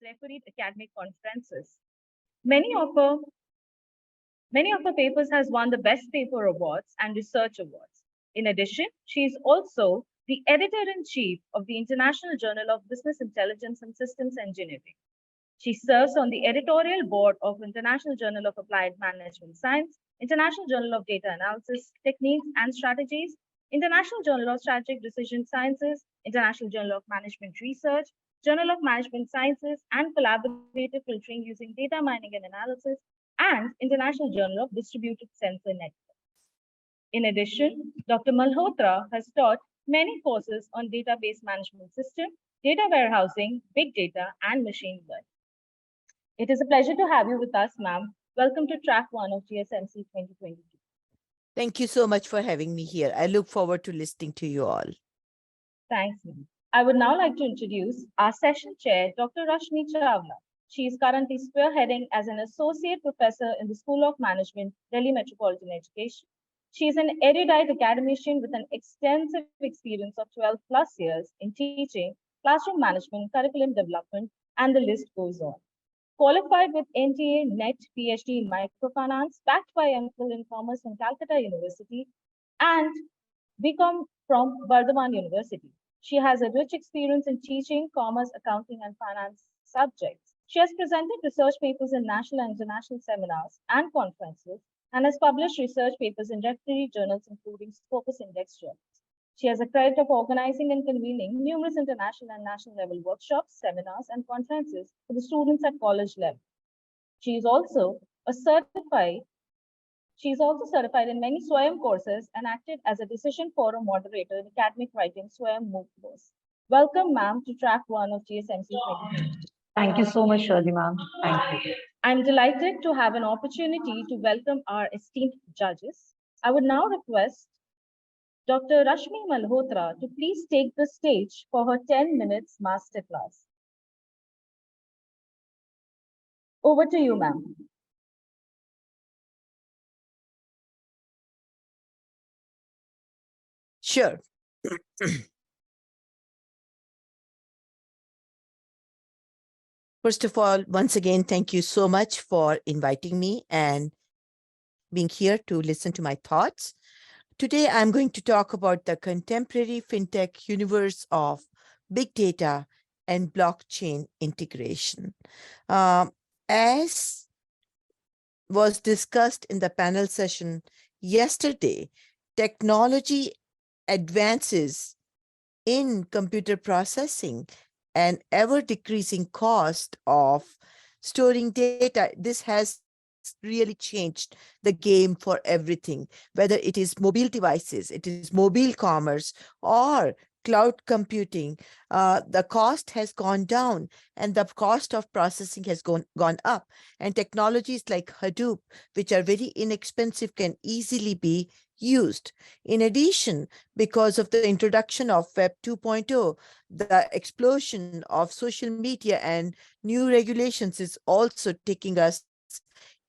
refereed academic conferences. Many of her Many of her papers has won the Best Paper Awards and Research Awards. In addition, she is also the editor-in-chief of the International Journal of Business Intelligence and Systems Engineering. She serves on the editorial board of International Journal of Applied Management Science, International Journal of Data Analysis, Techniques and Strategies, International Journal of Strategic Decision Sciences, International Journal of Management Research, Journal of Management Sciences, and Collaborative Filtering using Data Mining and Analysis, and International Journal of Distributed Sensor Networks. In addition, Dr. Malhotra has taught many courses on database management system, data warehousing, big data, and machine learning. It is a pleasure to have you with us, ma'am. Welcome to track 1 of GSMC 2022. Thank you so much for having me here. I look forward to listening to you all. Thanks, ma'am. I would now like to introduce our session chair, Dr. Rashmi Chawla. She is currently spearheading as an associate professor in the School of Management, Delhi Metropolitan Education. She is an erudite academician with an extensive experience of 12 plus years in teaching, classroom management, curriculum development, and the list goes on. Qualified with NTA NET PhD in microfinance, backed by MPhil in commerce from Calcutta University, and BCom from Bardhaman University. She has a rich experience in teaching commerce, accounting, and finance subjects. She has presented research papers in national and international seminars and conferences and has published research papers in refereed journals, including Scopus Index journals. She has a credit of organizing and convening numerous international and national level workshops, seminars, and conferences for the students at college level. She is also certified in many SWAYAM courses and acted as a decision forum moderator in academic writing SWAYAM MOOC course. Welcome, ma'am, to track 1 of GSMC 2022. Thank you so much, Shirley ma'am. Thank you. I'm delighted to have an opportunity to welcome our esteemed judges. I would now request Dr. Rashmi Malhotra to please take the stage for her 10 minutes masterclass. Over to you, ma'am. Sure. First of all, once again, thank you so much for inviting me and being here to listen to my thoughts. Today, I'm going to talk about the contemporary fintech universe of big data and blockchain integration. As was discussed in the panel session yesterday, technology advances in computer processing and ever-decreasing cost of storing data. This has really changed the game for everything, whether it is mobile devices, it is mobile commerce, or cloud computing. The cost has gone down and the cost of processing has gone up. And technologies like Hadoop, which are very inexpensive, can easily be used. In addition, because of the introduction of Web 2.0, the explosion of social media and new regulations is also taking us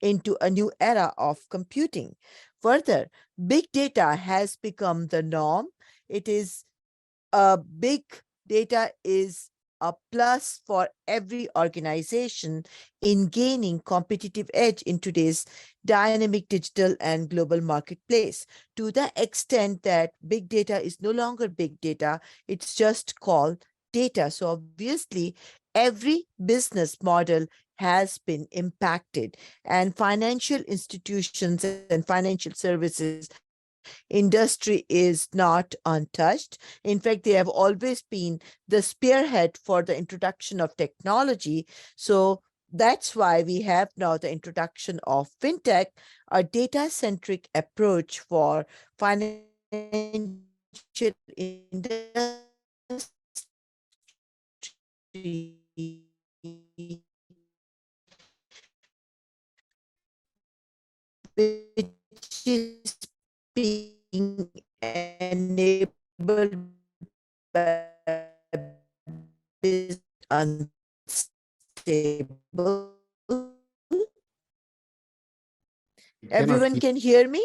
into a new era of computing. Further, big data has become the norm. Big data is a plus for every organization in gaining competitive edge in today's dynamic digital and global marketplace, to the extent that big data is no longer big data, it's just called data. So obviously, every business model has been impacted, and financial institutions and financial services industry is not untouched. In fact, they have always been the spearhead for the introduction of technology. So that's why we have now the introduction of fintech, a data-centric approach for financial industry, which is being enabled by unstable. Everyone can hear me?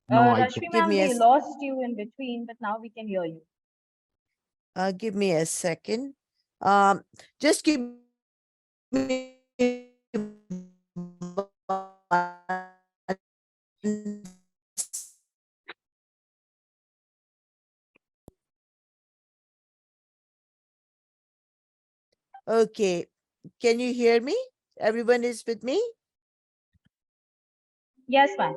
No, Rashmi ma'am, we lost you in between, but now we can hear you. Give me a second. Just give Okay, can you hear me? Everyone is with me? Yes, ma'am.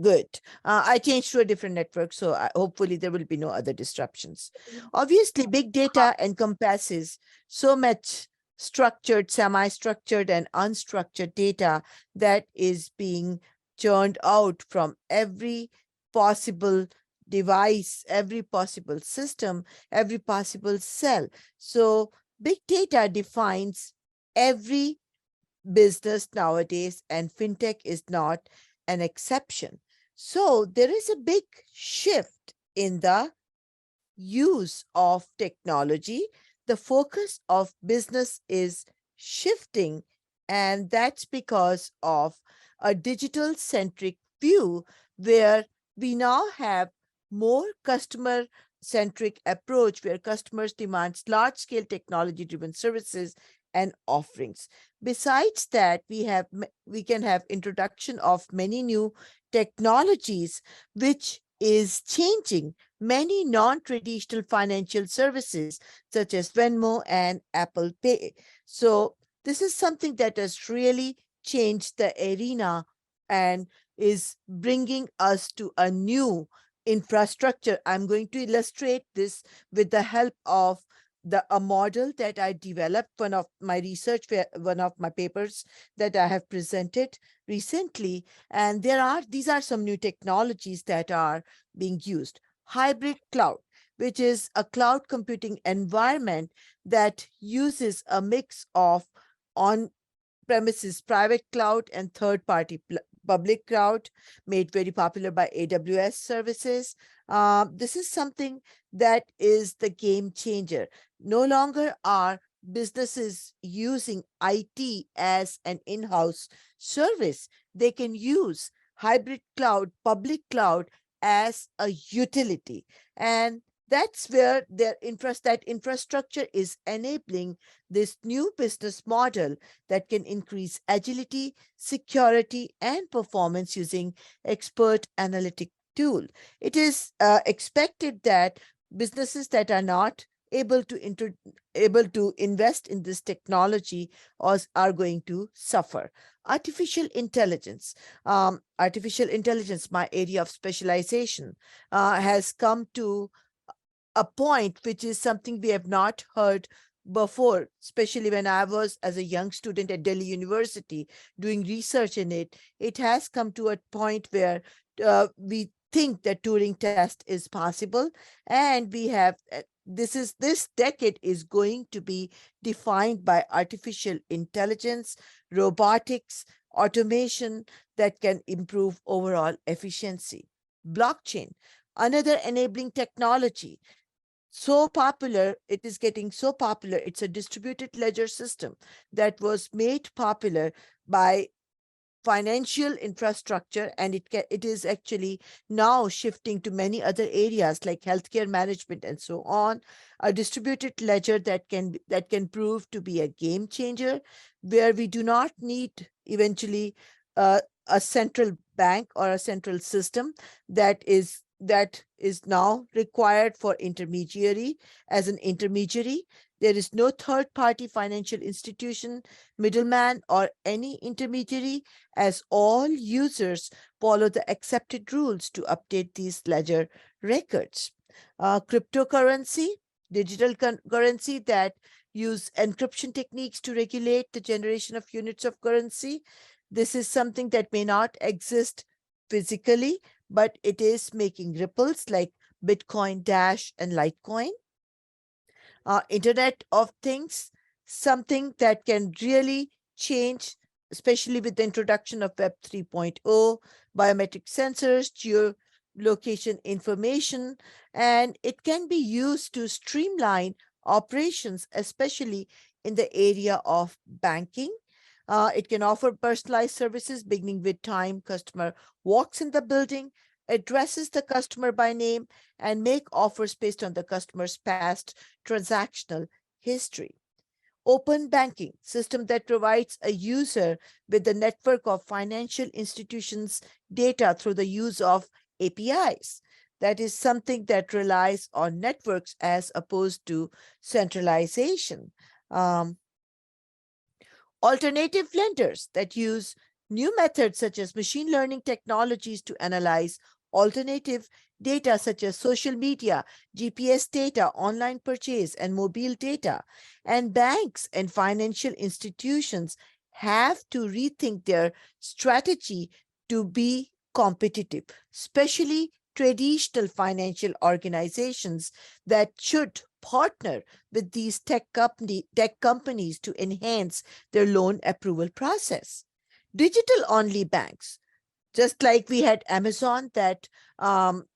Good. I changed to a different network, so hopefully there will be no other disruptions. Obviously, big data encompasses so much structured, semi-structured, and unstructured data that is being churned out from every possible device, every possible system, every possible cell. So big data defines every business nowadays, and fintech is not an exception. So there is a big shift in the use of technology. The focus of business is shifting, and that's because of a digital centric view where we now have more customer centric approach where customers demand large scale technology driven services and offerings. Besides that, we can have introduction of many new technologies which is changing many non-traditional financial services such as Venmo and Apple Pay. So this is something that has really changed the arena and is bringing us to a new infrastructure. I'm going to illustrate this with the help of a model that I developed, one of my papers that I have presented recently. And these are some new technologies that are being used. Hybrid cloud, which is a cloud computing environment that uses a mix of on premises private cloud and third party public cloud, made very popular by AWS services. This is something that is the game changer. No longer are businesses using IT as an in-house service. They can use hybrid cloud, public cloud as a utility. And that's where that infrastructure is enabling this new business model that can increase agility, security, and performance using expert analytic tool. It is expected that businesses that are not able to invest in this technology are going to suffer. Artificial intelligence, my area of specialization, has come to a point which is something we have not heard before, especially when I was as a young student at Delhi University doing research in it. It has come to a point where we think that Turing test is possible, and we have this decade is going to be defined by artificial intelligence, robotics, automation that can improve overall efficiency. Blockchain, another enabling technology, so popular, it is getting so popular. It's a distributed ledger system that was made popular by financial infrastructure, and it is actually now shifting to many other areas like healthcare management and so on. A distributed ledger that can prove to be a game changer, where we do not need eventually a central bank or a central system that is now required for intermediary. As an intermediary, there is no third party financial institution, middleman, or any intermediary, as all users follow the accepted rules to update these ledger records. Cryptocurrency, digital currency that use encryption techniques to regulate the generation of units of currency. This is something that may not exist physically, but it is making ripples like Bitcoin, Dash, and Litecoin. Internet of Things, something that can really change, especially with the introduction of Web 3.0, biometric sensors, geolocation information, and it can be used to streamline operations, especially in the area of banking. It can offer personalized services beginning with time customer walks in the building, addresses the customer by name, and make offers based on the customer's past transactional history. Open banking system that provides a user with the network of financial institutions data through the use of APIs. That is something that relies on networks as opposed to centralization. Um, Alternative lenders that use new methods such as machine learning technologies to analyze alternative data such as social media, GPS data, online purchase, and mobile data. And banks and financial institutions have to rethink their strategy to be competitive, especially traditional financial organizations that should partner with these tech companies to enhance their loan approval process. Digital only banks, just like we had Amazon that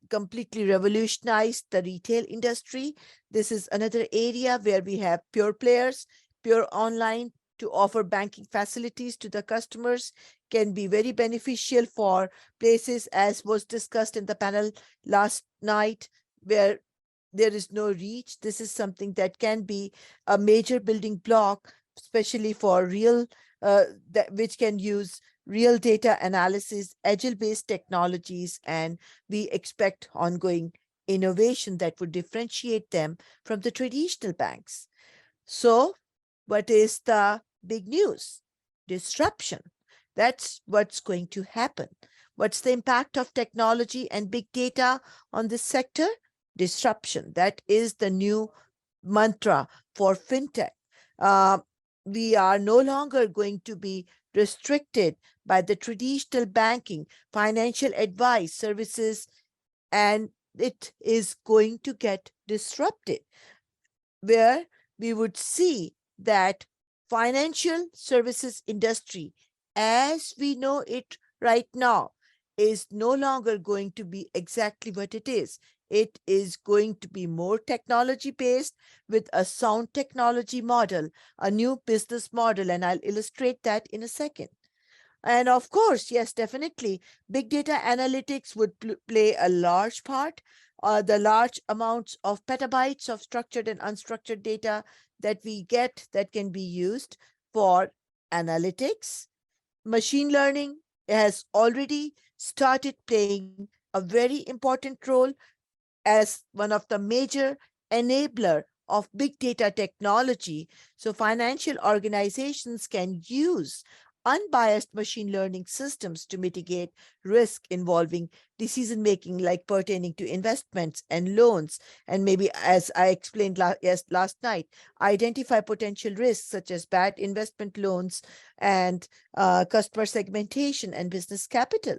completely revolutionized the retail industry. This is another area where we have pure players, pure online to offer banking facilities to the customers can be very beneficial for places as was discussed in the panel last night where there is no reach. This is something that can be a major building block, especially for real, which can use real data analysis, agile-based technologies, and we expect ongoing innovation that would differentiate them from the traditional banks. So what is the big news? Disruption. That's what's going to happen. What's the impact of technology and big data on this sector? Disruption. That is the new mantra for fintech. We are no longer going to be restricted by the traditional banking, financial advice services, and it is going to get disrupted, where we would see that financial services industry as we know it right now is no longer going to be exactly what it is. It is going to be more technology based with a sound technology model, a new business model, and I'll illustrate that in a second. And of course, yes, definitely, big data analytics would play a large part. The large amounts of petabytes of structured and unstructured data that we get that can be used for analytics. Machine learning has already started playing a very important role as one of the major enabler of big data technology. So financial organizations can use unbiased machine learning systems to mitigate risk involving decision making, like pertaining to investments and loans, and maybe, as I explained last night, identify potential risks such as bad investment loans and customer segmentation and business capital.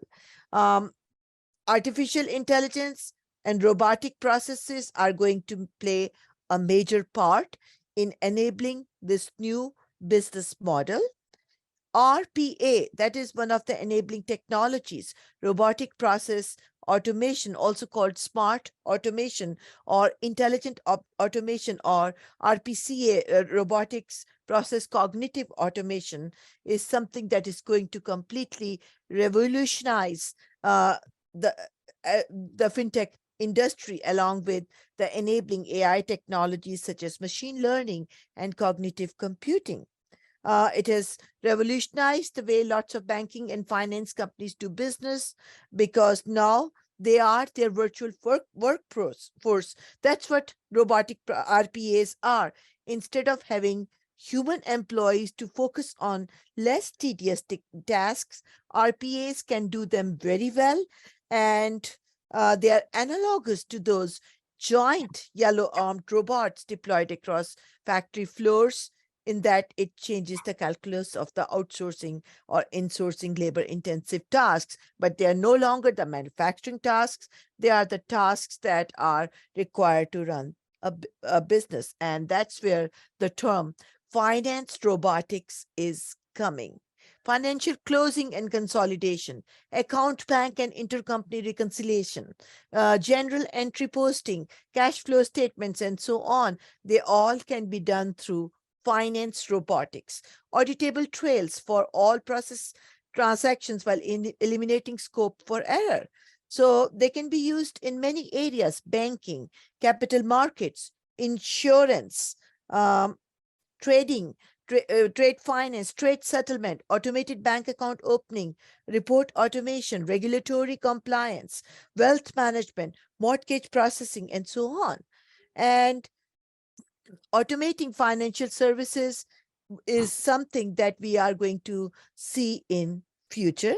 Artificial intelligence and robotic processes are going to play a major part in enabling this new business model. RPA, that is one of the enabling technologies, robotic process automation, also called smart automation or intelligent automation, or RPCA, robotics process cognitive automation, is something that is going to completely revolutionize the the fintech industry, along with the enabling AI technologies such as machine learning and cognitive computing. It has revolutionized the way lots of banking and finance companies do business, because now they are their virtual workforce. That's what robotic RPAs are. Instead of having human employees to focus on less tedious tasks, RPAs can do them very well, and they are analogous to those giant yellow-armed robots deployed across factory floors, in that it changes the calculus of the outsourcing or insourcing labor-intensive tasks, but they are no longer the manufacturing tasks. They are the tasks that are required to run a business, and that's where the term finance robotics is coming. Financial closing and consolidation, account bank and intercompany reconciliation, general entry posting, cash flow statements, and so on, they all can be done through finance robotics. Auditable trails for all process transactions while eliminating scope for error. So they can be used in many areas: banking, capital markets, insurance, trading, trade finance, trade settlement, automated bank account opening, report automation, regulatory compliance, wealth management, mortgage processing, and so on. And automating financial services is something that we are going to see in future.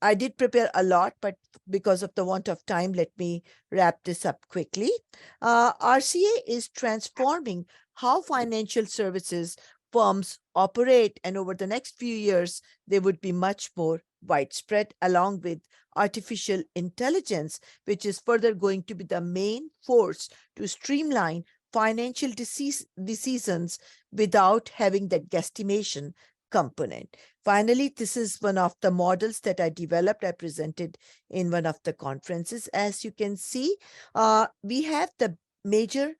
I did prepare a lot, but because of the want of time, let me wrap this up quickly. RCA is transforming how financial services firms operate, and over the next few years, they would be much more widespread, along with artificial intelligence, which is further going to be the main force to streamline financial decisions without having that guesstimation component. Finally, this is one of the models that I developed. I presented in one of the conferences. As you can see, we have the major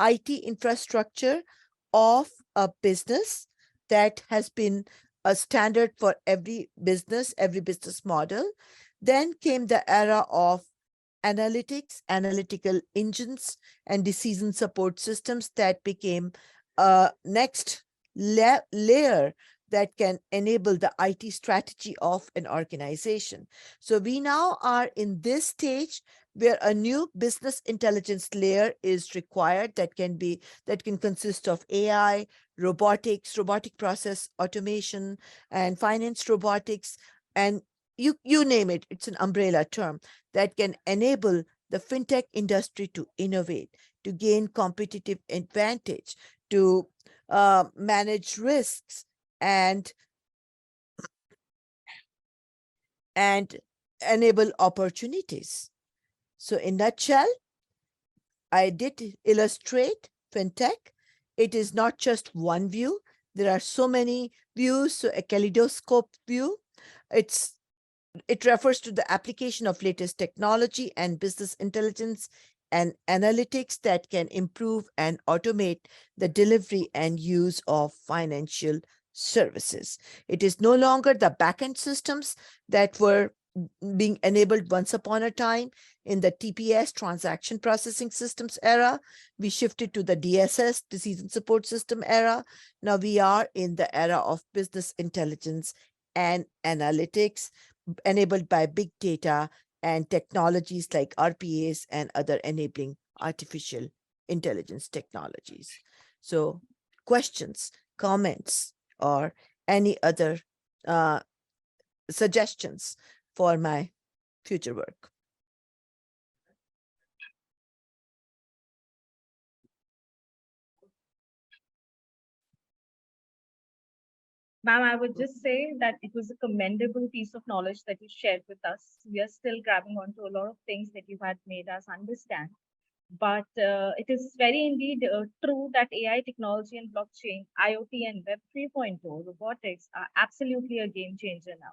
IT infrastructure of a business that has been a standard for every business model. Then came the era of analytics, analytical engines, and decision support systems that became a next layer that can enable the IT strategy of an organization. So we now are in this stage where a new business intelligence layer is required that can consist of AI, robotics, robotic process automation, and finance robotics, and you name it, it's an umbrella term that can enable the fintech industry to innovate, to gain competitive advantage, to manage risks, and enable opportunities. So in nutshell, I did illustrate fintech. It is not just one view. There are so many views, so a kaleidoscope view. It refers to the application of latest technology and business intelligence and analytics that can improve and automate the delivery and use of financial services. It is no longer the backend systems that were being enabled once upon a time in the TPS, transaction processing systems era. We shifted to the DSS, decision support system era. Now we are in the era of business intelligence and analytics, enabled by big data and technologies like RPAs and other enabling artificial intelligence technologies. So questions, comments, or any other suggestions for my future work? Ma'am, I would just say that it was a commendable piece of knowledge that you shared with us. We are still grabbing onto a lot of things that you had made us understand. But it is very indeed true that AI technology and blockchain, IoT and Web 3.0, robotics are absolutely a game changer now.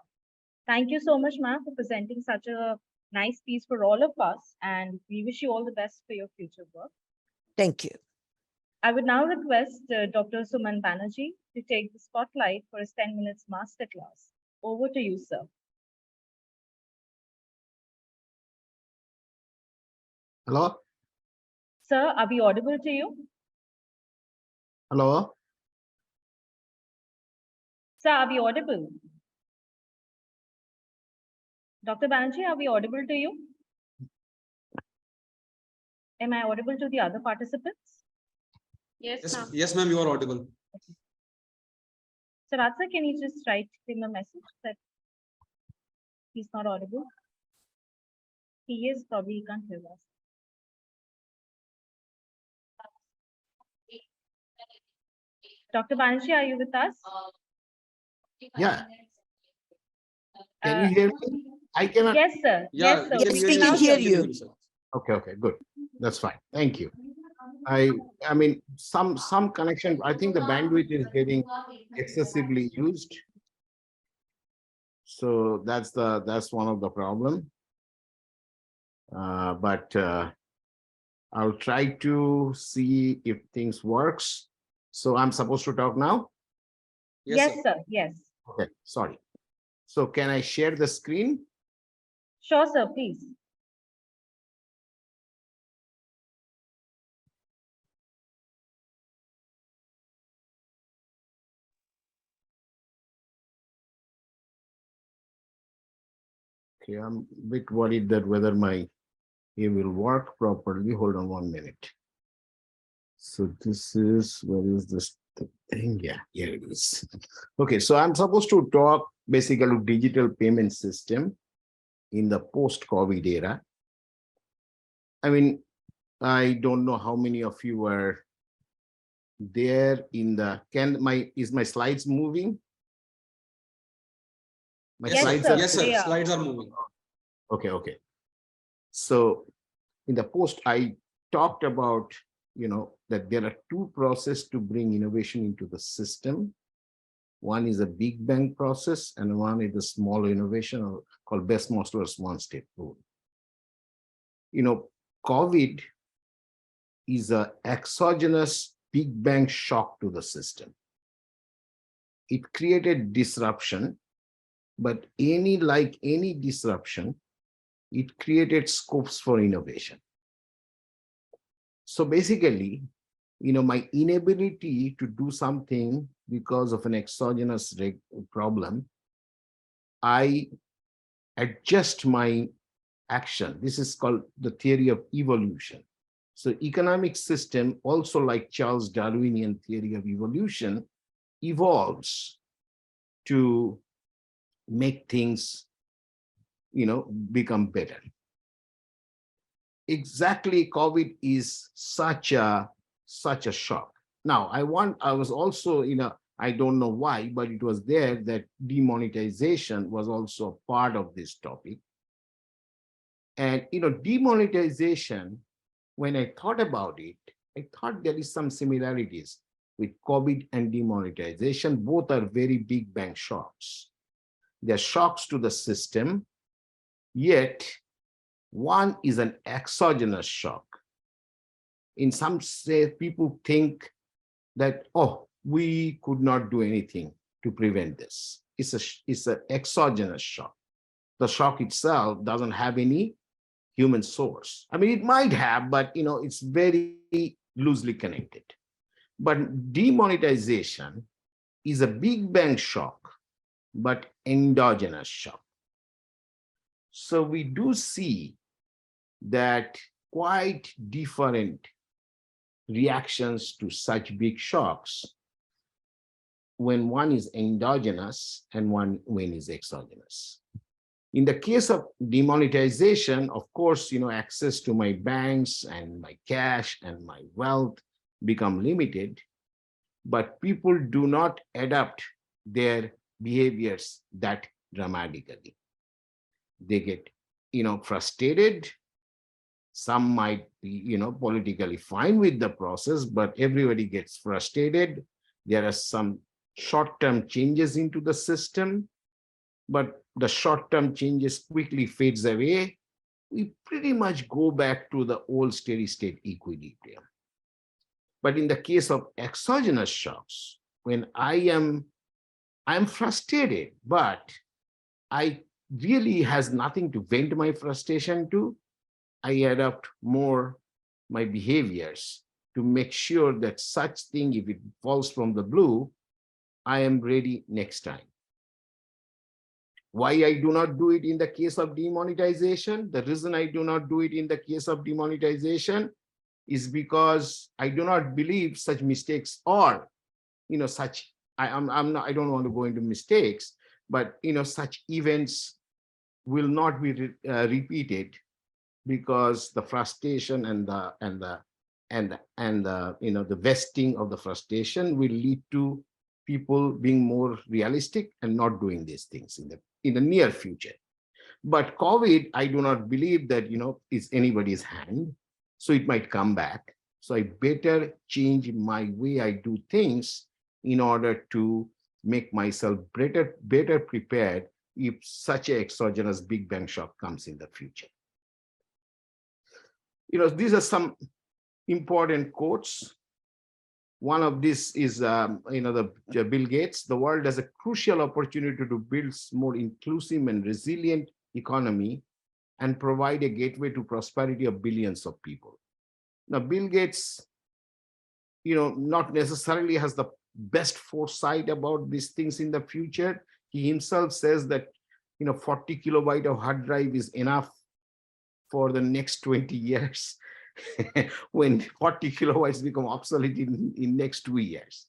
Thank you so much, ma'am, for presenting such a nice piece for all of us. And we wish you all the best for your future work. Thank you. I would now request Dr. Suman Banerjee to take the spotlight for his 10 minutes masterclass. Over to you, sir. Hello? Sir, are we audible to you? Hello? Sir, are we audible? Dr. Banerjee, are we audible to you? Am I audible to the other participants? Yes, ma'am, you are audible. So, Ratsa, can you just write him a message that he's not audible? He is, probably he can't hear us. Dr. Banerjee, are you with us? Yeah. Can you hear me? I cannot. Yes, sir. Yeah, yes, sir. Yes, we can hear you. Sir. Okay, good. That's fine. Thank you. I mean, some connection. I think the bandwidth is getting excessively used. So that's one of the problem. But I'll try to see if things works. So I'm supposed to talk now? Yes, sir. sir. Yes. Okay, sorry. So can I share the screen? Sure, sir. Please. Okay, I'm a bit worried that whether it will work properly. Hold on 1 minute. So this is, where is this thing? Yeah, here it is. Okay, so I'm supposed to talk basically digital payment system in the post-COVID era. I mean, I don't know how many of you are there in the, is my slides moving? My Yes, Yes, sir. sir. Yes, sir. They are. Slides are moving. Okay. So in the post, I talked about, that there are two processes to bring innovation into the system. One is a big bang process, and one is a small innovation called best, most, worst, one step rule. COVID is an exogenous big bang shock to the system. It created disruption, but like any disruption, it created scopes for innovation. So basically, my inability to do something because of an exogenous problem, I adjust my action. This is called the theory of evolution. So economic system, also like Charles Darwinian theory of evolution, evolves to make things, become better. Exactly, COVID is such a shock. Now, I was also, I don't know why, but it was there that demonetization was also part of this topic. And, demonetization, when I thought about it, I thought there is some similarities with COVID and demonetization. Both are very big bang shocks. They're shocks to the system, yet one is an exogenous shock. In some say, people think that, oh, we could not do anything to prevent this. It's an exogenous shock. The shock itself doesn't have any human source. I mean, it might have, but it's very loosely connected. But demonetization is a big bang shock, but endogenous shock. So we do see that quite different reactions to such big shocks when one is endogenous and one when is exogenous. In the case of demonetization, of course, access to my banks and my cash and my wealth become limited, but people do not adapt their behaviors that dramatically. They get, frustrated. Some might be, politically fine with the process, but everybody gets frustrated. There are some short-term changes into the system, but the short-term changes quickly fades away. We pretty much go back to the old steady state equilibrium. But in the case of exogenous shocks, when I'm frustrated, but I really has nothing to vent my frustration to, I adapt more my behaviors to make sure that such thing, if it falls from the blue, I am ready next time. Why I do not do it in the case of demonetization? The reason I do not do it in the case of demonetization is because I do not believe such mistakes or, such, I don't want to go into mistakes, but, such events will not be repeated, because the frustration and the vesting of the frustration will lead to people being more realistic and not doing these things in the near future. But COVID, I do not believe that is anybody's hand, so it might come back. So I better change my way I do things in order to make myself better prepared if such a exogenous big bang shock comes in the future. These are some important quotes. One of this is, the Bill Gates. The world has a crucial opportunity to build more inclusive and resilient economy and provide a gateway to prosperity of billions of people. Now, Bill Gates, not necessarily has the best foresight about these things in the future. He himself says that 40 kilobyte of hard drive is enough for the next 20 years when 40 kilobytes become obsolete in next 2 years.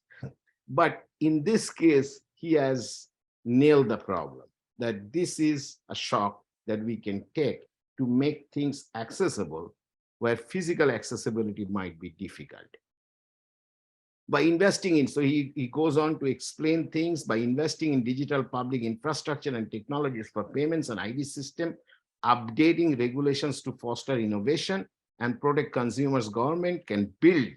But in this case, he has nailed the problem, that this is a shock that we can take to make things accessible where physical accessibility might be difficult. By investing in, so he goes on to explain things, by investing in digital public infrastructure and technologies for payments and ID system, updating regulations to foster innovation and protect consumers, government can build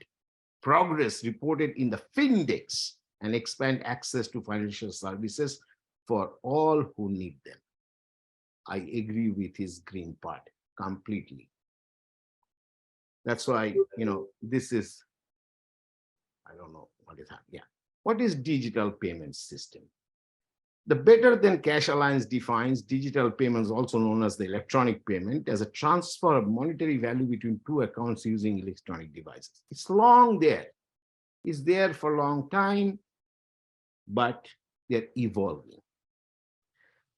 progress reported in the Findex and expand access to financial services for all who need them. I agree with his green part completely. That's why, this is, I don't know what is happening. Yeah. What is digital payment system? The Better Than Cash Alliance defines digital payments, also known as the electronic payment, as a transfer of monetary value between two accounts using electronic devices. It's long there. It's there for a long time, but they're evolving.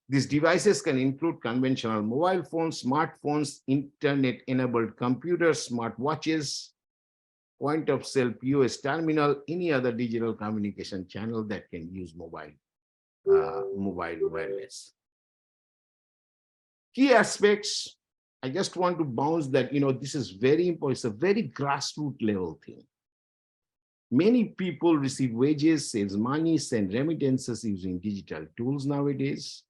These devices can include conventional mobile phones, smartphones, internet-enabled computers, smartwatches, point-of-sale POS terminal, any other digital communication channel that can use mobile wireless. Key aspects, I just want to bounce that, this is very important. It's a very grassroots level thing. Many people receive wages, saves money, send remittances using digital tools nowadays.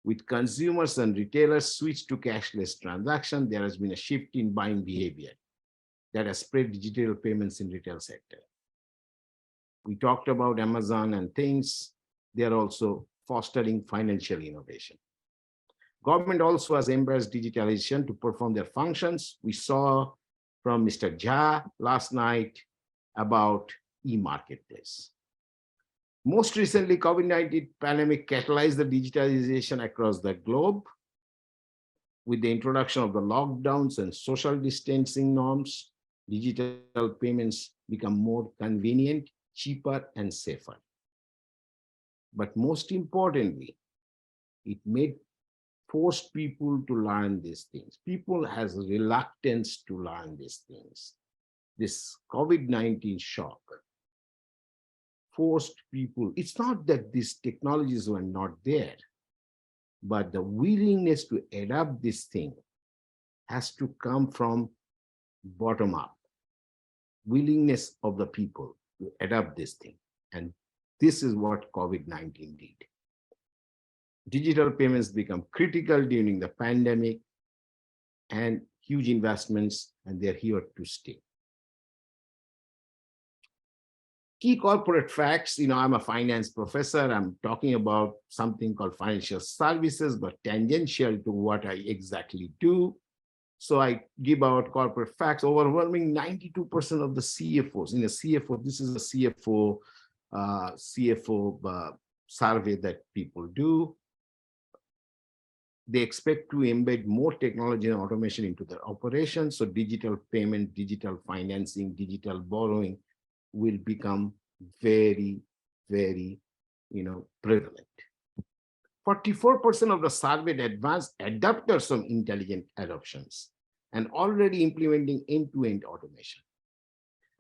With consumers and retailers switch to cashless transaction, there has been a shift in buying behavior that has spread digital payments in retail sector. We talked about Amazon and things. They're also fostering financial innovation. Government also has embraced digitalization to perform their functions. We saw from Mr. Jha last night about e-marketplace. Most recently, COVID-19 pandemic catalyzed the digitalization across the globe. With the introduction of the lockdowns and social distancing norms, digital payments become more convenient, cheaper, and safer. But most importantly, it forced people to learn these things. People has reluctance to learn these things. This COVID-19 shock forced people. It's not that these technologies were not there, but the willingness to adapt this thing has to come from bottom up. Willingness of the people to adapt this thing. And this is what COVID-19 did. Digital payments become critical during the pandemic and huge investments, and they're here to stay. Key corporate facts, I'm a finance professor. I'm talking about something called financial services, but tangential to what I exactly do. So I give out corporate facts. Overwhelming 92% of the CFOs, in a CFO, this is a CFO survey that people do. They expect to embed more technology and automation into their operations. So digital payment, digital financing, digital borrowing will become very, very, prevalent. 44% of the surveyed advanced adopters of intelligent adoptions and already implementing end-to-end automation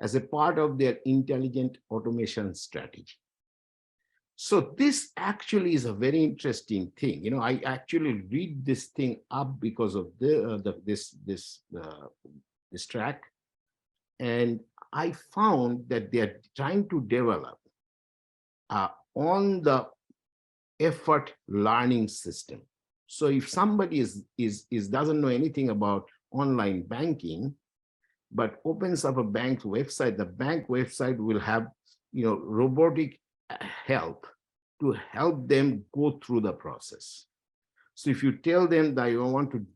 as a part of their intelligent automation strategy. So this actually is a very interesting thing. I actually read this thing up because of this track, and I found that they are trying to develop on the effort learning system. So if somebody doesn't know anything about online banking, but opens up a bank website, the bank website will have robotic help to help them go through the process. So if you tell them that you want to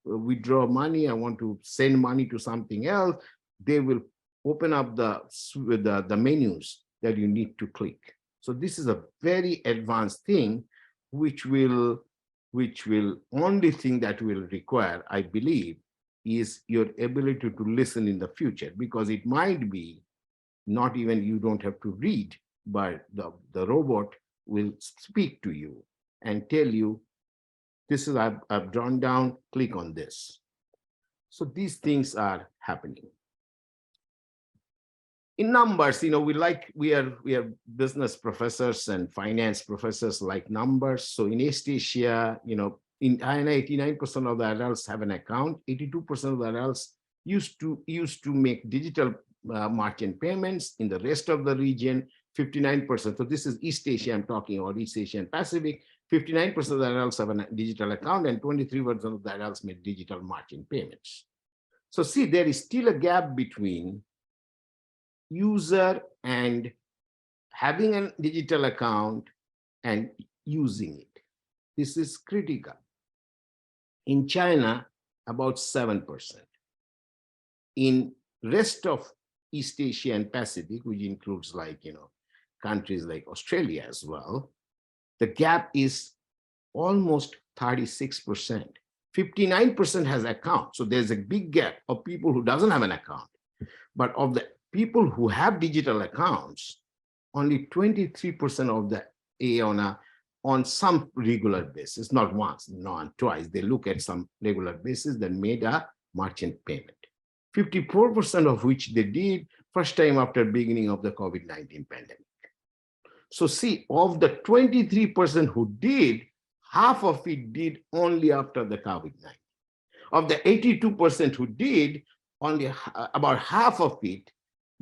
withdraw money, I want to send money to something else, they will open up the menus that you need to click. So this is a very advanced thing, which will only thing that will require, I believe, is your ability to listen in the future, because it might be not even you don't have to read, but the robot will speak to you and tell you This is, I've drawn down, click on this. So these things are happening. In numbers, we are business professors and finance professors like numbers. So in East Asia, in China, 89% of the adults have an account. 82% of the adults used to make digital merchant payments. In the rest of the region, 59%. So this is East Asia I'm talking about, East Asia and Pacific. 59% of the adults have a digital account and 23% of the adults make digital merchant payments. So see, there is still a gap between user and having a digital account and using it. This is critical. In China, about 7%. In rest of East Asia and Pacific, which includes countries like Australia as well, the gap is almost 36%. 59% has account. So there's a big gap of people who doesn't have an account. But of the people who have digital accounts, only 23% of the on some regular basis, not once, not twice, they look at some regular basis that made a merchant payment. 54% of which they did first time after beginning of the COVID-19 pandemic. So see, of the 23% who did, half of it did only after the COVID-19. Of the 82% who did, only about half of it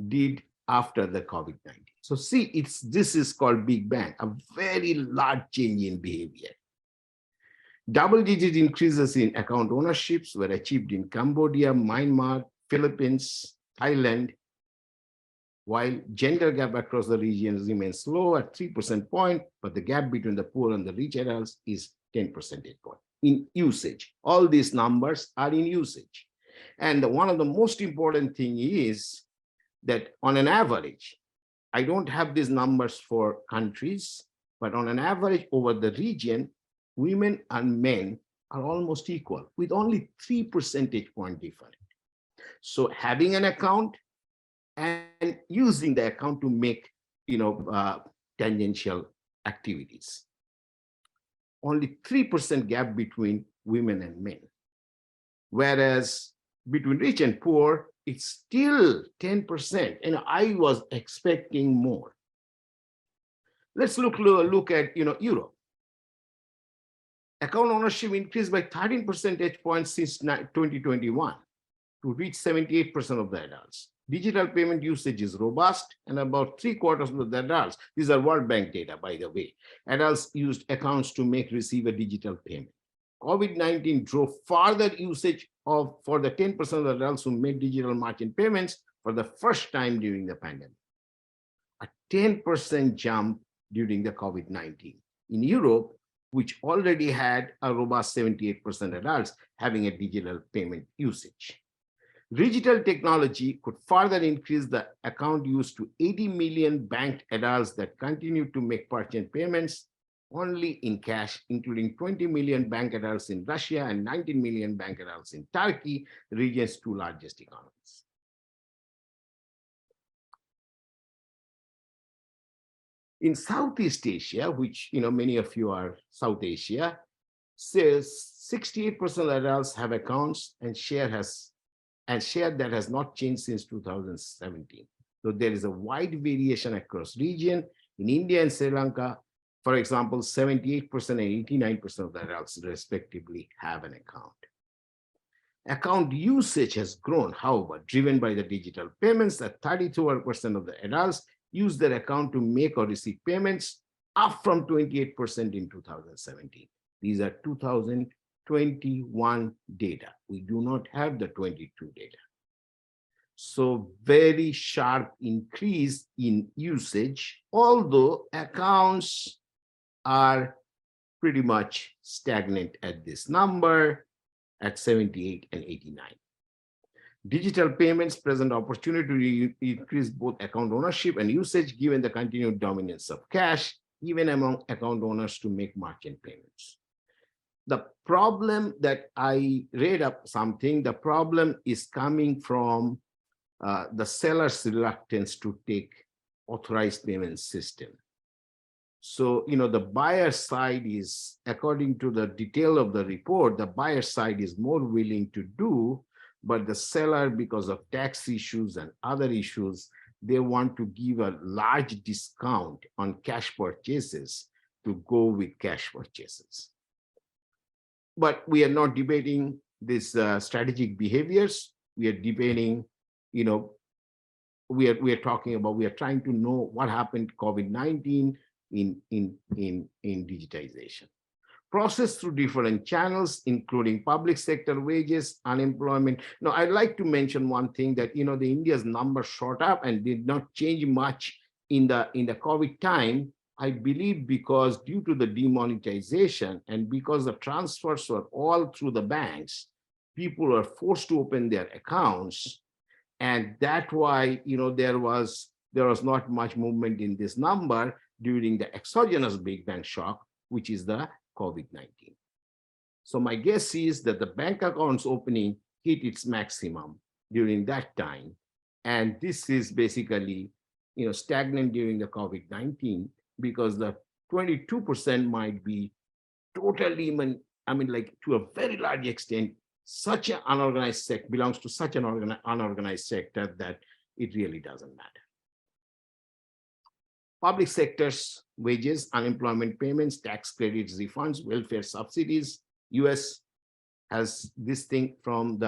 did after the COVID-19. So see, this is called Big Bang, a very large change in behavior. Double-digit increases in account ownerships were achieved in Cambodia, Myanmar, Philippines, Thailand, while gender gap across the regions remains low at 3% point, but the gap between the poor and the rich adults is 10 percentage point in usage. All these numbers are in usage. And one of the most important thing is that on an average, I don't have these numbers for countries, but on an average over the region, women and men are almost equal with only 3 percentage point difference. So having an account and using the account to make tangential activities. Only 3% gap between women and men. Whereas between rich and poor, it's still 10%, and I was expecting more. Let's look at Europe. Account ownership increased by 13 percentage points since 2021 to reach 78% of the adults. Digital payment usage is robust, and about 3/4 of the adults, these are World Bank data, by the way, adults used accounts to receive a digital payment. COVID-19 drove further usage for the 10% of the adults who made digital merchant payments for the first time during the pandemic. A 10% jump during the COVID-19. In Europe, which already had a robust 78% adults having a digital payment usage. Digital technology could further increase the account use to 80 million banked adults that continue to make merchant payments only in cash, including 20 million bank adults in Russia and 19 million bank adults in Turkey, the region's two largest economies. In Southeast Asia, which many of you are South Asia, says 68% of adults have accounts and share that has not changed since 2017. So there is a wide variation across region. In India and Sri Lanka, for example, 78% and 89% of the adults respectively have an account. Account usage has grown, however, driven by the digital payments that 32% of the adults use their account to make or receive payments, up from 28% in 2017. These are 2021 data. We do not have the 22 data. So very sharp increase in usage, although accounts are pretty much stagnant at this number at 78 and 89. Digital payments present opportunity to increase both account ownership and usage given the continued dominance of cash, even among account owners to make merchant payments. The problem that I read up something, the problem is coming from the seller's reluctance to take authorized payment system. So, the buyer side is, according to the detail of the report, the buyer side is more willing to do, but the seller, because of tax issues and other issues, they want to give a large discount on cash purchases to go with cash purchases. But we are not debating these strategic behaviors. We are debating, we are talking about, we are trying to know what happened COVID-19 in digitization. Processed through different channels, including public sector wages, unemployment. Now, I'd like to mention one thing that, the India's numbers shot up and did not change much in the COVID time. I believe because due to the demonetization and because the transfers were all through the banks, people were forced to open their accounts. And that's why, there was not much movement in this number during the exogenous Big Bang shock, which is the COVID-19. So my guess is that the bank accounts opening hit its maximum during that time. And this is basically, stagnant during the COVID-19 because the 22% might be totally, to a very large extent, such an unorganized sector, belongs to such an unorganized sector that it really doesn't matter. Public sector's wages, unemployment payments, tax credits, refunds, welfare subsidies. US has this thing from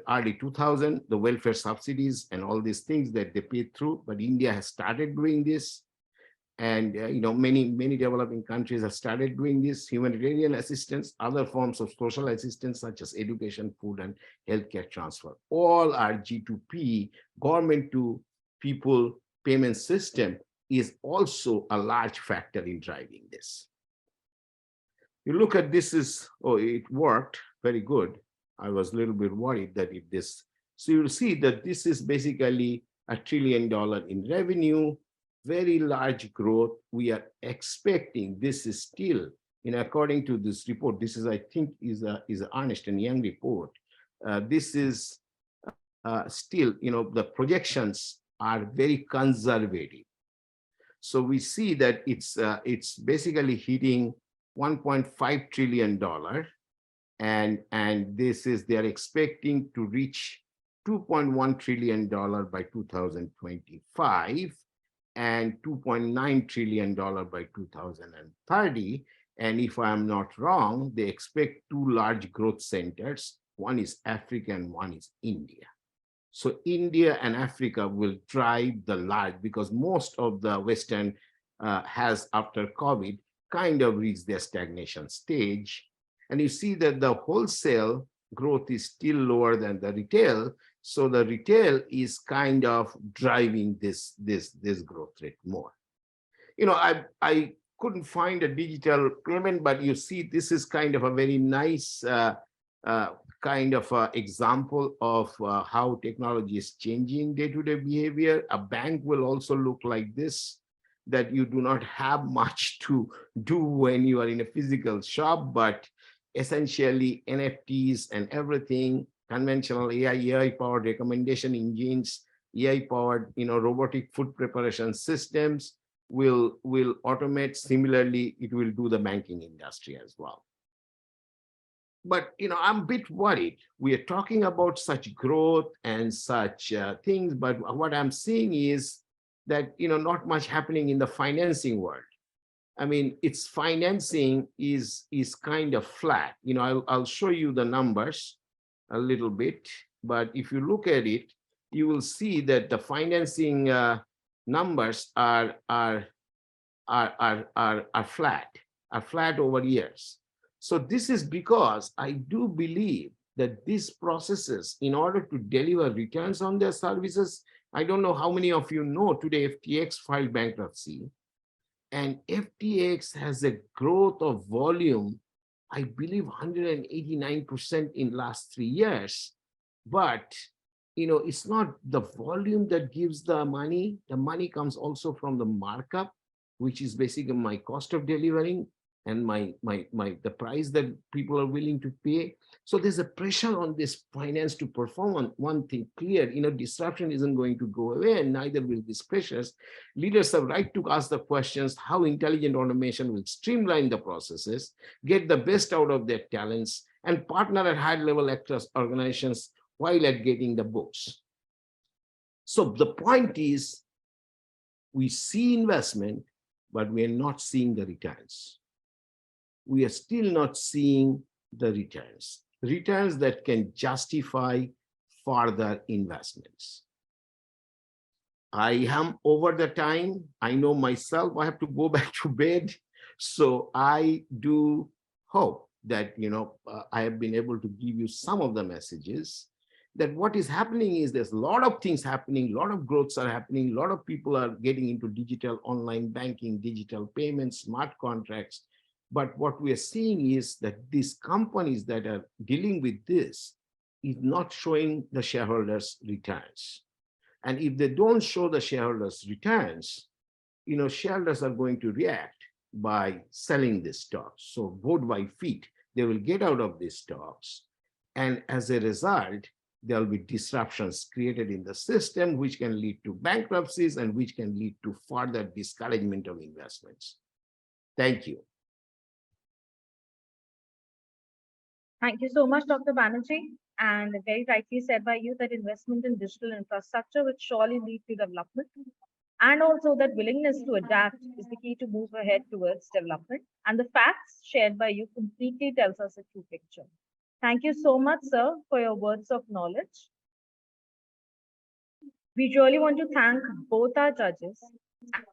early 2000, the welfare subsidies and all these things that they paid through, but India has started doing this. And many developing countries have started doing this. Humanitarian assistance, other forms of social assistance such as education, food, and healthcare transfer, all are G2P, government to people payment system is also a large factor in driving this. You look at this it worked very good. I was a little bit worried that so you'll see that this is basically $1 trillion in revenue, very large growth. We are expecting this is still, according to this report, this is, I think, is a Ernst & Young report. This is still, the projections are very conservative. So we see that it's basically hitting $1.5 trillion. And this is, they're expecting to reach $2.1 trillion by 2025 and $2.9 trillion by 2030. And if I'm not wrong, they expect two large growth centers. One is Africa and one is India. So India and Africa will drive the large, because most of the Western has, after COVID, kind of reached their stagnation stage. And you see that the wholesale growth is still lower than the retail. So the retail is kind of driving this growth rate more. I couldn't find a digital payment, but you see this is kind of a very nice kind of example of how technology is changing day-to-day behavior. A bank will also look like this, that you do not have much to do when you are in a physical shop, but essentially NFTs and everything, conventional AI-powered recommendation engines, AI-powered robotic food preparation systems will automate. Similarly, it will do the banking industry as well. But I'm a bit worried. We are talking about such growth and such things, but what I'm seeing is that not much happening in the financing world. I mean, its financing is kind of flat. I'll show you the numbers a little bit, but if you look at it, you will see that the financing numbers are flat over years. So this is because I do believe that these processes, in order to deliver returns on their services, I don't know how many of you know today FTX filed bankruptcy. And FTX has a growth of volume, I believe 189% in last 3 years. But it's not the volume that gives the money. The money comes also from the markup, which is basically my cost of delivering. and the price that people are willing to pay. So there's a pressure on this finance to perform on one thing clear, disruption isn't going to go away, and neither will these pressures. Leaders have right to ask the questions how intelligent automation will streamline the processes, get the best out of their talents, and partner at high level across organizations while at getting the books. So the point is, we see investment, but we are not seeing the returns. We are still not seeing the returns that can justify further investments. I am over the time. I know myself, I have to go back to bed. So I do hope that, I have been able to give you some of the messages that what is happening is there's a lot of things happening, a lot of growths are happening, a lot of people are getting into digital online banking, digital payments, smart contracts. But what we are seeing is that these companies that are dealing with this is not showing the shareholders returns. And if they don't show the shareholders returns, shareholders are going to react by selling these stocks. So vote by feet, they will get out of these stocks. And as a result, there will be disruptions created in the system, which can lead to bankruptcies and which can lead to further discouragement of investments. Thank you. Thank you so much, Dr. Banerjee. And very rightly said by you that investment in digital infrastructure would surely lead to development. And also that willingness to adapt is the key to move ahead towards development. And the facts shared by you completely tells us a true picture. Thank you so much, sir, for your words of knowledge. We really want to thank both our judges.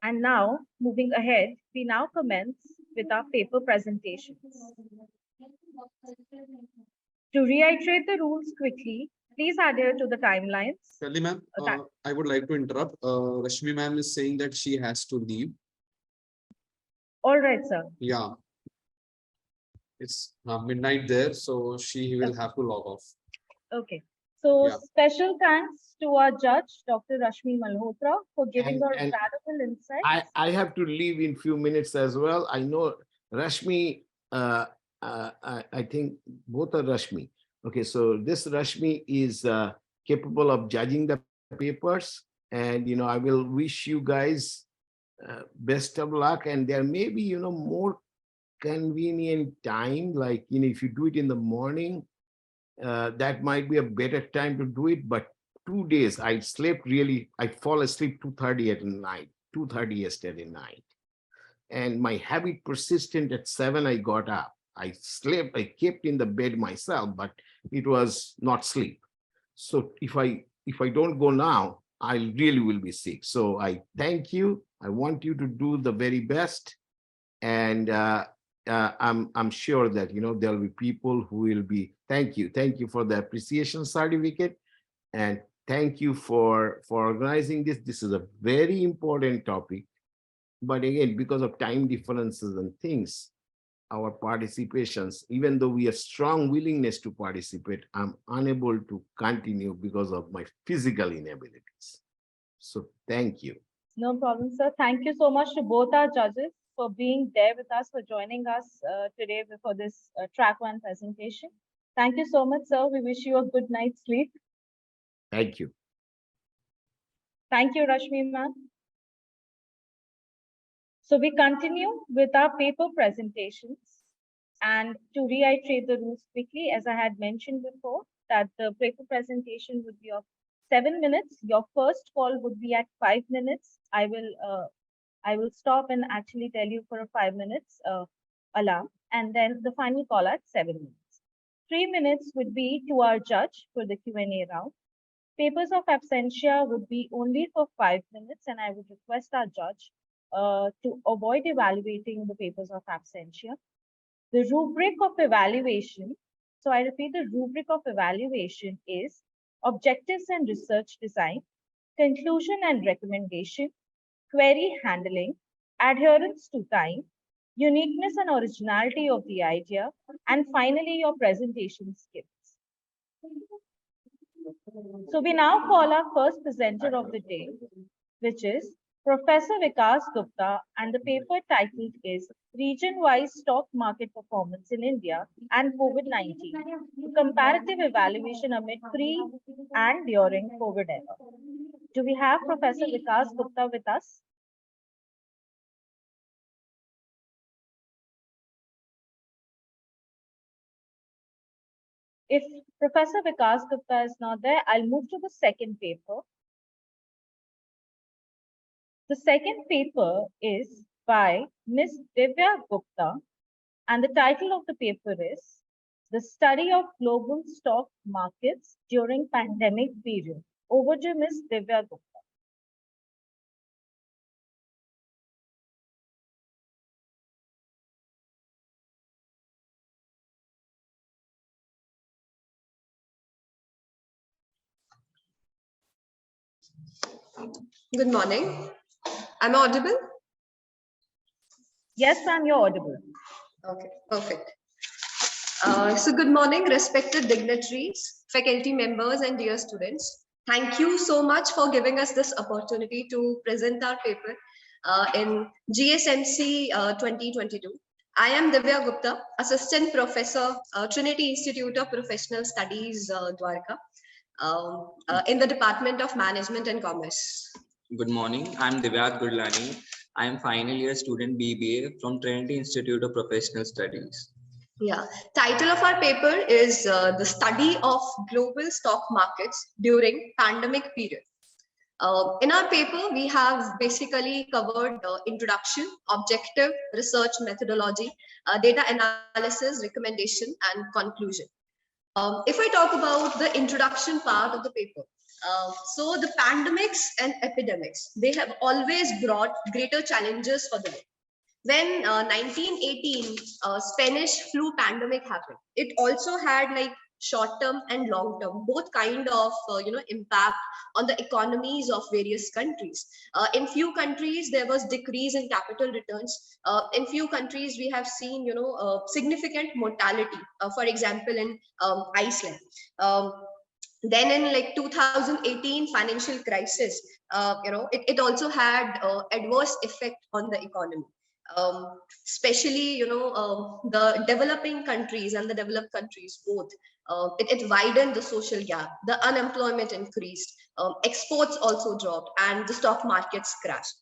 And now, moving ahead, we now commence with our paper presentations. To reiterate the rules quickly, please adhere to the timelines. Kelly ma'am, I would like to interrupt. Rashmi ma'am is saying that she has to leave. All right, sir. Yeah. It's midnight there, so she will have to log off. Okay. So Yeah. special thanks to our judge, Dr. Rashmi Malhotra, for giving her And valuable insights. I have to leave in few minutes as well. I know Rashmi, I think both are Rashmi. Okay, so this Rashmi is capable of judging the papers, and I will wish you guys best of luck. And there may be more convenient time, like if you do it in the morning, that might be a better time to do it. But 2 days I slept I fall asleep 2:30 at night, 2:30 yesterday night, and my habit persistent. At 7 I got up. I slept, I kept in the bed myself, but it was not sleep. So if I don't go now, I really will be sick. So I thank you. I want you to do the very best. And I'm sure that there'll be people who will be. Thank you for the appreciation certificate, and thank you for organizing this. This is a very important topic, but again, because of time differences and things, our participations, even though we have strong willingness to participate, I'm unable to continue because of my physical inabilities. So thank you. No problem, sir. Thank you so much to both our judges for being there with us, for joining us today for this track 1 presentation. Thank you so much, sir. We wish you a good night's sleep. Thank you. Thank you, Rashmi ma'am. So we continue with our paper presentations. And to reiterate the rules quickly, as I had mentioned before, that the paper presentation would be of 7 minutes. Your first call would be at 5 minutes. I will stop and actually tell you for a 5 minutes alarm, and then the final call at 7 minutes. 3 minutes would be to our judge for the Q&A round. Papers of absentia would be only for 5 minutes, and I would request our judge to avoid evaluating the papers of absentia. The rubric of evaluation, so I repeat, the rubric of evaluation is objectives and research design, conclusion and recommendation, query handling, adherence to time, uniqueness and originality of the idea, and finally your presentation skills. So we now call our first presenter of the day, which is Professor Vikas Gupta, and the paper titled is Region-Wise Stock Market Performance in India and COVID-19, a comparative evaluation amid pre and during COVID era. Do we have Professor Vikas Gupta with us? If Professor Vikas Gupta is not there, I'll move to the second paper. The second paper is by Ms. Divya Gupta, and the title of the paper is The Study of Global Stock Markets During Pandemic Period. Over to Ms. Divya Gupta. Good morning. Am I audible? Yes, ma'am, you're audible. Okay, perfect. So good morning, respected dignitaries, faculty members, and dear students. Thank you so much for giving us this opportunity to present our paper in GSMC 2022. I am Divya Gupta, Assistant Professor, Trinity Institute of Professional Studies, Dwarka, in the Department of Management and Commerce. Good morning. I'm Divyat Gurlani. I am final year student BBA from Trinity Institute of Professional Studies. Yeah, title of our paper is The Study of Global Stock Markets During Pandemic Period. In our paper, we have basically covered introduction, objective, research methodology, data analysis, recommendation, and conclusion. If I talk about the introduction part of the paper, so the pandemics and epidemics, they have always brought greater challenges for the world. When 1918 Spanish flu pandemic happened, it also had like short-term and long-term, both kind of impact on the economies of various countries. In few countries, there was decrease in capital returns. In few countries, we have seen significant mortality. For example, in Iceland. Then in like 2018 financial crisis, it also had adverse effect on the economy. Especially the developing countries and the developed countries both, it widened the social gap, the unemployment increased, exports also dropped, and the stock markets crashed.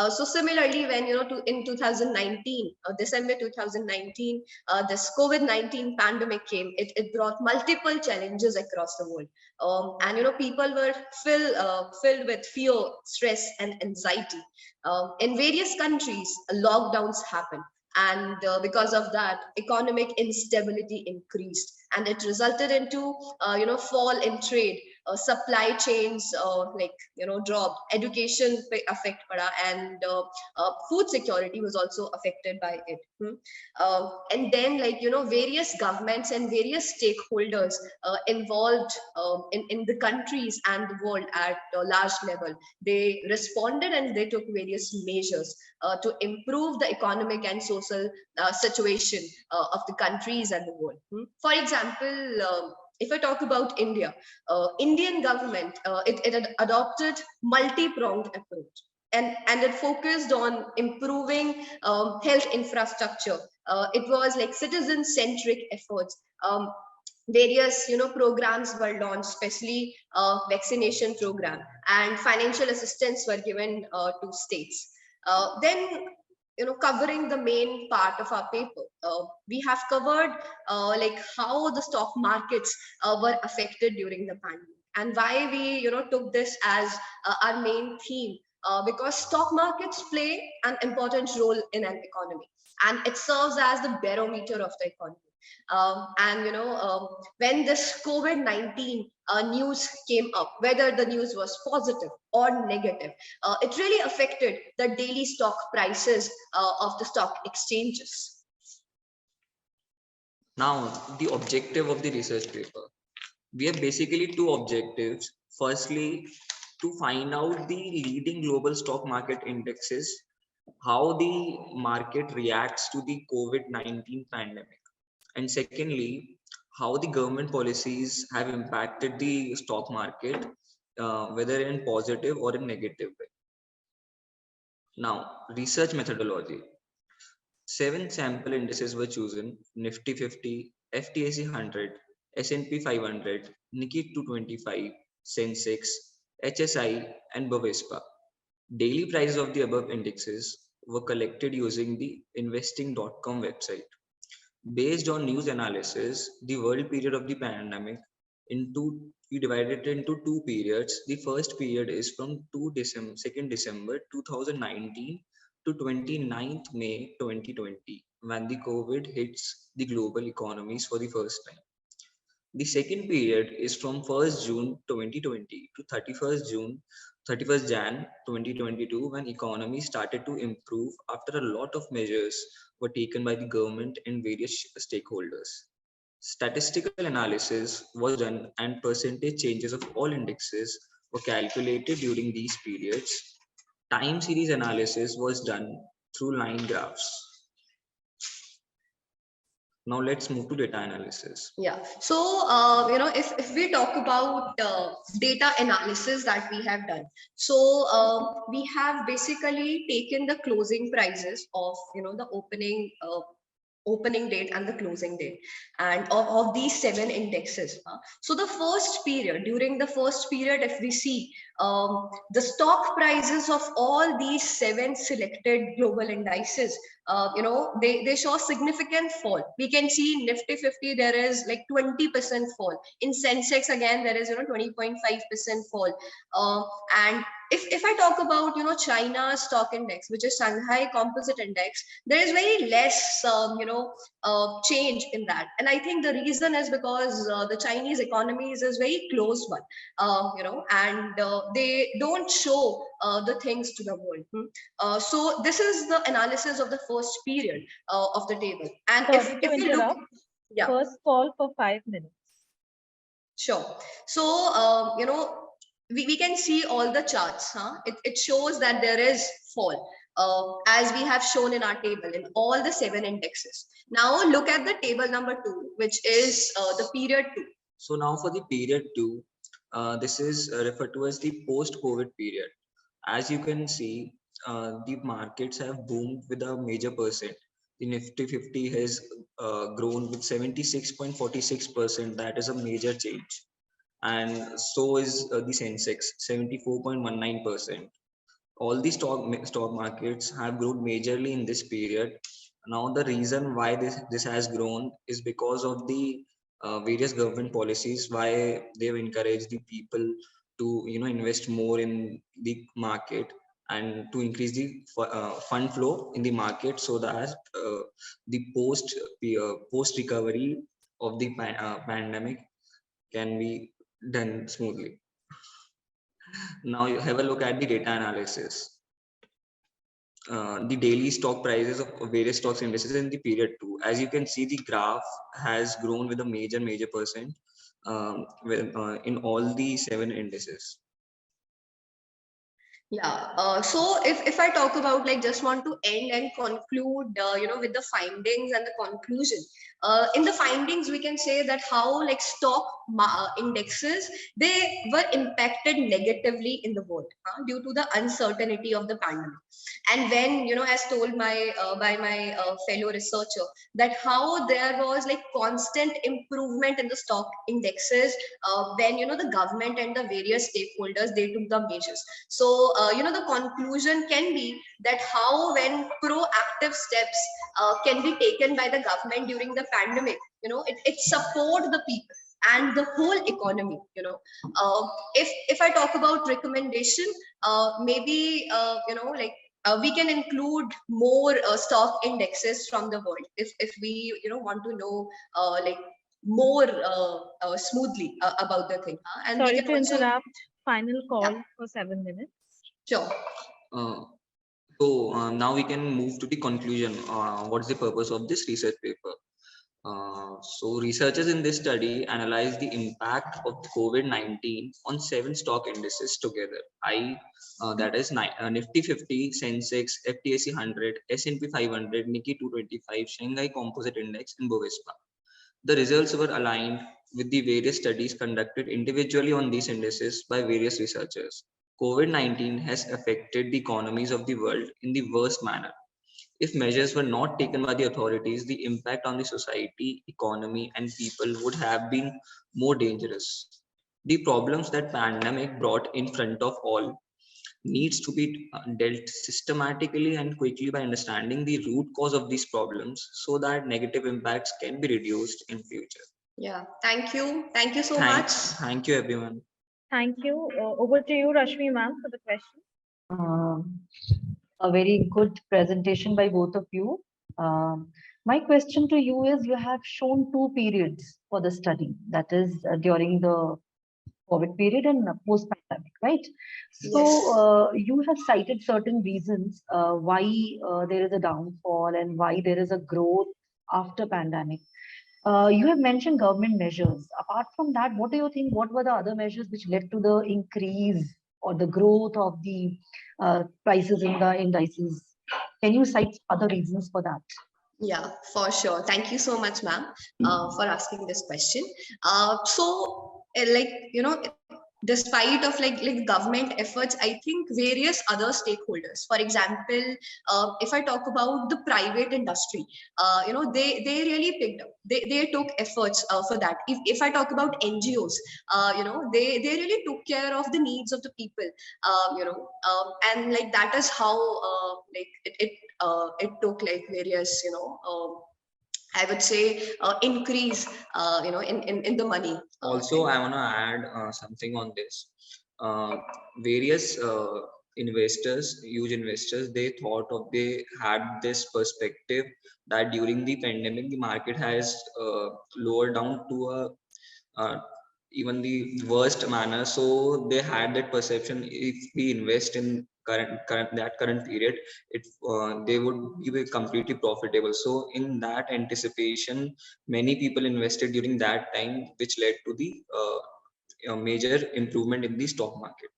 So similarly, when in 2019 December 2019 this COVID-19 pandemic came, it brought multiple challenges across the world, and people were filled with fear, stress, and anxiety. In various countries, lockdowns happened, and because of that, economic instability increased, and it resulted into fall in trade, supply chains dropped, education affect pada, and food security was also affected by it. And then various governments and various stakeholders involved in the countries and the world at a large level, they responded and they took various measures to improve the economic and social situation of the countries and the world. For example, if I talk about India, Indian government, it had adopted multi-pronged approach, and it focused on improving health infrastructure. It was like citizen-centric efforts. Various programs were launched, especially vaccination program, and financial assistance were given to states. Then covering the main part of our paper, we have covered like how the stock markets were affected during the pandemic, and why we took this as our main theme, because stock markets play an important role in an economy, and it serves as the barometer of the economy. And when this COVID-19 news came up, whether the news was positive or negative, it really affected the daily stock prices of the stock exchanges. Now, the objective of the research paper. We have basically two objectives. Firstly, to find out the leading global stock market indexes, how the market reacts to the COVID-19 pandemic. And secondly, how the government policies have impacted the stock market, whether in positive or in negative way. Now, research methodology. 7 sample indices were chosen: Nifty 50, FTSE 100, S&P 500, Nikkei 225, Sensex, HSI, and Bovespa. Daily prices of the above indexes were collected using the investing.com website. Based on news analysis, the world period of the pandemic we divided it into two periods. The first period is from 2nd December 2019 to 29th May 2020, when the COVID hits the global economies for the first time. The second period is from 1st June 2020 to 31st Jan 2022, when economy started to improve after a lot of measures were taken by the government and various stakeholders. Statistical analysis was done and percentage changes of all indexes were calculated during these periods. Time series analysis was done through line graphs. Now let's move to data analysis. Yeah. So, if we talk about data analysis that we have done, so we have basically taken the closing prices of, the opening date and the closing date and of these 7 indexes. So the during the first period, if we see the stock prices of all these 7 selected global indices, they show significant fall. We can see Nifty 50, there is like 20% fall. In Sensex again, there is 20.5% fall. And if I talk about China's stock index, which is Shanghai Composite Index, there is very less change in that. And I think the reason is because the Chinese economy is a very close one, and they don't show the things to the world. So this is the analysis of the first period of the table. And Sorry to if you look, interrupt. yeah, First call for 5 minutes. sure. So, we can see all the charts. It shows that there is fall, as we have shown in our table in all the 7 indexes. Now look at the table number 2, which is the period 2. So now for the period 2, this is referred to as the post-COVID period. As you can see, the markets have boomed with a major percent. The Nifty 50 has grown with 76.46%. That is a major change. And so is the Sensex, 74.19%. All the stock markets have grown majorly in this period. Now the reason why this has grown is because of the various government policies, why they've encouraged the people to invest more in the market and to increase the fund flow in the market, so that the post recovery of the pandemic can be done smoothly. Now you have a look at the data analysis. The daily stock prices of various stocks indices in the period 2. As you can see, the graph has grown with a major percent in all the 7 indices. Yeah. So if I talk about, like, just want to end and conclude, with the findings and the conclusion. In the findings, we can say that how, like, stock indexes, they were impacted negatively in the world due to the uncertainty of the pandemic. And when, as told by my fellow researcher, that how there was like constant improvement in the stock indexes when the government and the various stakeholders, they took the measures. So the conclusion can be that how, when proactive steps can be taken by the government during the pandemic, it support the people and the whole economy. If I talk about recommendation, maybe like we can include more stock indexes from the world if we want to know like more smoothly about the thing, and Sorry we can to also, interrupt. Final call yeah, for 7 minutes. sure. So now we can move to the conclusion. What's the purpose of this research paper? So researchers in this study analyzed the impact of COVID-19 on 7 stock indices together. That is Nifty 50, Sensex, FTSE 100, S&P 500, Nikkei 225, Shanghai Composite Index, and Bovespa. The results were aligned with the various studies conducted individually on these indices by various researchers. COVID-19 has affected the economies of the world in the worst manner. If measures were not taken by the authorities, the impact on the society, economy, and people would have been more dangerous. The problems that pandemic brought in front of all needs to be dealt systematically and quickly by understanding the root cause of these problems so that negative impacts can be reduced in future. Yeah, thank you. Thank you so much. Thank you, everyone. Thank you. Over to you, Rashmi ma'am, for the question. A very good presentation by both of you. My question to you is, you have shown two periods for the study, that is during the COVID period and post-pandemic, right? So you have cited certain reasons why there is a downfall and why there is a growth after pandemic. You have mentioned government measures. Apart from that, what do you think, what were the other measures which led to the increase or the growth of the prices in the indices? Can you cite other reasons for that? Yeah, for sure. Thank you so much, ma'am, for asking this question. Like, you know, despite of like government efforts, I think various other stakeholders, for example, if I talk about the private industry, you know, they really picked up, they took efforts for that. If I talk about NGOs, you know, they really took care of the needs of the people, you know, and like that is how like it took like various, you know, I would say increase, you know, in the money. Also, I want to add something on this. Various investors, huge investors, they had this perspective that during the pandemic, the market has lowered down to a even the worst manner. So they had that perception, if we invest in current period, it they would be completely profitable. So in that anticipation, many people invested during that time, which led to the major improvement in the stock market.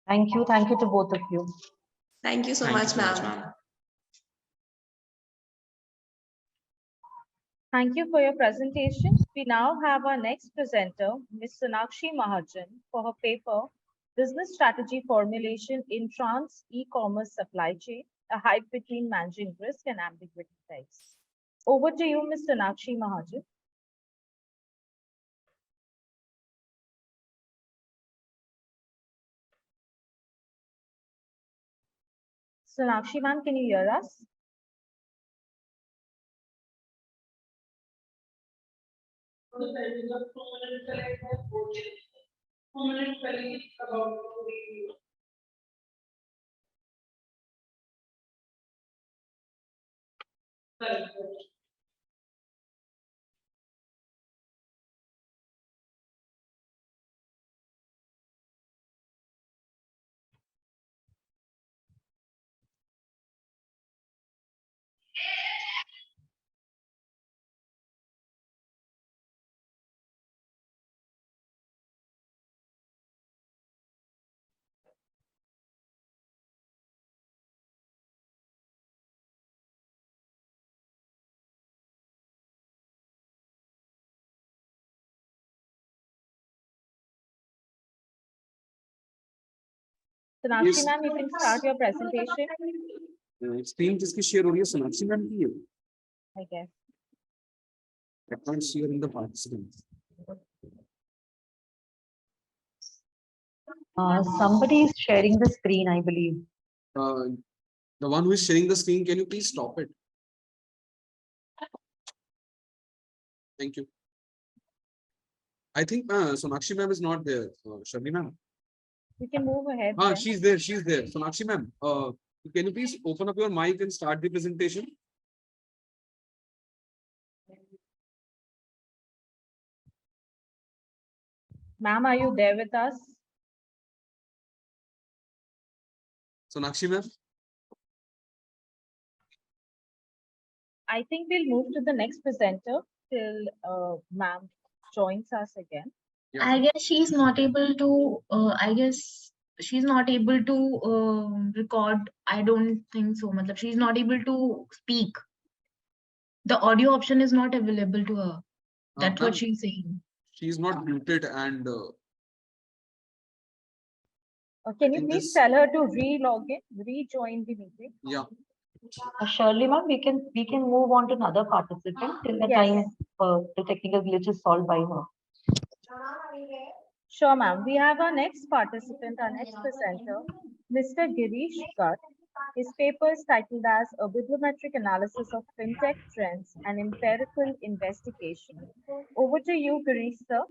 Thank you to both of you. Thank you so Thank you much, so much, ma'am. ma'am. Thank you for your presentation. We now have our next presenter, Ms. Sonakshi Mahajan, for her paper, Business Strategy Formulation in Trans E-Commerce Supply Chain, a hybrid between managing risk and ambiguity types. Over to you, Ms. Sonakshi Mahajan. Sonakshi ma'am, can you hear us? Sonakshi Yes. ma'am, you can start your presentation, screen किसकी share हो रही है? Sonakshi ma'am की है? I guess. I can't see her in the participants. Somebody is sharing the screen, I believe. The one who is sharing the screen, can you please stop it? Thank you. I think Sonakshi ma'am is not there. Shabni ma'am. We can move ahead. Ah, then. she's there. She's there. Sonakshi ma'am, can you please open up your mic and start the presentation? Ma'am, are you there with us? Sonakshi ma'am. I think we'll move to the next presenter till ma'am joins us again. Yeah. I guess she's not able to, record. I don't think so. Matlab, she's not able to speak. The audio option is not available to her. That's what Ma'am, she's saying. she's not muted and Can you think please this- tell her to re-log in, rejoin the meeting? Yeah, Surely, ma'am, we can move on to another participant till the Yes. time the technical glitch is solved by her. Sure, ma'am. We have our next participant, our next presenter, Mr. Girish Garg. His paper is titled as A Bibliometric Analysis of FinTech Trends and Empirical Investigation. Over to you, Girish, sir.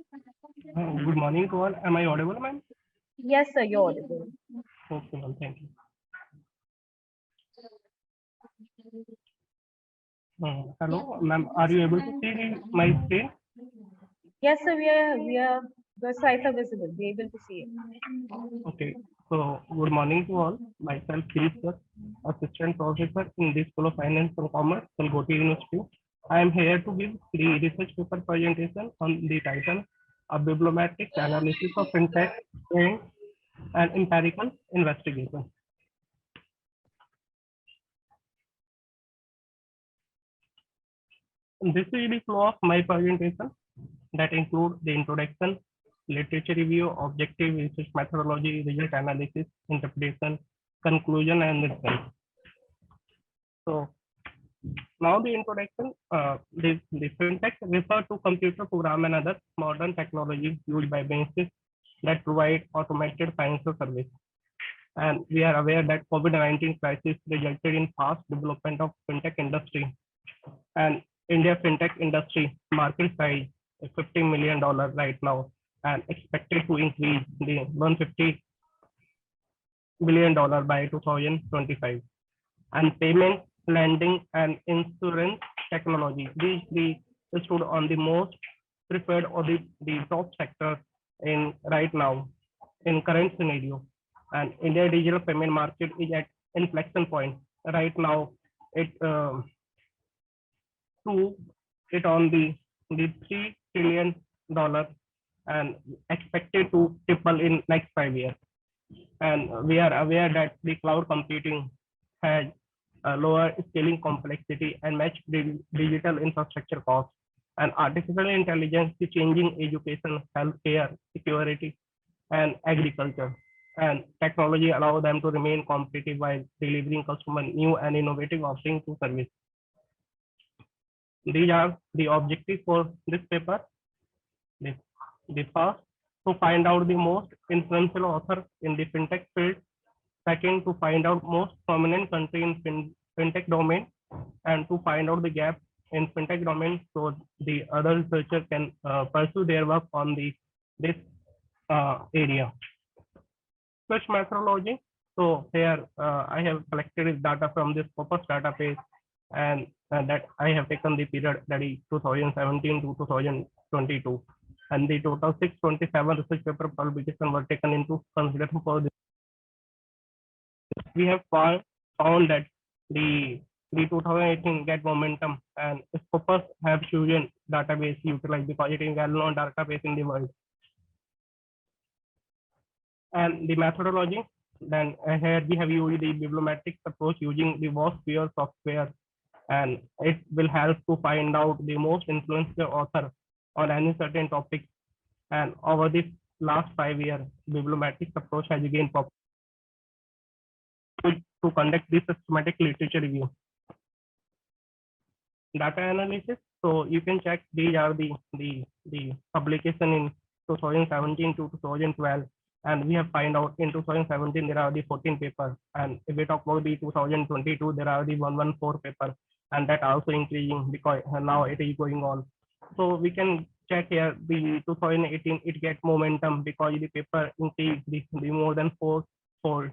Good morning to all. Am I audible, ma'am? Yes, sir, you're audible. Okay, ma'am. Thank you. Hello, ma'am. Are you able to see my screen? Yes, sir, the slides are visible. We're able to see it. Okay. So, good morning to all. Myself, Girish Garg, Assistant Professor in the School of Finance and Commerce, Kolkata University. I am here to give the research paper presentation on the title A Bibliometric Analysis of FinTech Trends and Empirical Investigation. This is the flow of my presentation that include the introduction, literature review, objective research methodology, result analysis, interpretation, conclusion, and result. So now the introduction, the fintech refer to computer program and other modern technology used by businesses that provide automated financial service. And we are aware that COVID-19 crisis resulted in fast development of fintech industry. And India fintech industry market size is $50 million right now and expected to increase the $150 billion by 2025. And payment, lending, and insurance technology. These three stood on the most preferred or the top sector in right now in current scenario. And India digital payment market is at inflection point. Right now, it on the $3 trillion and expected to triple in next 5 years. And we are aware that the cloud computing has a lower scaling complexity and match the digital infrastructure costs. And artificial intelligence is changing education, healthcare, security, and agriculture. And technology allow them to remain competitive while delivering customer new and innovative offerings to service. These are the objectives for this paper. The first, to find out the most influential author in the fintech field. Second, to find out most prominent country in fintech domain, and to find out the gap in fintech domain so the other researchers can pursue their work on this area. Search methodology. So here I have collected data from this Scopus database, and that I have taken the period that is 2017 to 2022, and the total 627 research paper publications were taken into consideration for this. We have found that the 2018 get momentum, and Scopus have chosen database utilized because it is well-known database in the world. And the methodology, then here we have used the bibliometrics approach using the WordSphere software, and it will help to find out the most influential author on any certain topic. And over the last 5 years, bibliometrics approach has gained popularity to conduct this systematic literature review. Data analysis. So you can check these are the publication in 2017 to 2012. And we have find out in 2017 there are the 14 papers, and if we talk about the 2022 there are the 114 papers, and that also increasing because now it is going on. So we can check here the 2018 it get momentum because the paper increased the more than 4-fold,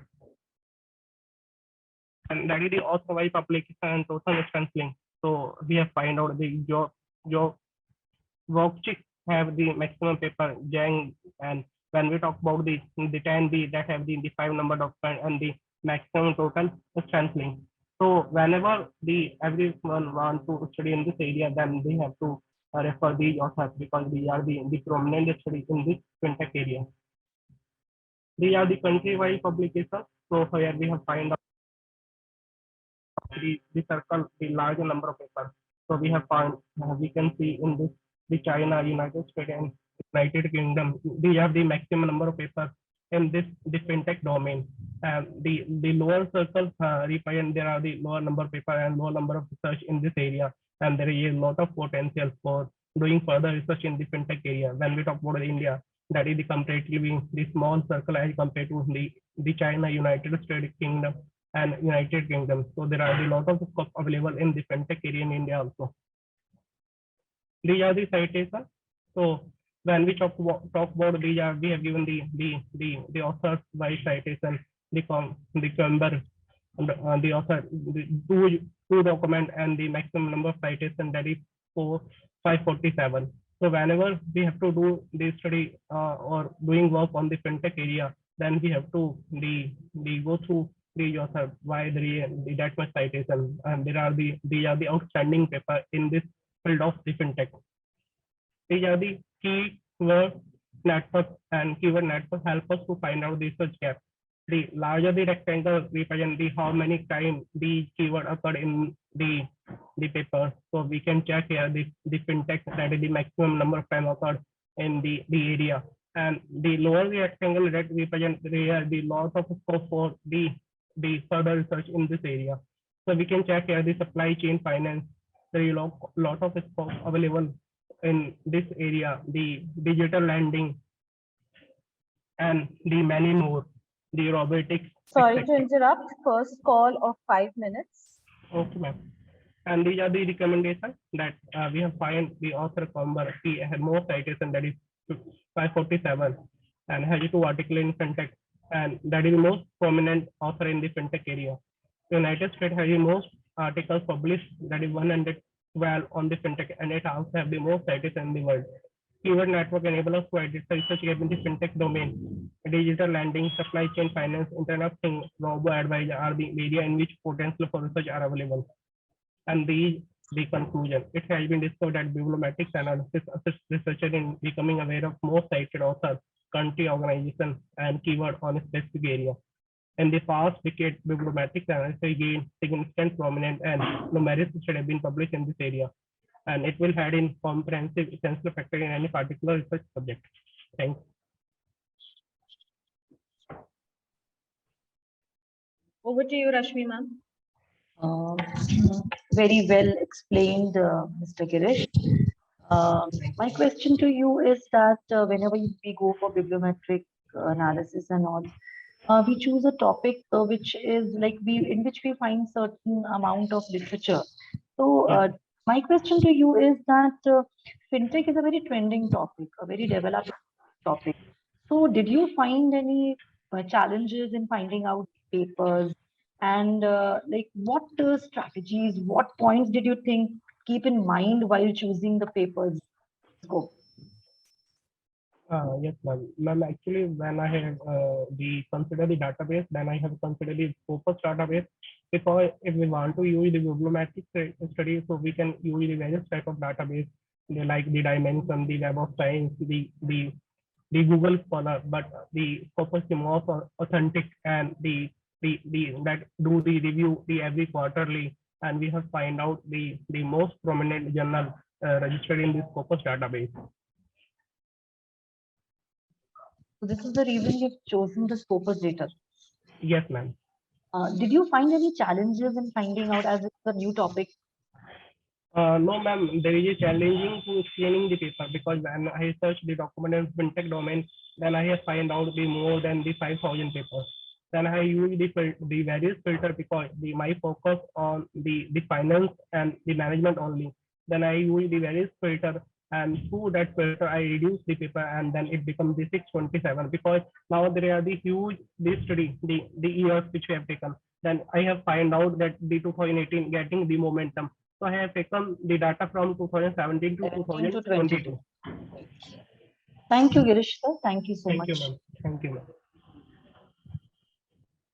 and that is the authorized publication and total stenciling. So we have find out the job Vouchik have the maximum paper Jang, and when we talk about the 10B that have the 5 number document and the maximum total stenciling. So whenever everyone want to study in this area, then they have to refer these authors because they are the prominent study in this fintech area. These are the country-wide publications. So here we have find out the circle the larger number of papers. So we have found we can see in this the China, United States, and United Kingdom. They have the maximum number of papers in this fintech domain. And the lower circle represent there are the lower number of paper and lower number of research in this area, and there is a lot of potential for doing further research in the fintech area. When we talk about India, that is the comparatively the small circle as compared to the China, United States Kingdom, and United Kingdom. So there are a lot of scope available in the fintech area in India also. These are the citations. So when we talk about these are, we have given the authors by citation, the member, the author, the two document, and the maximum number of citation, that is 547. So whenever we have to do the study or doing work on the fintech area, then we have to go through the author why that much citation, and these are the outstanding paper in this field of the fintech. These are the keyword network, and keyword network help us to find out the research gap. The larger the rectangle represent the how many times the keyword occurred in the paper. So we can check here the fintech, that is the maximum number of time occurred in the area. And the lower the rectangle that represent the lot of scope for the further research in this area. So we can check here the supply chain finance. There is a lot of scope available in this area, the digital lending, and the many more, the robotics. Sorry to interrupt. First call of 5 minutes. Okay, ma'am. And these are the recommendations that we have find the author Comber. He had more citation, that is 547, and has 2 articles in fintech, and that is the most prominent author in the fintech area. The United States has the most articles published, that is 112 on the fintech, and it also have the most citation in the world. Keyword network enable us to identify research gap in the fintech domain. Digital lending, supply chain finance, Internet of Things, robo-advisor are the area in which potential for research are available. And the conclusion, it has been discovered that bibliomatics analysis assists researchers in becoming aware of most cited authors, country, organization, and keyword on a specific area. In the past decade, bibliomatics analysis gained significant prominence, and numerous studies have been published in this area. And it will add in comprehensive essential factor in any particular research subject. Thanks. Over to you, Rashmi ma'am. Very well explained, Mr. Girish. My question to you is that whenever we go for bibliometric analysis and all, we choose a topic which is like in which we find certain amount of literature. So my question to you is that fintech is a very trending topic, a very developed topic. So did you find any challenges in finding out papers, and like what strategies, what points did you think keep in mind while choosing the papers scope? Yes, ma'am. Ma'am, actually, when I have consider the database, then I have considered the Scopus database, because if we want to use the bibliometric study, so we can use the various type of database, like the Dimension, the Web of Science, the Google Scholar, but the Scopus is more authentic, and that do the review every quarterly, and we have find out the most prominent journal registered in the Scopus database. So this is the reason you've chosen the Scopus data. Yes, ma'am. Did you find any challenges in finding out, as it's a new topic? No, ma'am. There is a challenging to explaining the paper, because when I search the document in fintech domain, then I have find out the more than the 5,000 papers. Then I use the various filter, because my focus on the finance and the management only. Then I use the various filter, and through that filter I reduce the paper, and then it becomes the 627, because now there are the huge study, the years which we have taken. Then I have find out that the 2018 getting the momentum. So I have taken the data from 2017 to 2022. Thank you, Girish sir. Thank you so much. Thank you, ma'am. Thank you, ma'am.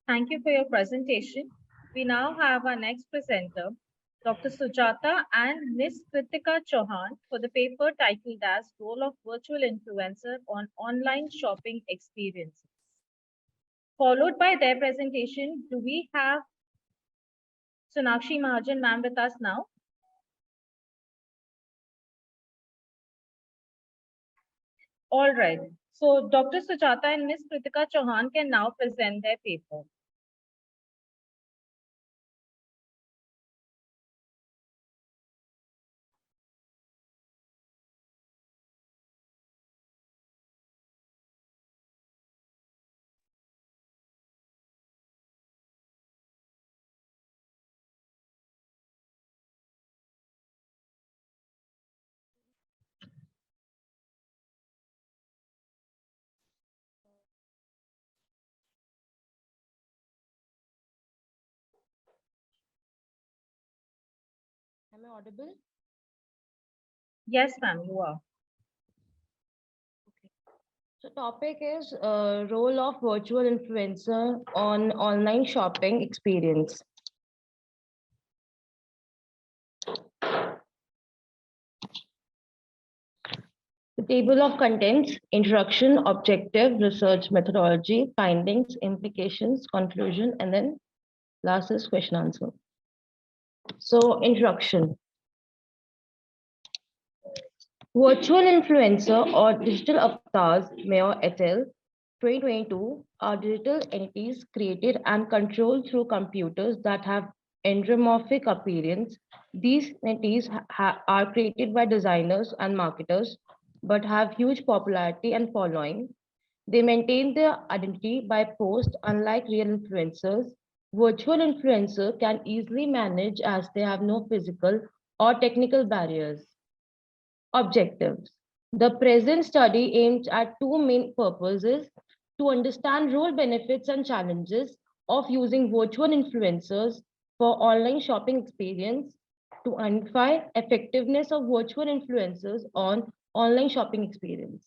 Thank you for your presentation. We now have our next presenter, Dr. Sujata and Ms. Kritika Chauhan, for the paper titled as Role of Virtual Influencer on Online Shopping Experiences. Followed by their presentation, do we have Sonakshi Mahajan ma'am with us now? All right. So Dr. Sujata and Ms. Kritika Chauhan can now present their paper. Am I audible? Yes, ma'am, you are. So topic is role of virtual influencer on online shopping experience. The table of contents, introduction, objective, research methodology, findings, implications, conclusion, and then last is question answer. So introduction. Virtual influencer or digital avatars, Mayor et al. 2022 are digital entities created and controlled through computers that have anthropomorphic appearance. These entities are created by designers and marketers, but have huge popularity and following. They maintain their identity by post, unlike real influencers. Virtual influencer can easily manage as they have no physical or technical barriers. Objectives. The present study aims at two main purposes: to understand role benefits and challenges of using virtual influencers for online shopping experience, to identify effectiveness of virtual influencers on online shopping experience.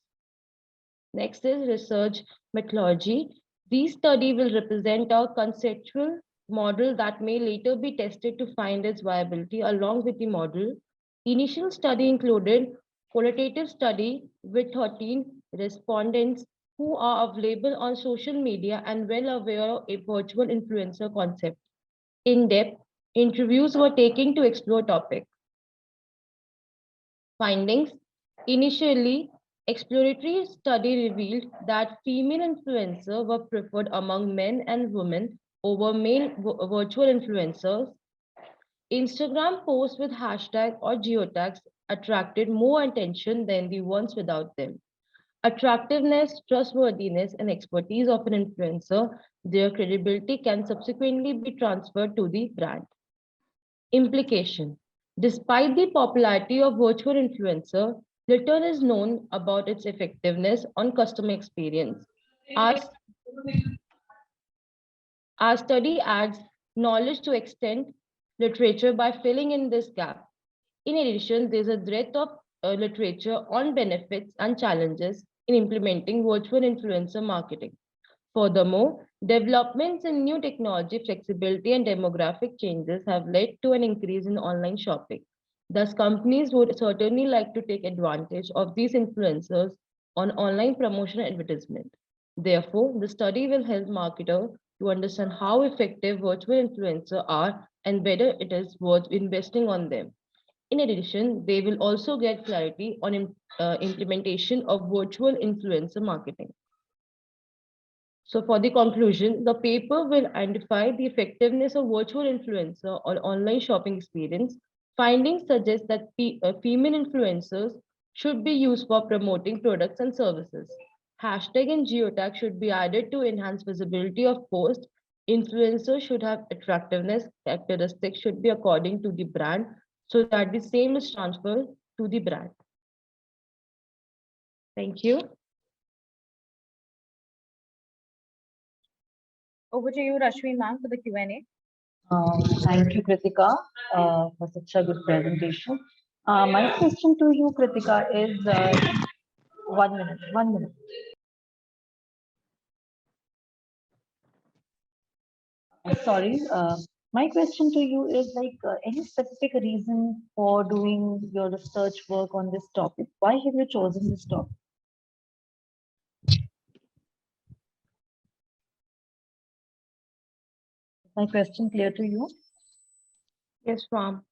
Next is research methodology. This study will represent a conceptual model that may later be tested to find its viability along with the model. Initial study included qualitative study with 13 respondents who are available on social media and well aware of a virtual influencer concept. In-depth interviews were taken to explore topic. Findings. Initially, exploratory study revealed that female influencers were preferred among men and women over male virtual influencers. Instagram posts with hashtag or geotags attracted more attention than the ones without them. Attractiveness, trustworthiness, and expertise of an influencer, their credibility can subsequently be transferred to the brand. Implication. Despite the popularity of virtual influencer, little is known about its effectiveness on customer experience. Our study adds knowledge to extend literature by filling in this gap. In addition, there's a breadth of literature on benefits and challenges in implementing virtual influencer marketing. Furthermore, developments in new technology, flexibility, and demographic changes have led to an increase in online shopping. Thus, companies would certainly like to take advantage of these influencers on online promotion and advertisement. Therefore, the study will help marketers to understand how effective virtual influencers are and whether it is worth investing on them. In addition, they will also get clarity on implementation of virtual influencer marketing. So for the conclusion, the paper will identify the effectiveness of virtual influencer on online shopping experience. Findings suggest that female influencers should be used for promoting products and services. Hashtag and geotag should be added to enhance visibility of posts. Influencers should have attractiveness characteristics should be according to the brand so that the same is transferred to the brand. Thank you. Over to you, Rashmi ma'am, for the Q&A. Thank you, Kritika, for such a good presentation. My question to you, Kritika, is 1 minute. 1 minute. Sorry. My question to you is like any specific reason for doing your research work on this topic? Why have you chosen this topic? My question clear to you? Yes, ma'am.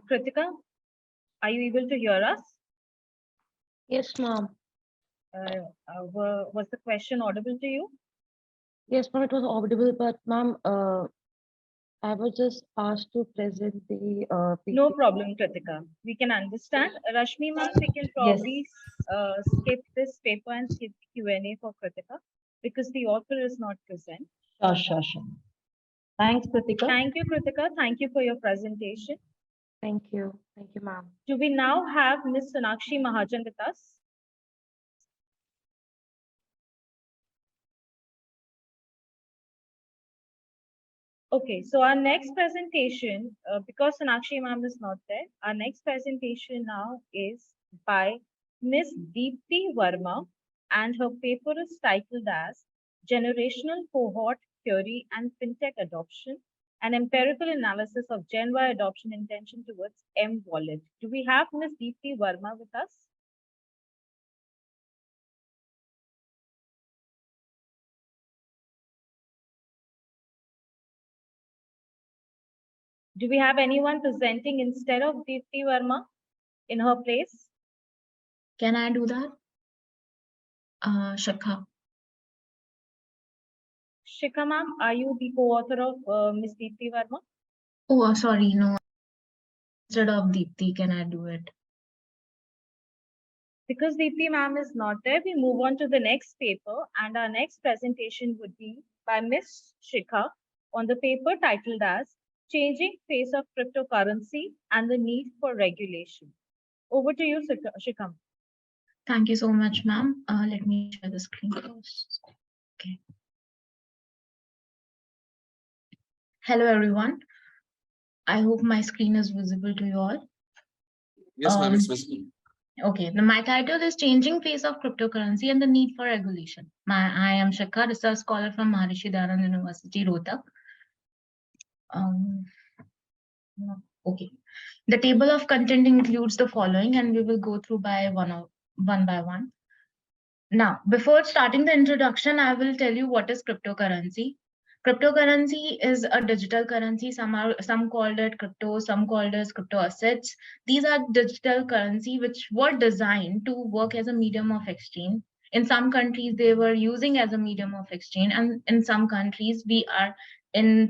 Kritika, are you able to hear us? Yes, ma'am. Was the question audible to you? Yes, ma'am, it was audible, but ma'am, I was just asked to present the No PPT. problem, Kritika. We can understand. Rashmi ma'am, we can Yes. probably skip this paper and skip Q&A for Kritika because the author is not present. Sure. Thanks, Pratika. Thank you, Kritika. Thank you for your presentation. Thank you. Thank you, ma'am. Do we now have Ms. Sonakshi Mahajan with us? Okay, so our next presentation, because Sonakshi ma'am is not there, our next presentation now is by Ms. Deepti Verma, and her paper is titled as Generational Cohort Theory and FinTech Adoption, an empirical analysis of Gen Y adoption intention towards M-Wallet. Do we have Ms. Deepti Verma with us? Do we have anyone presenting instead of Deepti Verma in her place? Can I do that? Shakha. Shikha ma'am, are you the co-author of Ms. Deepti Verma? Oh, sorry, no. Instead of Deepti, can I do it? Because Deepti ma'am is not there, we move on to the next paper, and our next presentation would be by Ms. Shikha on the paper titled as Changing Face of Cryptocurrency and the Need for Regulation. Over to you, Shikha. Thank you so much, ma'am. Let me share the screen first. Okay. Hello, everyone. I hope my screen is visible to you all. Yes, ma'am, it's visible. Okay, my title is Changing Face of Cryptocurrency and the Need for Regulation. I am Shakha, research scholar from Maharishi Dayanand University, Rohtak. Okay. The table of content includes the following, and we will go through by one by one. Now, before starting the introduction, I will tell you what is cryptocurrency. Cryptocurrency is a digital currency. Some called it crypto, some called as crypto assets. These are digital currency which were designed to work as a medium of exchange. In some countries, they were using as a medium of exchange, and in some countries,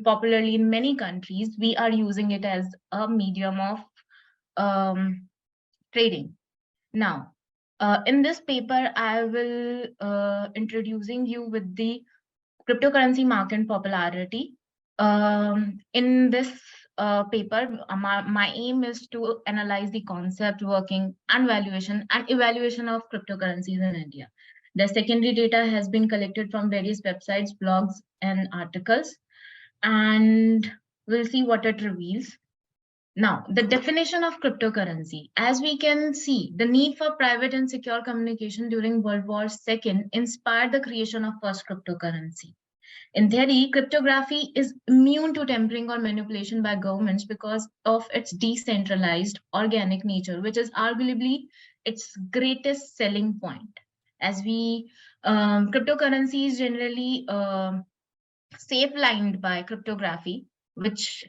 popularly in many countries, we are using it as a medium of trading. Now, in this paper, I will introducing you with the cryptocurrency market popularity. In this paper, my aim is to analyze the concept, working, and valuation and evaluation of cryptocurrencies in India. The secondary data has been collected from various websites, blogs, and articles, and we'll see what it reveals. Now, the definition of cryptocurrency. As we can see, the need for private and secure communication during World War II inspired the creation of first cryptocurrency. In theory, cryptography is immune to tampering or manipulation by governments because of its decentralized organic nature, which is arguably its greatest selling point. As cryptocurrency is generally safe-lined by cryptography, which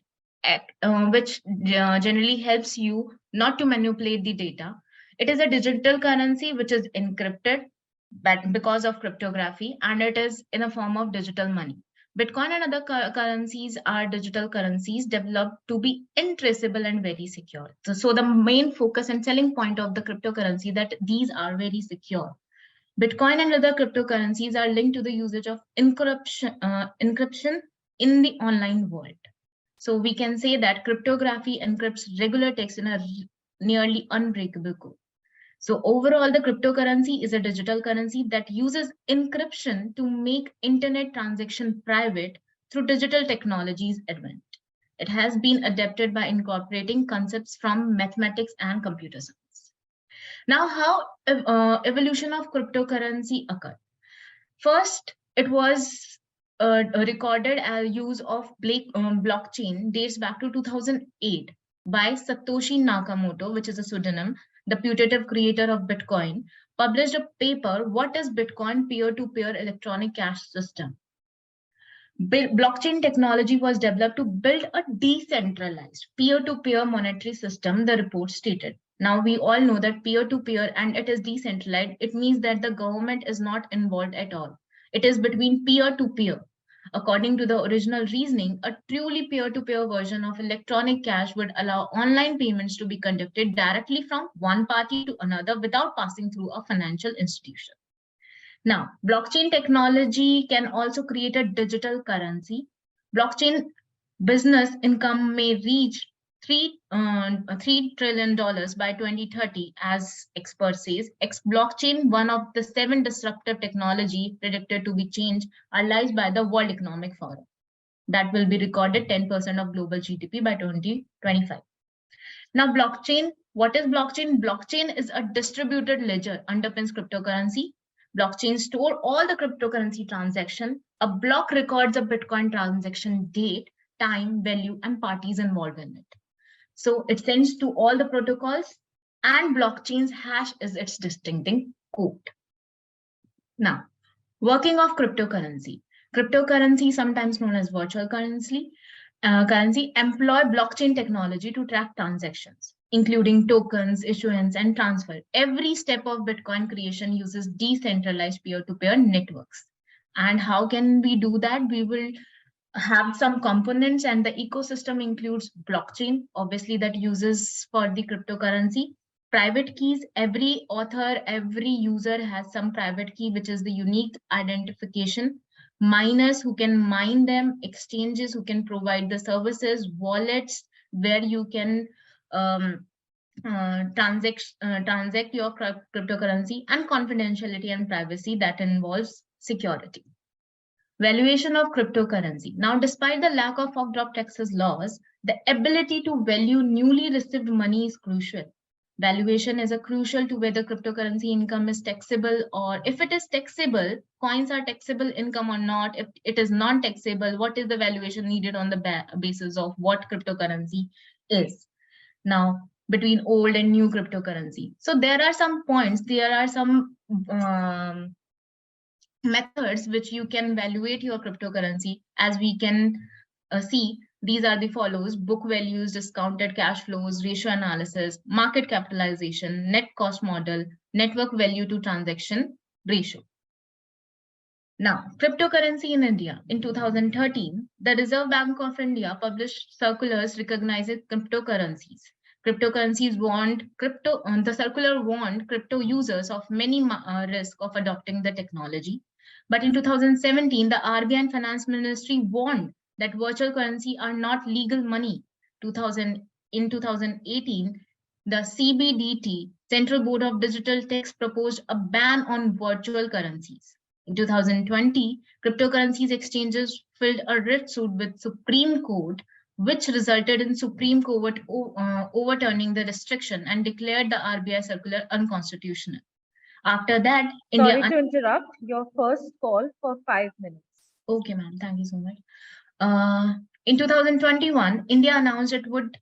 generally helps you not to manipulate the data. It is a digital currency which is encrypted, but because of cryptography, and it is in a form of digital money. Bitcoin and other currencies are digital currencies developed to be untraceable and very secure. So the main focus and selling point of the cryptocurrency that these are very secure. Bitcoin and other cryptocurrencies are linked to the usage of encryption in the online world. So we can say that cryptography encrypts regular text in a nearly unbreakable code. So overall, the cryptocurrency is a digital currency that uses encryption to make internet transaction private through digital technologies advent. It has been adapted by incorporating concepts from mathematics and computer science. Now, how evolution of cryptocurrency occurred? First, it was recorded as use of blockchain dates back to 2008. by Satoshi Nakamoto, which is a pseudonym, the putative creator of Bitcoin, published a paper, What is Bitcoin Peer-to-Peer Electronic Cash System? Blockchain technology was developed to build a decentralized peer-to-peer monetary system, the report stated. Now, we all know that peer-to-peer and it is decentralized. It means that the government is not involved at all. It is between peer-to-peer. According to the original reasoning, a truly peer-to-peer version of electronic cash would allow online payments to be conducted directly from one party to another without passing through a financial institution. Now, blockchain technology can also create a digital currency. Blockchain business income may reach $3 trillion by 2030, as experts says. Blockchain, one of the 7 disruptive technology predicted to be changed our lives by the World Economic Forum. That will be recorded 10% of global GDP by 2025. Now, blockchain, what is blockchain? Blockchain is a distributed ledger, underpins cryptocurrency. Blockchain store all the cryptocurrency transaction. A block records a Bitcoin transaction date, time, value, and parties involved in it. So it sends to all the protocols, and blockchain's hash is its distinctive code. Now, working of cryptocurrency. Cryptocurrency, sometimes known as virtual currency, employ blockchain technology to track transactions, including tokens, issuance, and transfer. Every step of Bitcoin creation uses decentralized peer-to-peer networks. And how can we do that? We will have some components, and the ecosystem includes blockchain, obviously, that uses for the cryptocurrency. Private keys, every author, every user has some private key, which is the unique identification. Miners who can mine them, exchanges who can provide the services, wallets where you can transact your cryptocurrency, and confidentiality and privacy that involves security. Valuation of cryptocurrency. Now, despite the lack of forked drop taxes laws, the ability to value newly received money is crucial. Valuation is a crucial to whether cryptocurrency income is taxable, or if it is taxable, coins are taxable income or not. If it is non-taxable, what is the valuation needed on the basis of what cryptocurrency is? Now, between old and new cryptocurrency. So there are some points, there are some methods which you can evaluate your cryptocurrency. As we can see, these are the follows: book values, discounted cash flows, ratio analysis, market capitalization, net cost model, network value to transaction ratio. Now, cryptocurrency in India. In 2013, the Reserve Bank of India published circulars recognizing cryptocurrencies. Cryptocurrencies warned the circular warned crypto users of many risk of adopting the technology. But in 2017, the RBI and Finance Ministry warned that virtual currency are not legal money. In 2018, the CBDT, Central Board of Digital Tax, proposed a ban on virtual currencies. In 2020, cryptocurrencies exchanges filed a writ suit with Supreme Court, which resulted in Supreme Court overturning the restriction and declared the RBI circular unconstitutional. After that, Sorry to interrupt. Your first call for 5 minutes. Okay, ma'am. Thank you so much. In 2021, India announced it would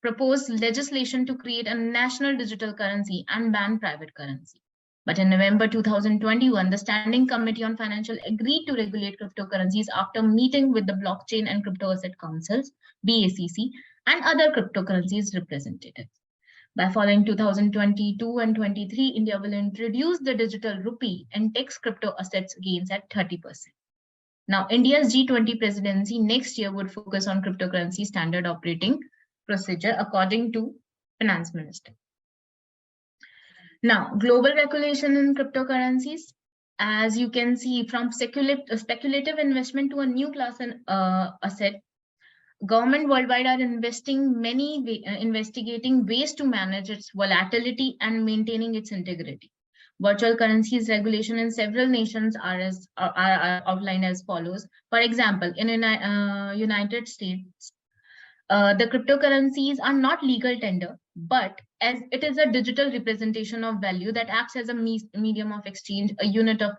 propose legislation to create a national digital currency and ban private currency. But in November 2021, the Standing Committee on Financial agreed to regulate cryptocurrencies after meeting with the Blockchain and Crypto Asset Councils, BACC, and other cryptocurrencies representatives. By following 2022 and 23, India will introduce the digital rupee and tax crypto assets gains at 30%. Now, India's G20 presidency next year would focus on cryptocurrency standard operating procedure, according to Finance Minister. Now, global regulation in cryptocurrencies. As you can see, from speculative investment to a new class asset, government worldwide are investigating ways to manage its volatility and maintaining its integrity. Virtual currencies regulation in several nations are outlined as follows. For example, in United States, the cryptocurrencies are not legal tender, but as it is a digital representation of value that acts as a medium of exchange, a unit of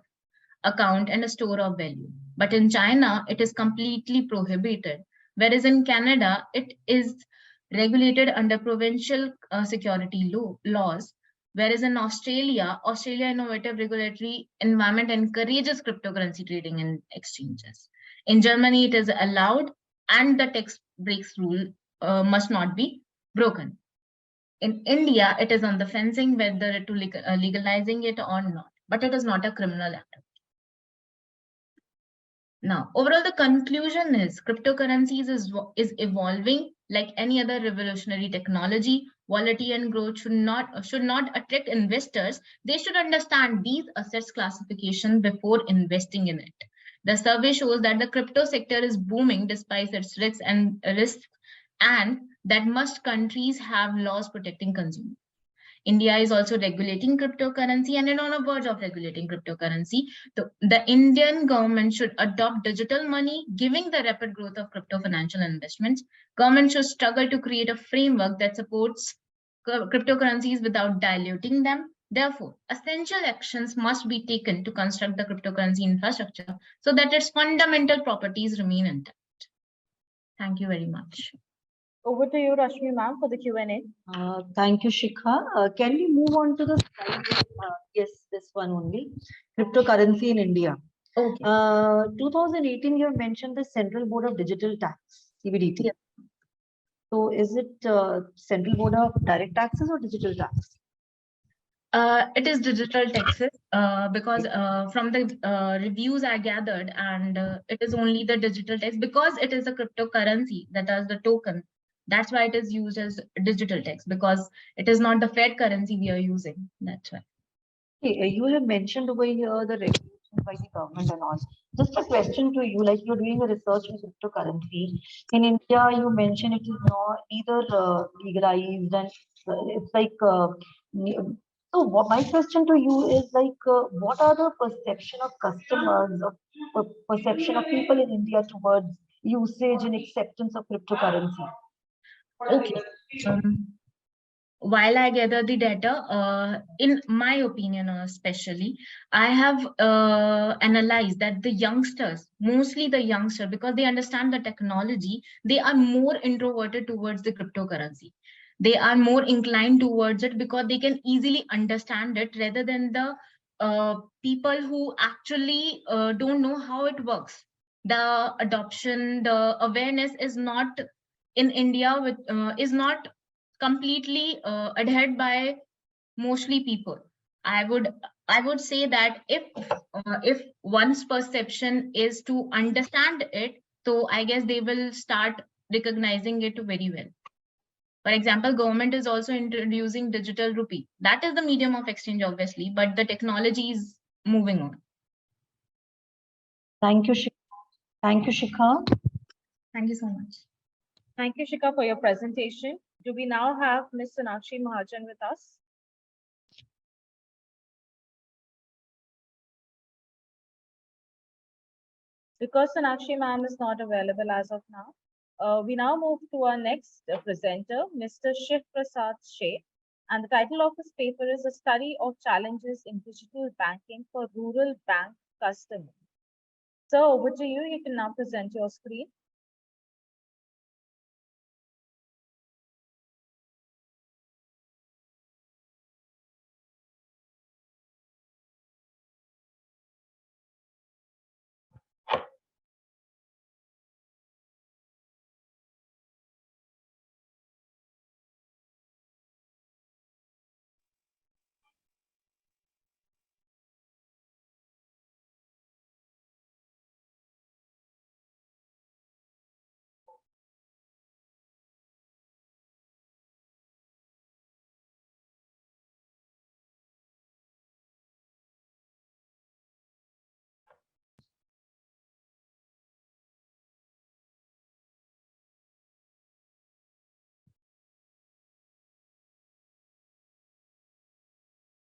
account, and a store of value. But in China, it is completely prohibited. Whereas in Canada, it is regulated under provincial security laws. Whereas in Australia, innovative regulatory environment encourages cryptocurrency trading in exchanges. In Germany, it is allowed, and the tax breaks rule must not be broken. In India, it is on the fencing whether to legalizing it or not, but it is not a criminal act. Now, overall, the conclusion is cryptocurrencies is evolving like any other revolutionary technology. Volatility and growth should not attract investors. They should understand these assets classification before investing in it. The survey shows that the crypto sector is booming despite its risks, and that most countries have laws protecting consumers. India is also regulating cryptocurrency and is on the verge of regulating cryptocurrency. The Indian government should adopt digital money, giving the rapid growth of crypto financial investments. Government should struggle to create a framework that supports cryptocurrencies without diluting them. Therefore, essential actions must be taken to construct the cryptocurrency infrastructure so that its fundamental properties remain intact. Thank you very much. Over to you, Rashmi ma'am, for the Q&A. Thank you, Shikha. Can we move on to the slide? Yes, this one only. Cryptocurrency in India. Okay. 2018, you have mentioned the Central Board of Digital Tax, CBDT. Yeah. So is it Central Board of Direct Taxes or Digital Tax? It is digital taxes because from the reviews I gathered, and it is only the digital tax because it is a cryptocurrency, that is the token. That's why it is used as digital tax, because it is not the Fed currency we are using. That's why. Okay, you have mentioned over here the regulations by the government and all. Just a question to you, like you're doing a research in cryptocurrency. In India, you mentioned it is not either legalized, and it's like so what my question to you is like what are the perception of customers, of perception of people in India towards usage and acceptance of cryptocurrency? Okay. While I gather the data, in my opinion, especially, I have analyzed that the youngsters, mostly the youngster, because they understand the technology, they are more introverted towards the cryptocurrency. They are more inclined towards it because they can easily understand it rather than the people who actually don't know how it works. The adoption, the awareness is not in India is not completely adhered by mostly people. I would say that if one's perception is to understand it, so I guess they will start recognizing it very well. For example, government is also introducing digital rupee. That is the medium of exchange, obviously, but the technology is moving on. Thank you, Shikha. Thank you, Shikha. Thank you so much. Thank you, Shikha, for your presentation. Do we now have Ms. Sonakshi Mahajan with us? Because Sonakshi ma'am is not available as of now, we now move to our next presenter, Mr. Shiv Prasad Sheth. And the title of his paper is A Study of Challenges in Digital Banking for Rural Bank Customers. So over to you. You can now present your screen.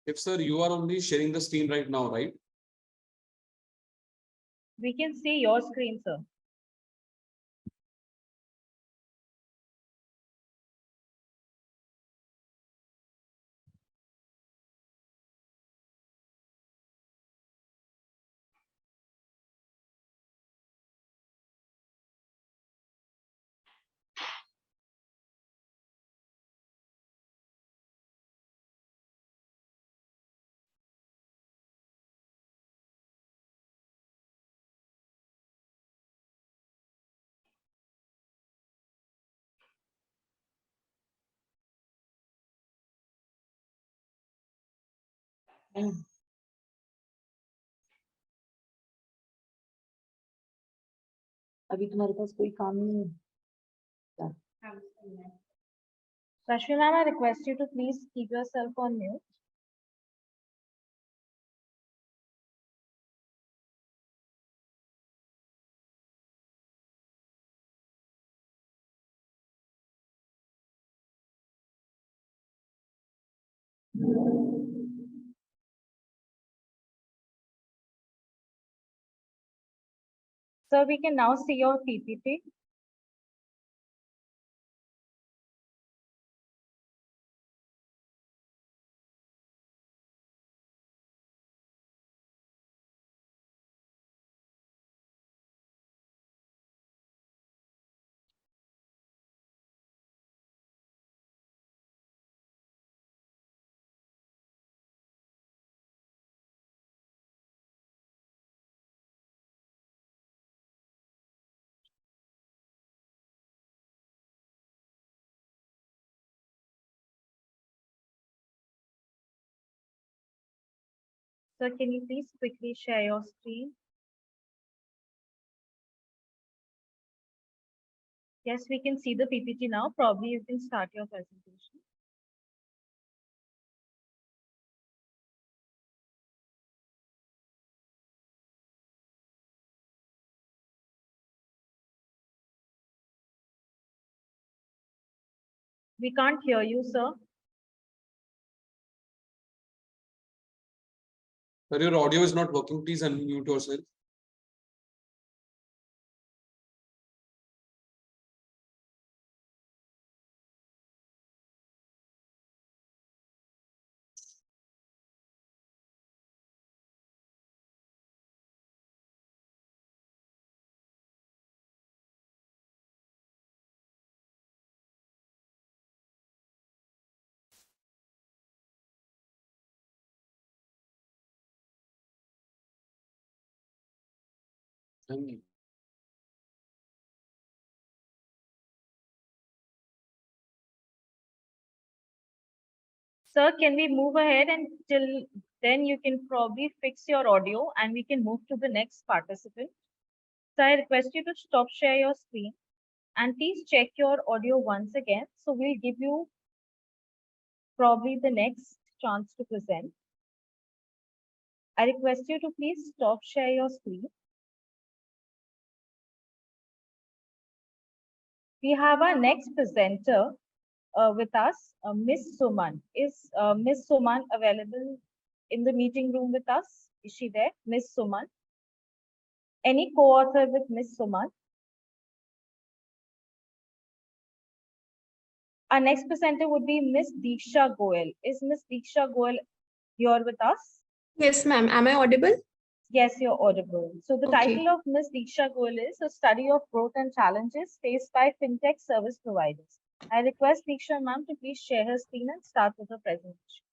If sir, you are only sharing the screen right now, right? We can see your screen, sir. अभी तुम्हारे पास कोई काम नहीं है। Rashmi ma'am, I request you to please keep yourself on mute. So we can now see your PPT. So can you please quickly share your screen? Yes, we can see the PPT now. Probably you can start your presentation. We can't hear you, sir. Sir, your audio is not working. Please unmute yourself. Sir, can we move ahead until then you can probably fix your audio and we can move to the next participant. So I request you to stop share your screen and please check your audio once again. So we'll give you probably the next chance to present. I request you to please stop share your screen. We have our next presenter with us, Miss Suman. Is Miss Suman available in the meeting room with us? Is she there? Miss Suman? Any co-author with Miss Suman? Our next presenter would be Miss Diksha Goel. Is Miss Diksha Goel here with us? Yes, ma'am. Am I audible? Yes, you're audible. So the Okay. title of Miss Diksha Goel is A Study of Growth and Challenges Faced by FinTech Service Providers. I request Diksha ma'am to please share her screen and start with her presentation.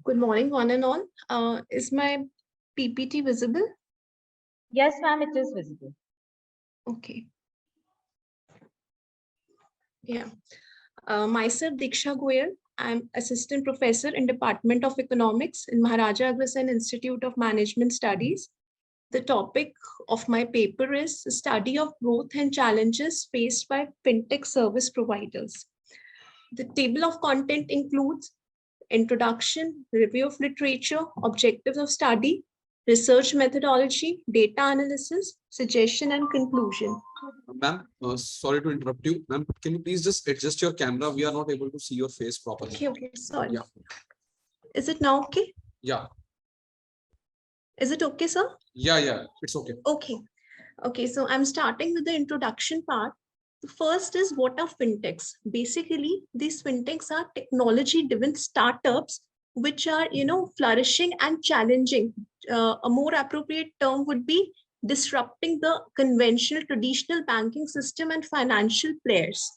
Good morning, one and all. Is my PPT visible? Yes, ma'am, it is visible. Okay. Yeah. Myself, Diksha Goyal. I'm assistant professor in Department of Economics in Maharaja Agrasen Institute of Management Studies. The topic of my paper is Study of Growth and Challenges Faced by FinTech Service Providers. The table of content includes introduction, review of literature, objectives of study, research methodology, data analysis, suggestion, and conclusion. Ma'am, sorry to interrupt you. Ma'am, can you please just adjust your camera? We are not able to see your face properly. Okay, sorry. Yeah. Is it now okay? Yeah. Is it okay, sir? Yeah, it's okay. Okay, so I'm starting with the introduction part. The first is what are fintechs? Basically, these fintechs are technology-driven startups which are, flourishing and challenging. A more appropriate term would be disrupting the conventional traditional banking system and financial players.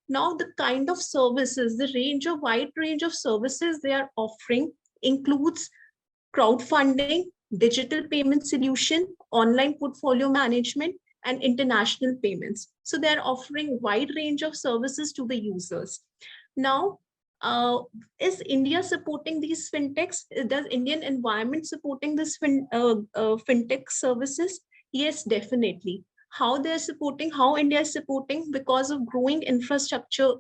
Now, the kind of services, the wide range of services they are offering includes crowdfunding, digital payment solution, online portfolio management, and international payments. So they're offering wide range of services to the users. Now, is India supporting these fintechs? Does Indian environment supporting this fintech services? Yes, definitely. How they're supporting, how India is supporting, because of growing infrastructure,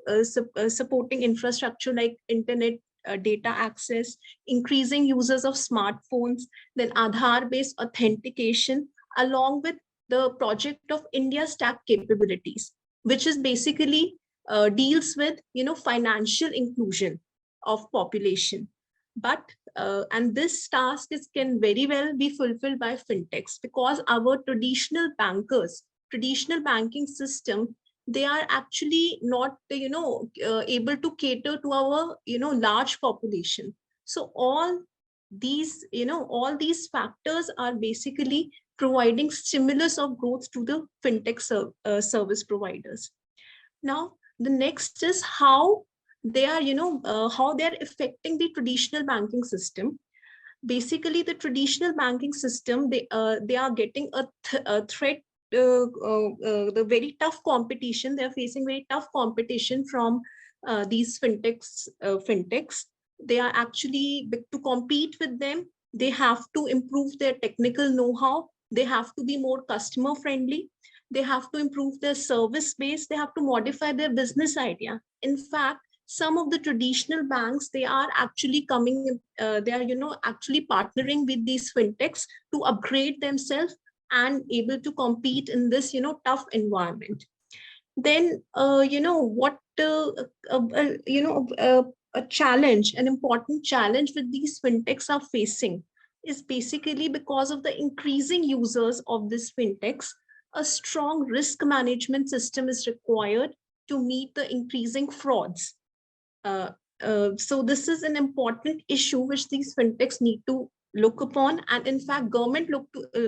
supporting infrastructure like internet, data access, increasing users of smartphones, then Aadhaar-based authentication, along with the project of India Stack capabilities, which is basically deals with financial inclusion of population. But and this task can very well be fulfilled by fintechs, because our traditional bankers, traditional banking system, they are actually not able to cater to our large population. So all these factors are basically providing stimulus of growth to the fintech service providers. Now the next is how they are how they are affecting the traditional banking system. Basically the traditional banking system, they are getting a threat, the very tough competition. They are facing very tough competition from these fintechs. They are actually, to compete with them, they have to improve their technical know-how, they have to be more customer friendly, they have to improve their service base, they have to modify their business idea. In fact, some of the traditional banks, they are actually coming, they are actually partnering with these fintechs to upgrade themselves and able to compete in this tough environment. Then a challenge, an important challenge with these fintechs are facing is basically because of the increasing users of these fintechs, a strong risk management system is required to meet the increasing frauds. So this is an important issue which these fintechs need to look upon, and in fact government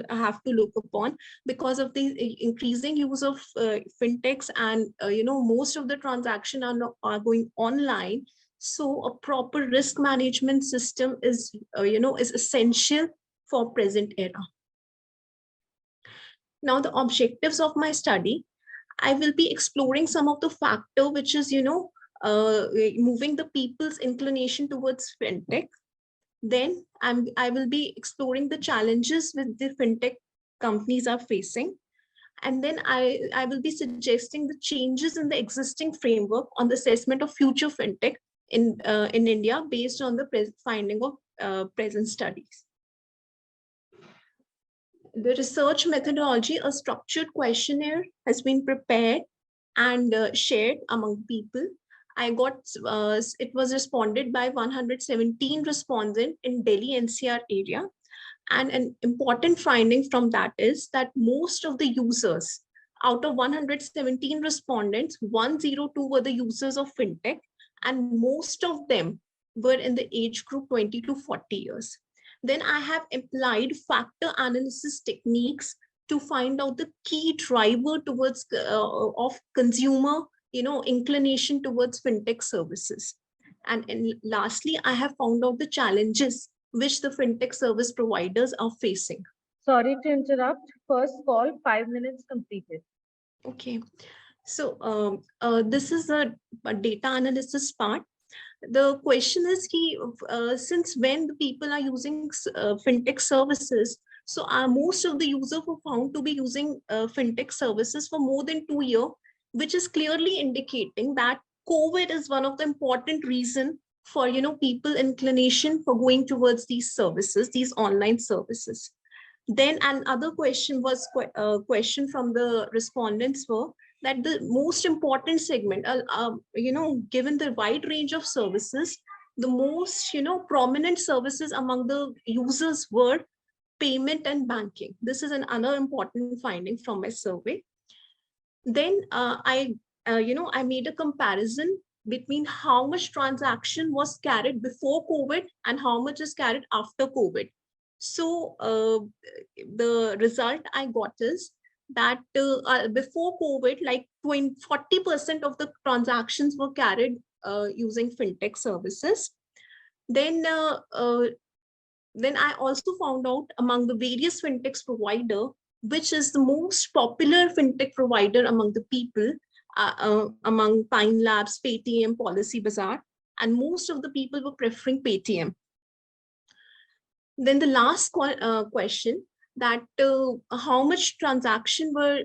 have to look upon, because of the increasing use of fintechs, and most of the transactions are going online. So a proper risk management system is is essential for present era. Now the objectives of my study, I will be exploring some of the factor which is moving the people's inclination towards fintech. Then I will be exploring the challenges with the fintech companies are facing. And then I will be suggesting the changes in the existing framework on the assessment of future fintech in India based on the finding of present studies. The research methodology, a structured questionnaire has been prepared and shared among people. I got, it was responded by 117 respondents in Delhi NCR area. And an important finding from that is that most of the users, out of 117 respondents, 102 were the users of fintech, and most of them were in the age group 20 to 40 years. Then I have applied factor analysis techniques to find out the key driver towards of consumer inclination towards fintech services. And lastly, I have found out the challenges which the fintech service providers are facing. Sorry to interrupt. First call, 5 minutes completed. Okay, so this is a data analysis part. The question is, since when the people are using fintech services? So most of the users were found to be using fintech services for more than 2 years, which is clearly indicating that COVID is one of the important reasons for people inclination for going towards these services, these online services. Then another question was question from the respondents were that the most important segment, given the wide range of services, the most prominent services among the users were payment and banking. This is another important finding from my survey. Then I made a comparison between how much transaction was carried before COVID and how much is carried after COVID. So the result I got is that before COVID, like 40% of the transactions were carried using fintech services. Then I also found out among the various fintechs provider, which is the most popular fintech provider among the people, among Pine Labs, Paytm, Policy Bazaar, and most of the people were preferring Paytm. Then the last question, that how much transaction were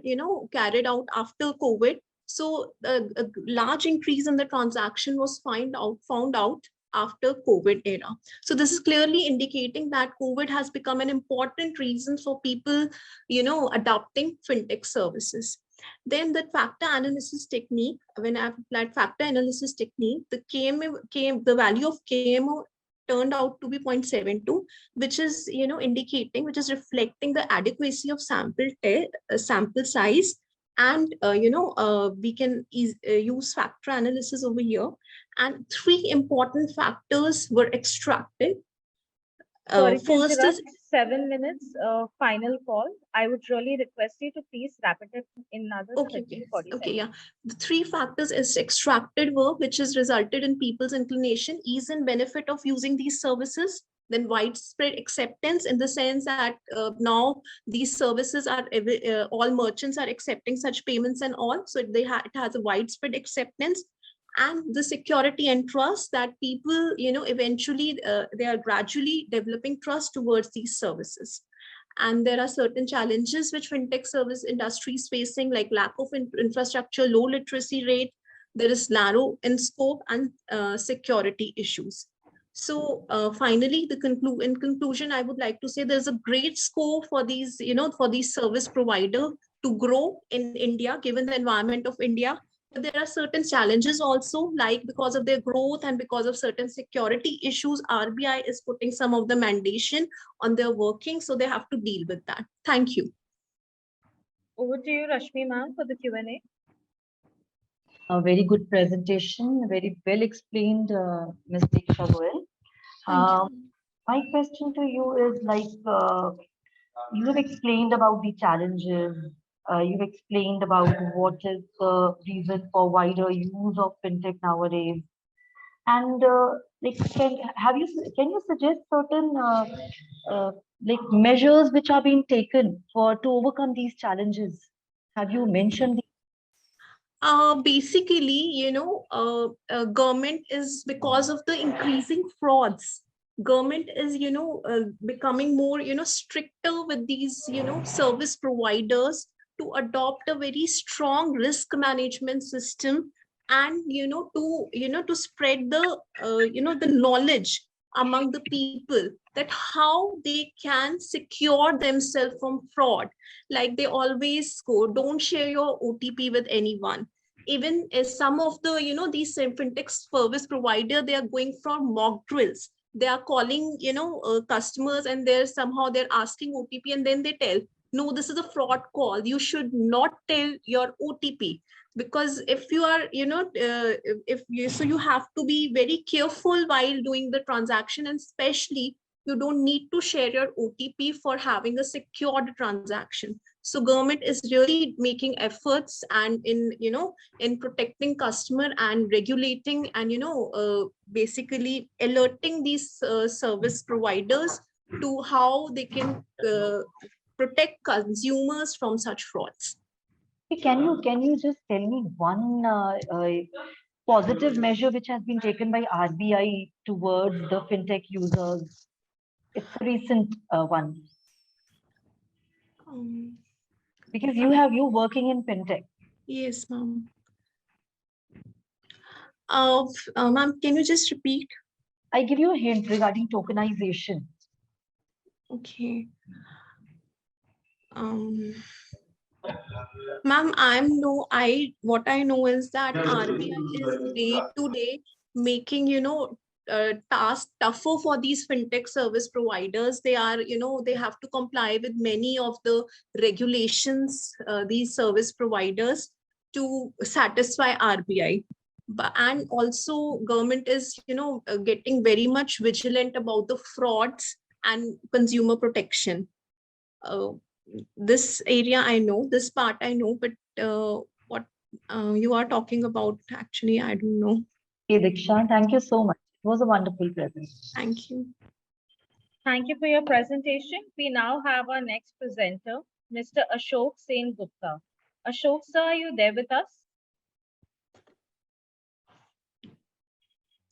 carried out after COVID. So a large increase in the transaction was found out after COVID era. So this is clearly indicating that COVID has become an important reason for people adopting fintech services. Then the factor analysis technique, when I've applied factor analysis technique, the value of KMO turned out to be 0.72, which is indicating, which is reflecting the adequacy of sample size. And we can use factor analysis over here, and 3 important factors were extracted. Sorry to First interrupt, is 7 minutes, final call. I would really request you to please wrap it up in another 30 to 40 okay, seconds. yeah. The 3 factors is extracted were, which has resulted in people's inclination, ease and benefit of using these services, then widespread acceptance in the sense that now these services are, all merchants are accepting such payments and all. So it has a widespread acceptance. And the security and trust that people, eventually they are gradually developing trust towards these services. And there are certain challenges which fintech service industry is facing, like lack of infrastructure, low literacy rate, there is narrow in scope, and security issues. So finally, in conclusion, I would like to say there's a great scope for these, for these service provider to grow in India, given the environment of India. But there are certain challenges also, like because of their growth and because of certain security issues, RBI is putting some of the mandation on their working, so they have to deal with that. Thank you. Over to you, Rashmi ma'am, for the Q&A. A very good presentation, very well explained, Ms. Diksha Goel. My question to you is you have explained about the challenges, you've explained about what is the reason for wider use of fintech nowadays. And can you suggest certain measures which are being taken to overcome these challenges? Have you mentioned? Basically, government is, because of the increasing frauds, government is, becoming more, stricter with these, service providers to adopt a very strong risk management system, and, to spread the, the knowledge among the people that how they can secure themselves from fraud. Like they always go, don't share your OTP with anyone. Even as some of the, these fintech service provider, they are going for mock drills. They are calling, customers, and they're asking OTP, and then they tell, no, this is a fraud call. You should not tell your OTP, because if you are, so you have to be very careful while doing the transaction, and especially you don't need to share your OTP for having a secured transaction. So government is really making efforts and in protecting customer and regulating and basically alerting these service providers to how they can protect consumers from such frauds. Can you just tell me one positive measure which has been taken by RBI towards the fintech users? It's a recent one. Because you working in fintech. Yes, ma'am. Ma'am, can you just repeat? I give you a hint regarding tokenization. Okay. Ma'am, what I know is that RBI is day to day making, tasks tougher for these fintech service providers. They are, they have to comply with many of the regulations, these service providers, to satisfy RBI. And also government is, getting very much vigilant about the frauds and consumer protection. This area I know, this part I know, but what you are talking about, actually, I don't know. Okay, Diksha, thank you so much. It was a wonderful presentation. Thank you. Thank you for your presentation. We now have our next presenter, Mr. Ashok Sen Gupta. Ashok sir, are you there with us?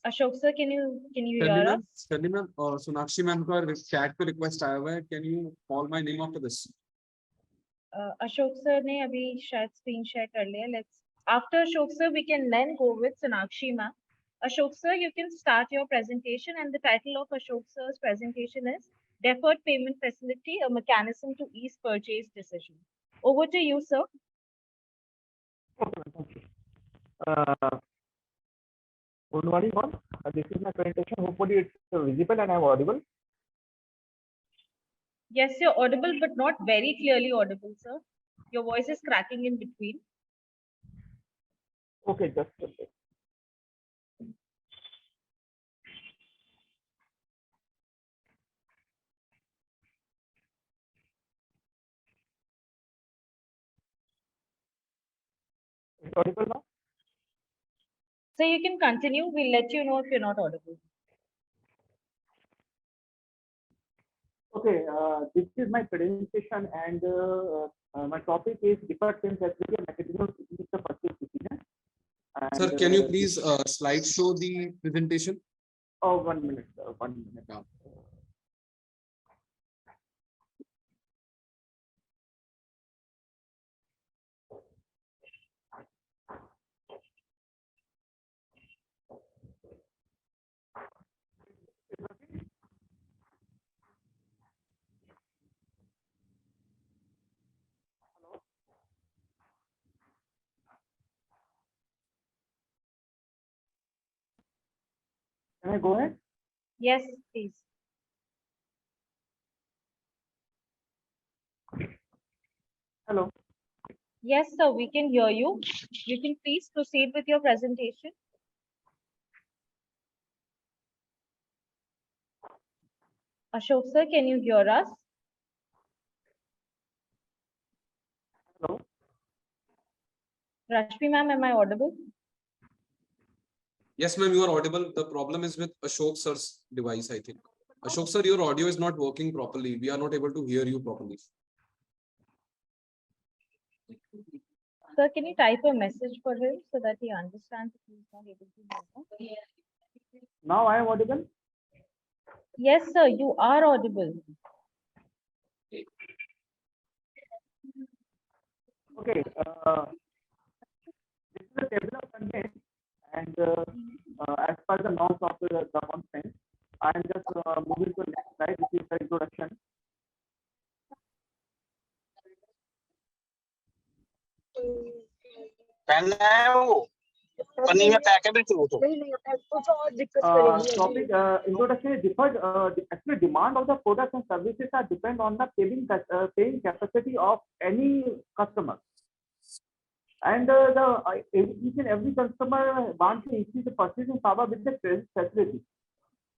Ashok sir, can you hear us? Shelly ma'am, Sonakshi ma'am का chat पे request आया हुआ है. Can you call my name after this? Ashok sir ने अभी शायद screen share कर लिया. Let's after Ashok sir, we can then go with Sonakshi ma'am. Ashok sir, you can start your presentation, and the title of Ashok sir's presentation is Deferred Payment Facility, a Mechanism to Ease Purchase Decision. Over to you, sir. Okay, thank you. Good morning, all. This is my presentation. Hopefully, it's visible and I'm audible. Yes, you're audible, but not very clearly audible, sir. Your voice is cracking in between. Okay, just a second. It's audible now? So you can continue. We'll let you know if you're not audible. Okay, this is my presentation, and my topic is deferred payment facility and mechanism to ease the purchase decision. Sir, And, can you please slide show the presentation? Oh, 1 minute, 1 minute. Yeah. Can I go ahead? Yes, please. Hello. Yes, sir, we can hear you. You can please proceed with your presentation. Ashok sir, can you hear us? Hello. Rashmi ma'am, am I audible? Yes, ma'am, you are audible. The problem is with Ashok sir's device, I think. Ashok sir, your audio is not working properly. We are not able to hear you properly. Sir, can you type a message for him so that he understands if he's not able to hear us? Now I am audible? Yes, sir, you are audible. Okay. This is a table of contents, and as per the norms of the conference, I am just moving to the next slide, which is the introduction. Topic introduction is deferred. Actually, demand of the products and services are depend on the paying capacity of any customer. And each and every customer wants to increase the purchasing power with the credit facility.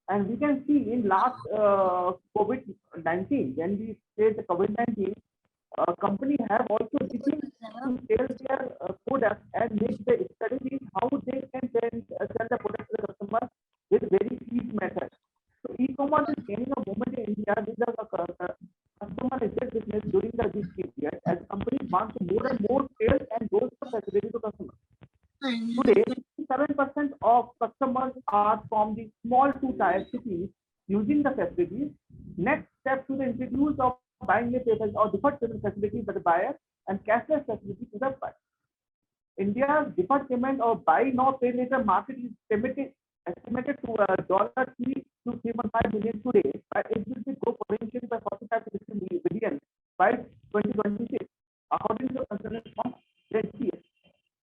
And we can see in last COVID-19, when we faced the COVID-19, company have also begun to sell their products and make the study how they can sell the product to the customer with very easy method. So e-commerce is gaining a moment in India with the customer retail business during this period, as companies want to more and more sales and those facility to customers. Today, 7% of customers are from the small to tier cities using the facilities. Next step to the introduce of buying the papers or deferred payment facility by the buyer and cashless facility to the buyer. India's deferred payment or buy now pay later market is estimated to $3 to $3.5 million today, but it will grow potentially by 45 to 50 billion by 2026, according to the consultant from Gsmc.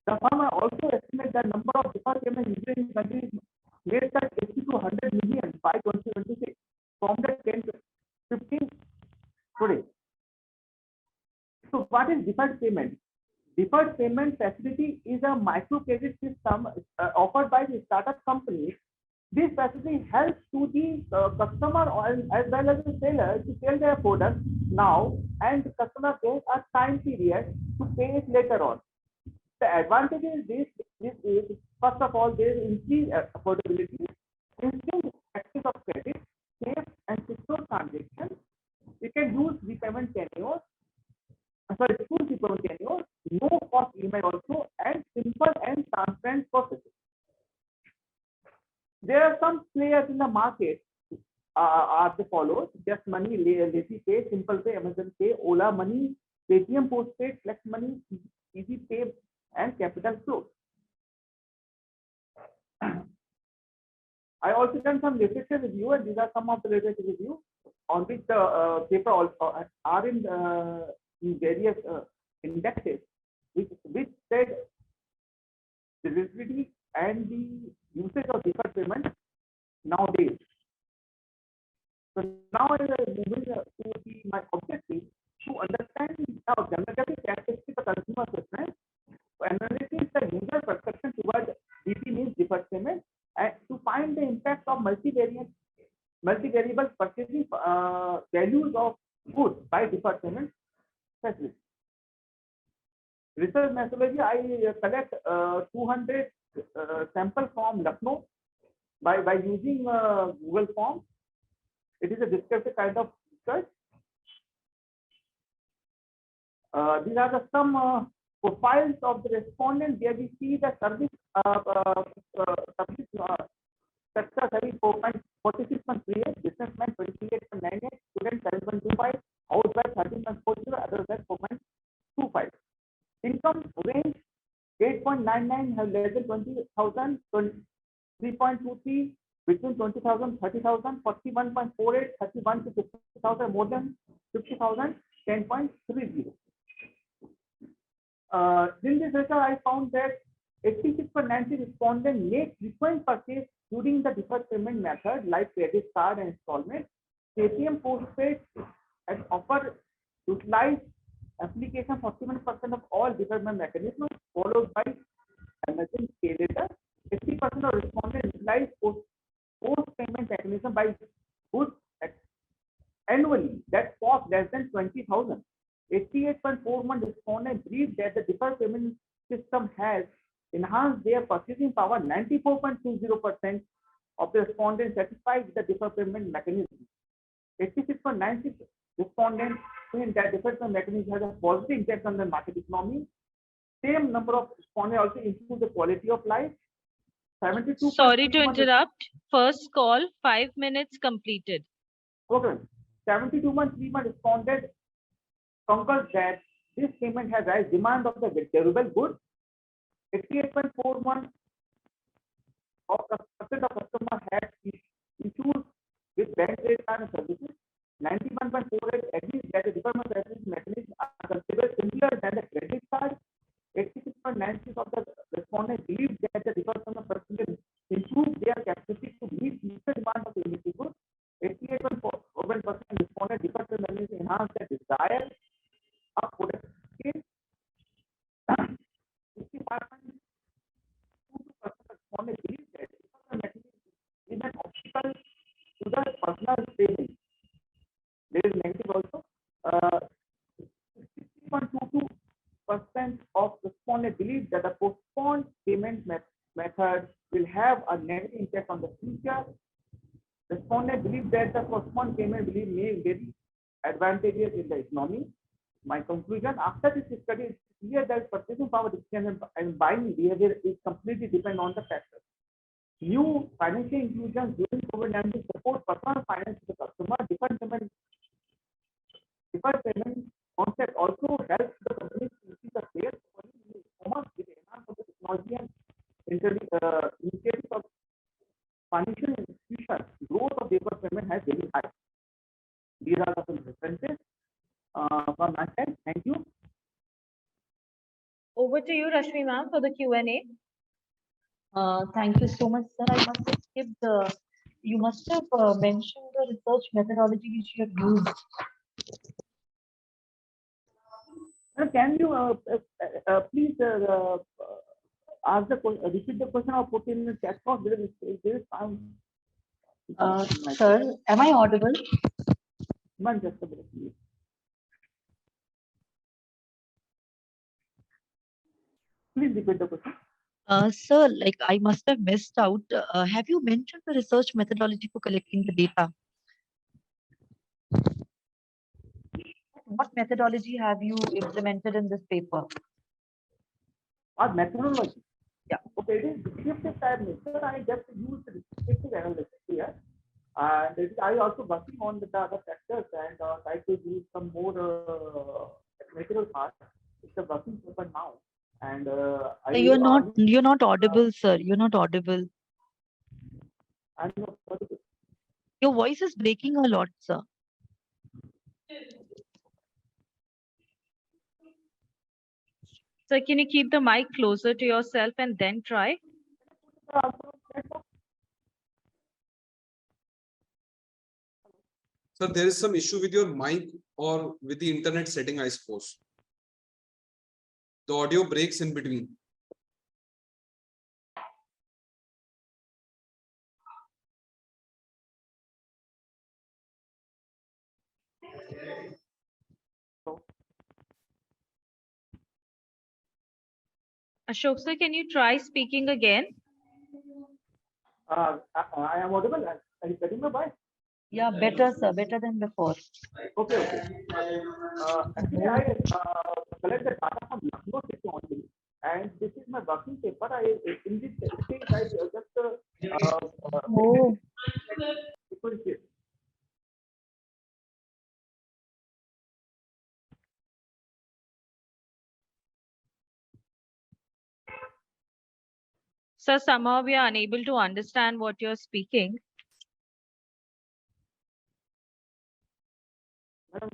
The firm also estimate the number of deferred payment users in the country is greater than 80 to 100 million by 2026, from the 10 to 15 today. So what is deferred payment? Deferred payment facility is a microcredit system offered by the startup companies. This facility helps to the customer as well as the seller to sell their product now, and the customer gets a time period to pay it later on. The advantage is this is, first of all, there is increased affordability, instant access of credit, safe and secure transactions. You can use repayment tenures, some players in the market are the follows: Just Money, Lazy Pay, Simple Pay, Amazon Pay, Ola Money, Paytm Postpaid, Flex Money, Easy Pay, and Capital Flow. I also done some literature review, and these are some of the literature review on which the paper also are in various indexes, which said the visibility and the usage of deferred payment nowadays. So now I will moving to my objective to understand the demographic characteristics of consumer preference, to analyze the user perception towards DP means deferred payment, and to find the impact of multivariable purchasing values of goods by deferred payment specialists. Research methodology: I collect 200 samples from Lucknow by using Google Forms. It is a descriptive kind of research. These are the some profiles of the respondents. There we see the service sector having 46.38, businessman 28.98, student 7.25, housewife 13.40, others at 4.25. Income range 8.99 have less than 20,000, 3.23 between 20,000, 30,000, 41.48, 31 to 50,000, more than 50,000, 10.30. In this research, I found that 86.90 respondents made frequent purchase during the deferred payment method like credit card and installment. Paytm Postpaid and offer utilized application 41% of all deferred payment mechanisms, followed by Amazon Pay Later. 80% of respondents utilized post-payment mechanism by goods annually that cost less than 20,000. 88.41 respondents believe that the deferred payment system has enhanced their purchasing power. 94.20% of the respondents satisfied with the deferred payment mechanism. 86.96 respondents think that deferred payment mechanism has a positive impact on the market economy. Same number of respondents also improve the quality of life. 72. Sorry to interrupt. First call, 5 minutes completed. Okay. 72.31 responded concurs that this payment has raised demand of the durable goods. 88.41% of customers had issues with bank credit card and services. 91.48 agrees that the deferment mechanisms are considered similar than the credit card. 86.96 of the respondents believe that the deferment percentage improve their capacity to meet future demand of the utility goods. 88.41% responded deferment mechanisms enhance their desire of product scale. 65.22% responded believe that deferment mechanism is an obstacle to the personal savings. There is negative also. 60.22% of respondents believe that the postponed payment method will have a negative impact on the future. Respondents believe that the postponed payment may be very advantageous in the economy. My conclusion: after this study, it's clear that purchasing power decision and buying behavior is completely dependent on the factors. New financial inclusions during COVID-19 support personal finance to the customer. Deferred payment concept also helps the companies to see the sales performance with the enhancement of the technology and initiatives of financial institutions. Growth of deferred payment has very high. These are the references from my side. Thank you. Over to you, Rashmi ma'am, for the Q&A. Thank you so much, sir. I must have skipped the. You must have mentioned the research methodology which you have used. Can you please ask repeat the question or put in the chat box? There is Sir, am I audible? One just a minute, please. Please repeat the question. Sir, like I must have missed out. Have you mentioned the research methodology for collecting the data? What methodology have you implemented in this paper? What methodology? Okay, it is descriptive type nature. I just use descriptive analysis here. And I also working on the other factors and try to use some more natural part. It's a working paper now. And You're not audible, sir. You're not audible. I'm not audible. Your voice is breaking a lot, sir. So can you keep the mic closer to yourself and then try? Sir, there is some issue with your mic or with the internet setting, I suppose. The audio breaks in between. Ashok sir, can you try speaking again? I am audible. Are you getting my voice? Yeah, better, sir. Better than before. Okay, okay. Actually, I collect the data from Lucknow city only, and this is my working paper. In this thing I just Oh. Sir, somehow we are unable to understand what you're speaking. I am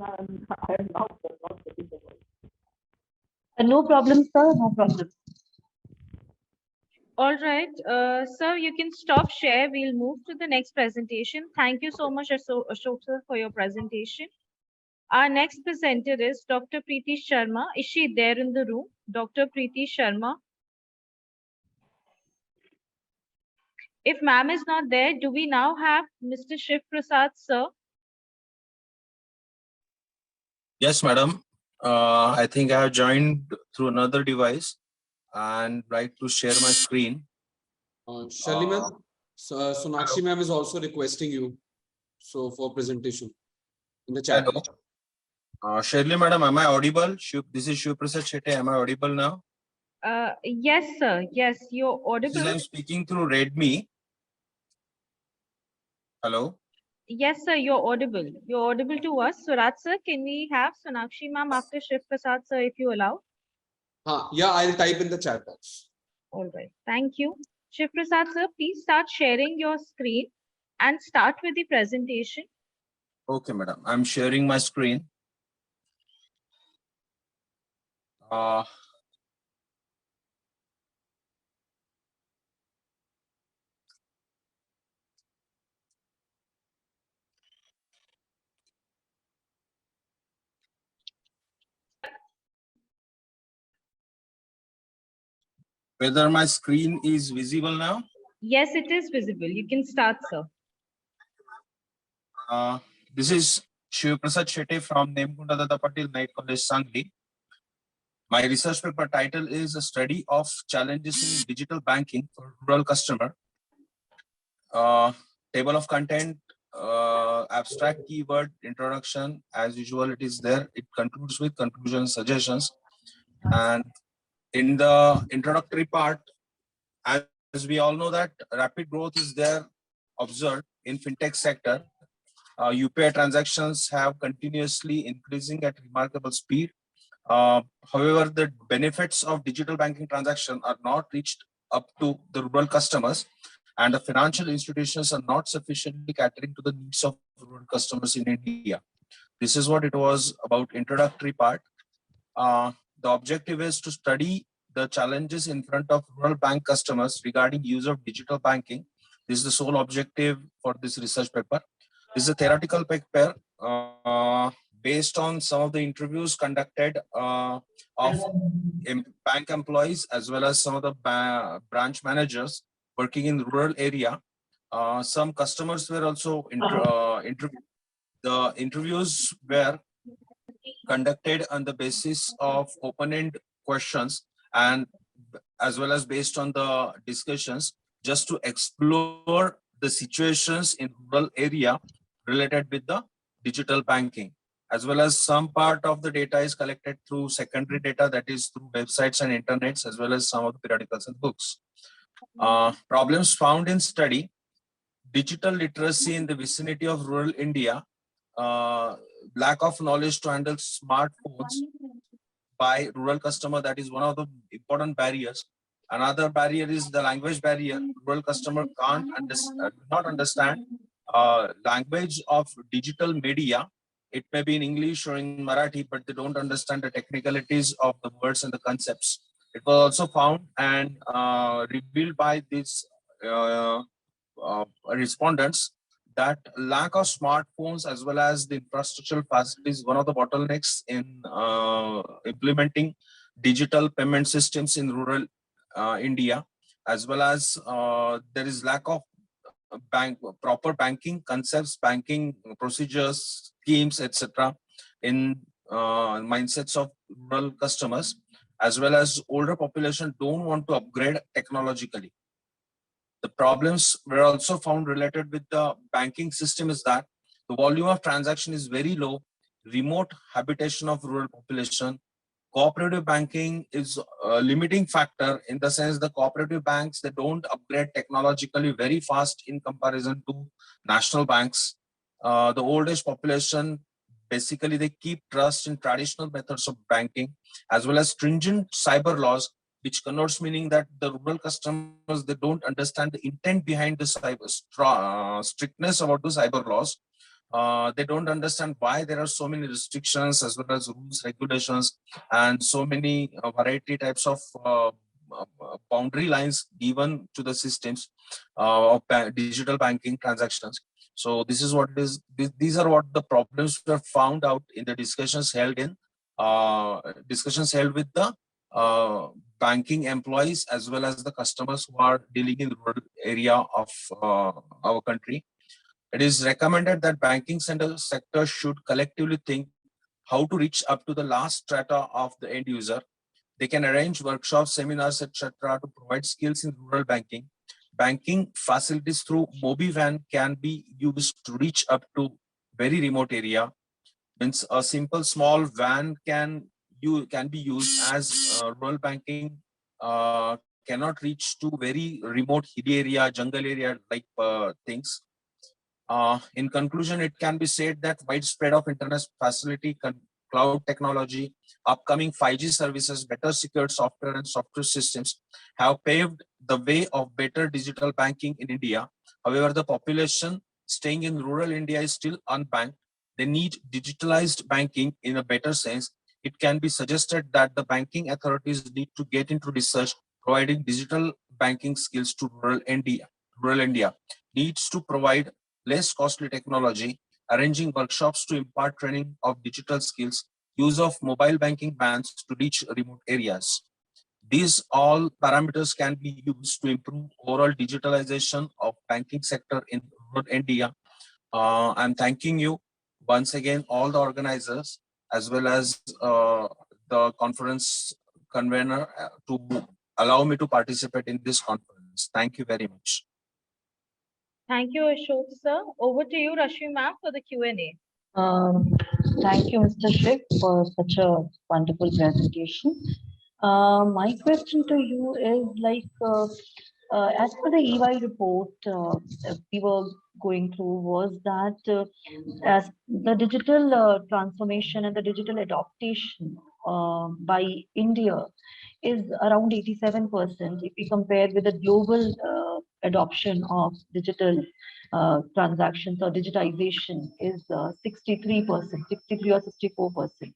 now not getting the voice. No problem, sir. No problem. All right, sir, you can stop share. We'll move to the next presentation. Thank you so much, Ashok sir, for your presentation. Our next presenter is Dr. Preeti Sharma. Is she there in the room? Dr. Preeti Sharma. If ma'am is not there, do we now have Mr. Shiv Prasad, sir? Yes, madam. I think I have joined through another device and like to share my screen. Shalini ma'am, Sonakshi ma'am is also requesting you for presentation in the chat. Hello. Shirley madam, am I audible? This is Shiv Prasad Shetty. Am I audible now? Yes, sir. Yes, you're audible. I'm speaking through Redmi. Hello. Yes, sir, you're audible. You're audible to us. Suraj sir, can we have Sonakshi ma'am after Shiv Prasad, sir, if you allow? Yeah, I'll type in the chat box. All right. Thank you. Shiv Prasad, sir, please start sharing your screen and start with the presentation. Okay, madam. I'm sharing my screen. Whether my screen is visible now? Yes, it is visible. You can start, sir. This is Shiv Prasad Shetty from Nemkunda Dada Patil Night College, Sangli. My research paper title is a study of challenges in digital banking for rural customer. Table of content, abstract keyword, introduction, as usual it is there. It concludes with conclusions, suggestions. And in the introductory part, as we all know that rapid growth is there observed in fintech sector. UPI transactions have continuously increasing at remarkable speed. However, the benefits of digital banking transaction are not reached up to the rural customers, and the financial institutions are not sufficiently catering to the needs of rural customers in India. This is what it was about introductory part. The objective is to study the challenges in front of rural bank customers regarding use of digital banking. This is the sole objective for this research paper. This is a theoretical paper based on some of the interviews conducted of bank employees as well as some of the branch managers working in rural area. Some customers were also interviewed. The interviews were conducted on the basis of open-end questions and as well as based on the discussions just to explore the situations in rural area related with the digital banking, as well as some part of the data is collected through secondary data, that is through websites and internets, as well as some of the periodicals and books. Problems found in study: digital literacy in the vicinity of rural India, lack of knowledge to handle smartphones by rural customer. That is one of the important barriers. Another barrier is the language barrier. Rural customer can't not understand language of digital media. It may be in English or in Marathi, but they don't understand the technicalities of the words and the concepts. It was also found and revealed by these uh, respondents that lack of smartphones as well as the infrastructural facilities one of the bottlenecks in implementing digital payment systems in rural India, as well as there is lack of proper banking concepts, banking procedures, schemes, etc. in mindsets of rural customers, as well as older population don't want to upgrade technologically. The problems were also found related with the banking system is that the volume of transaction is very low, remote habitation of rural population. Cooperative banking is a limiting factor in the sense the cooperative banks, they don't upgrade technologically very fast in comparison to national banks. The old age population, basically they keep trust in traditional methods of banking, as well as stringent cyber laws, which connotes meaning that the rural customers, they don't understand the intent behind the strictness about the cyber laws. They don't understand why there are so many restrictions as well as rules, regulations, and so many variety types of boundary lines given to the systems of digital banking transactions. So this is what it is. These are what the problems were found out in the discussions held with the banking employees as well as the customers who are dealing in rural area of our country. It is recommended that banking sector should collectively think how to reach up to the last strata of the end user. They can arrange workshops, seminars, etc. to provide skills in rural banking. Banking facilities through MobiVan can be used to reach up to very remote area. Means a simple small van can be used as rural banking cannot reach to very remote hilly area, jungle area like things. In conclusion, it can be said that widespread of internet facility, cloud technology, upcoming 5G services, better secured software and software systems have paved the way of better digital banking in India. However, the population staying in rural India is still unbanked. They need digitalized banking in a better sense. It can be suggested that the banking authorities need to get into research providing digital banking skills to rural India. Rural India needs to provide less costly technology, arranging workshops to impart training of digital skills, use of mobile banking vans to reach remote areas. These all parameters can be used to improve overall digitalization of banking sector in rural India. I'm thanking you once again, all the organizers, as well as the conference convener to allow me to participate in this conference. Thank you very much. Thank you, Ashok, sir. Over to you, Rashmi ma'am, for the Q&A. Thank you, Mr. Shiv, for such a wonderful presentation. My question to you is as per the EY report we were going through was that as the digital transformation and the digital adaptation by India is around 87% if we compare with the global adoption of digital transactions or digitization is 63%, 63 or 64%.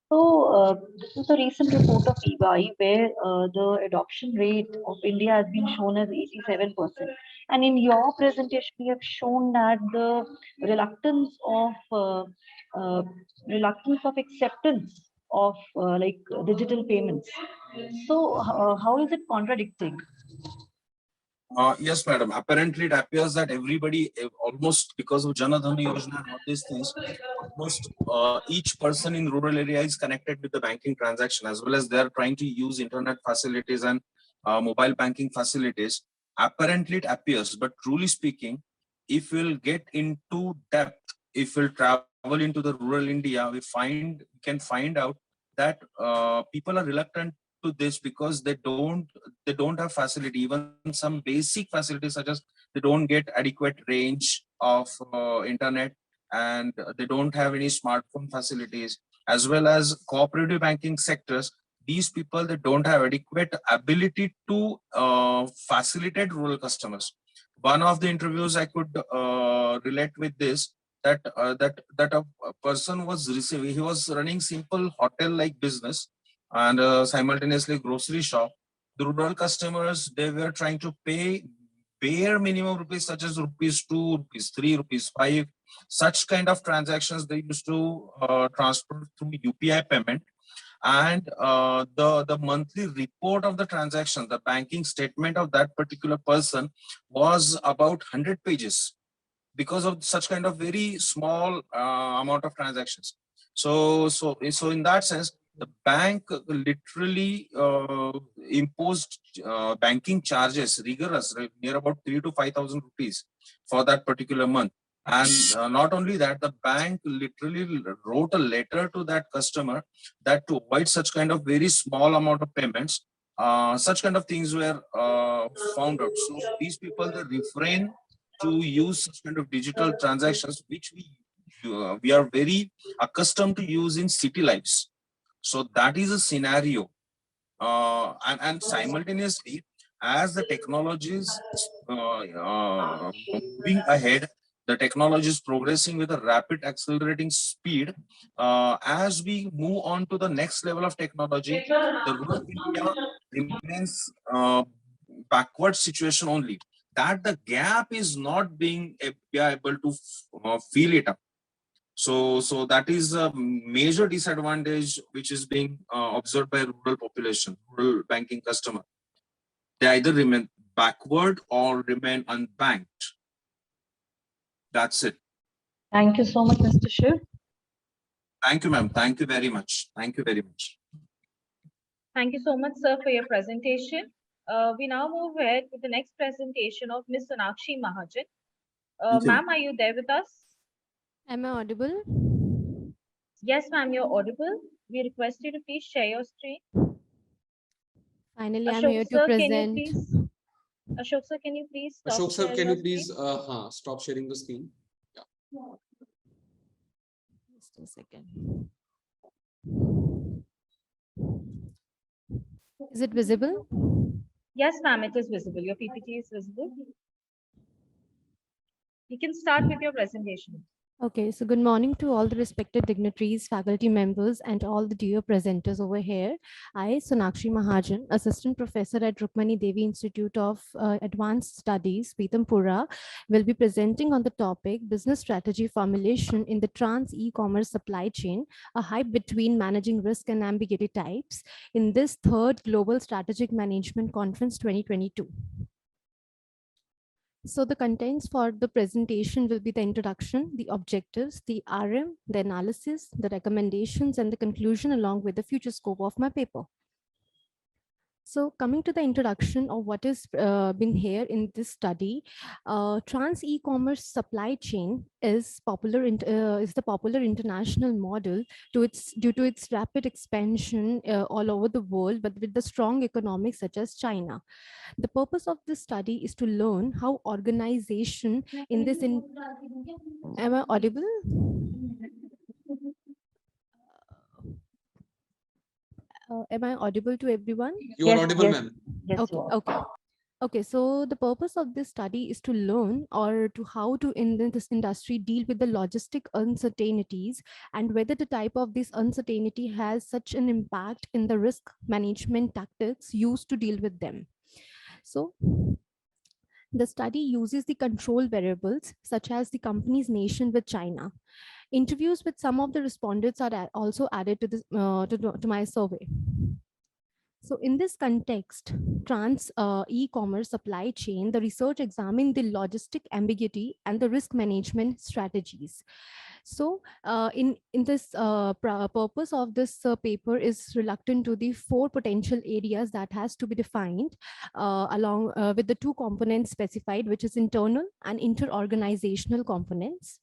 So this is a recent report of EY where the adoption rate of India has been shown as 87%. And in your presentation, you have shown that the reluctance of acceptance of digital payments. So how is it contradicting? Yes, madam. Apparently, it appears that everybody, almost because of Janadhan Yojana and all these things, almost each person in rural area is connected with the banking transaction, as well as they are trying to use internet facilities and mobile banking facilities. Apparently, it appears, but truly speaking, if we'll get into depth, if we'll travel into the rural India, we can find out that people are reluctant to this because they don't have facility, even some basic facilities such as they don't get adequate range of internet, and they don't have any smartphone facilities, as well as cooperative banking sectors. These people, they don't have adequate ability to facilitate rural customers. One of the interviews I could relate with this, that a person was receiving, he was running simple hotel like business and simultaneously grocery shop. The rural customers, they were trying to pay bare minimum rupees such as rupees 2, rupees 3, rupees 5. Such kind of transactions they used to transfer through UPI payment. And the monthly report of the transaction, the banking statement of that particular person was about 100 pages because of such kind of very small amount of transactions. So in that sense, the bank literally imposed banking charges, rigorous, right, near about 3 to 5,000 rupees for that particular month. And not only that, the bank literally wrote a letter to that customer that to avoid such kind of very small amount of payments, such kind of things were found out. So these people, they refrain to use such kind of digital transactions, which we are very accustomed to use in city lives. So that is a scenario. And simultaneously, as the technologies moving ahead, the technology is progressing with a rapid accelerating speed. As we move on to the next level of technology, the rural India remains backward situation only. That the gap is not being able to fill it up. So that is a major disadvantage which is being observed by rural population, rural banking customer. They either remain backward or remain unbanked. That's it. Thank you so much, Mr. Shiv. Thank you, ma'am. Thank you very much. Thank you very much. Thank you so much, sir, for your presentation. We now move ahead with the next presentation of Ms. Sonakshi Mahajan. Thank you. Ma'am, are you there with us? Am I audible? Yes, ma'am, you're audible. We request you to please share your screen. Finally, I'm Ashok here to sir, present. Ashok sir, can you please stop Ashok sir, sharing can your you please screen? stop sharing the screen? Yeah. Just a second. Is it visible? Yes, ma'am, it is visible. Your PPT is visible. You can start with your presentation. Okay, so good morning to all the respected dignitaries, faculty members, and all the dear presenters over here. I, Sonakshi Mahajan, Assistant Professor at Rukmani Devi Institute of Advanced Studies, Pitampura, will be presenting on the topic Business Strategy Formulation in the Trans E-Commerce Supply Chain, a hype between managing risk and ambiguity types in this third Global Strategic Management Conference 2022. So the contents for the presentation will be the introduction, the objectives, the RM, the analysis, the recommendations, and the conclusion along with the future scope of my paper. So coming to the introduction of what is been here in this study, trans e-commerce supply chain is the popular international model due to its rapid expansion all over the world, but with the strong economics such as China. The purpose of this study is to learn how organization in this. Am I audible? Am I audible to everyone? You are audible, ma'am. Yes, Okay, okay. Okay, so the purpose of this study is to learn or to how to in this industry deal with the logistic uncertainties and whether the type of this uncertainty has such an impact in the risk management tactics used to deal with them. So the study uses the control variables such as the company's nation with China. Interviews with some of the respondents are also added to this to my survey. So in this context, trans e-commerce supply chain, the research examined the logistic ambiguity and the risk management strategies. So in this purpose of this paper is reluctant to the 4 potential areas that has to be defined along with the 2 components specified, which is internal and inter-organizational components.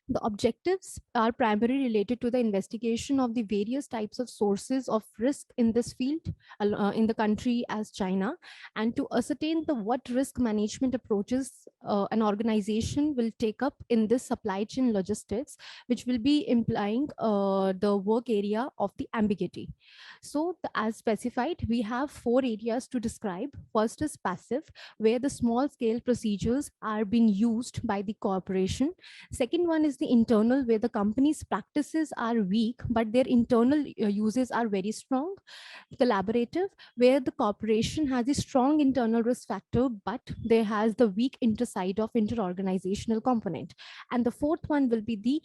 The objectives are primarily related to the investigation of the various types of sources of risk in this field in the country as China, and to ascertain the what risk management approaches an organization will take up in this supply chain logistics, which will be implying the work area of the ambiguity. So as specified, we have 4 areas to describe. First is passive, where the small scale procedures are being used by the corporation. Second one is the internal, where the company's practices are weak, but their internal uses are very strong. Collaborative, where the corporation has a strong internal risk factor, but there has the weak interside of interorganizational component. And the fourth one will be the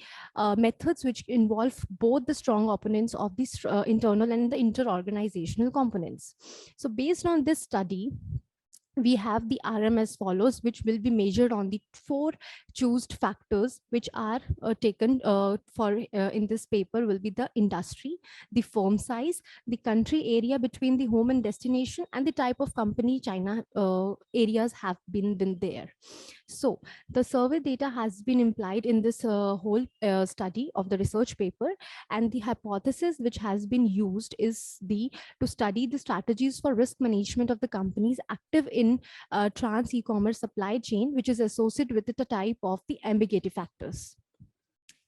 methods which involve both the strong opponents of the internal and the interorganizational components. So based on this study, we have the RM as follows, which will be measured on the 4 chosen factors, which are taken for in this paper will be the industry, the firm size, the country area between the home and destination, and the type of company China areas have been there. So the survey data has been implied in this whole study of the research paper, and the hypothesis which has been used is to study the strategies for risk management of the companies active in trans e-commerce supply chain, which is associated with the type of the ambiguity factors.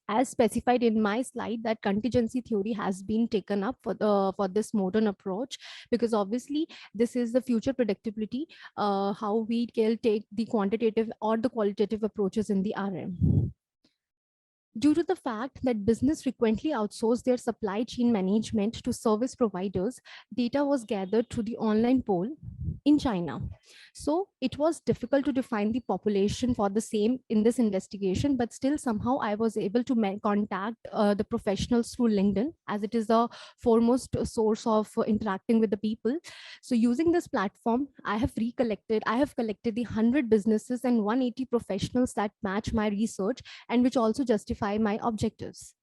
As specified in my slide, that contingency theory has been taken up for this modern approach, because obviously this is the future predictability, how we can take the quantitative or the qualitative approaches in the RM. Due to the fact that business frequently outsource their supply chain management to service providers, data was gathered through the online poll in China. So it was difficult to define the population for the same in this investigation, but still somehow I was able to contact the professionals through LinkedIn, as it is the foremost source of interacting with the people. So using this platform, I have collected the 100 businesses and 180 professionals that match my research and which also justify my objectives.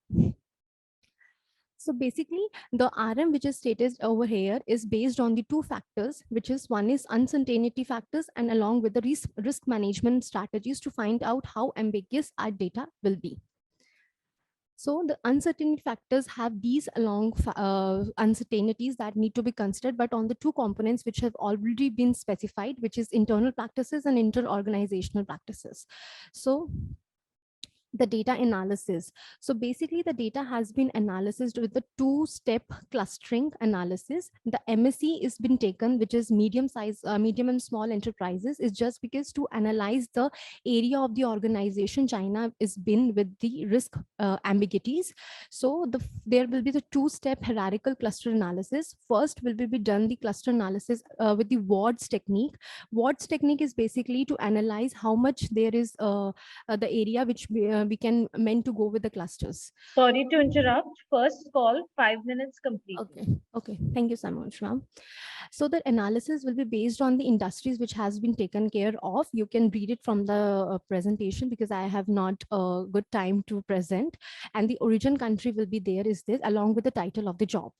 So basically, the RM which is stated over here is based on the 2 factors, which is one is uncertainty factors, and along with the risk management strategies to find out how ambiguous our data will be. So the uncertainty factors have these uncertainties that need to be considered, but on the 2 components which have already been specified, which is internal practices and inter-organizational practices. So the data analysis. So basically the data has been analyzed with the 2-step clustering analysis. The MSE is been taken, which is medium and small enterprises, is just because to analyze the area of the organization China is been with the risk ambiguities. So there will be the 2-step hierarchical cluster analysis. First will be done the cluster analysis with the wards technique. Wards technique is basically to analyze how much there is the area which we can meant to go with the clusters. Sorry to interrupt. First call, 5 minutes complete. Okay. Thank you so much, ma'am. So the analysis will be based on the industries which has been taken care of. You can read it from the presentation because I have not a good time to present. And the origin country will be there is this along with the title of the job.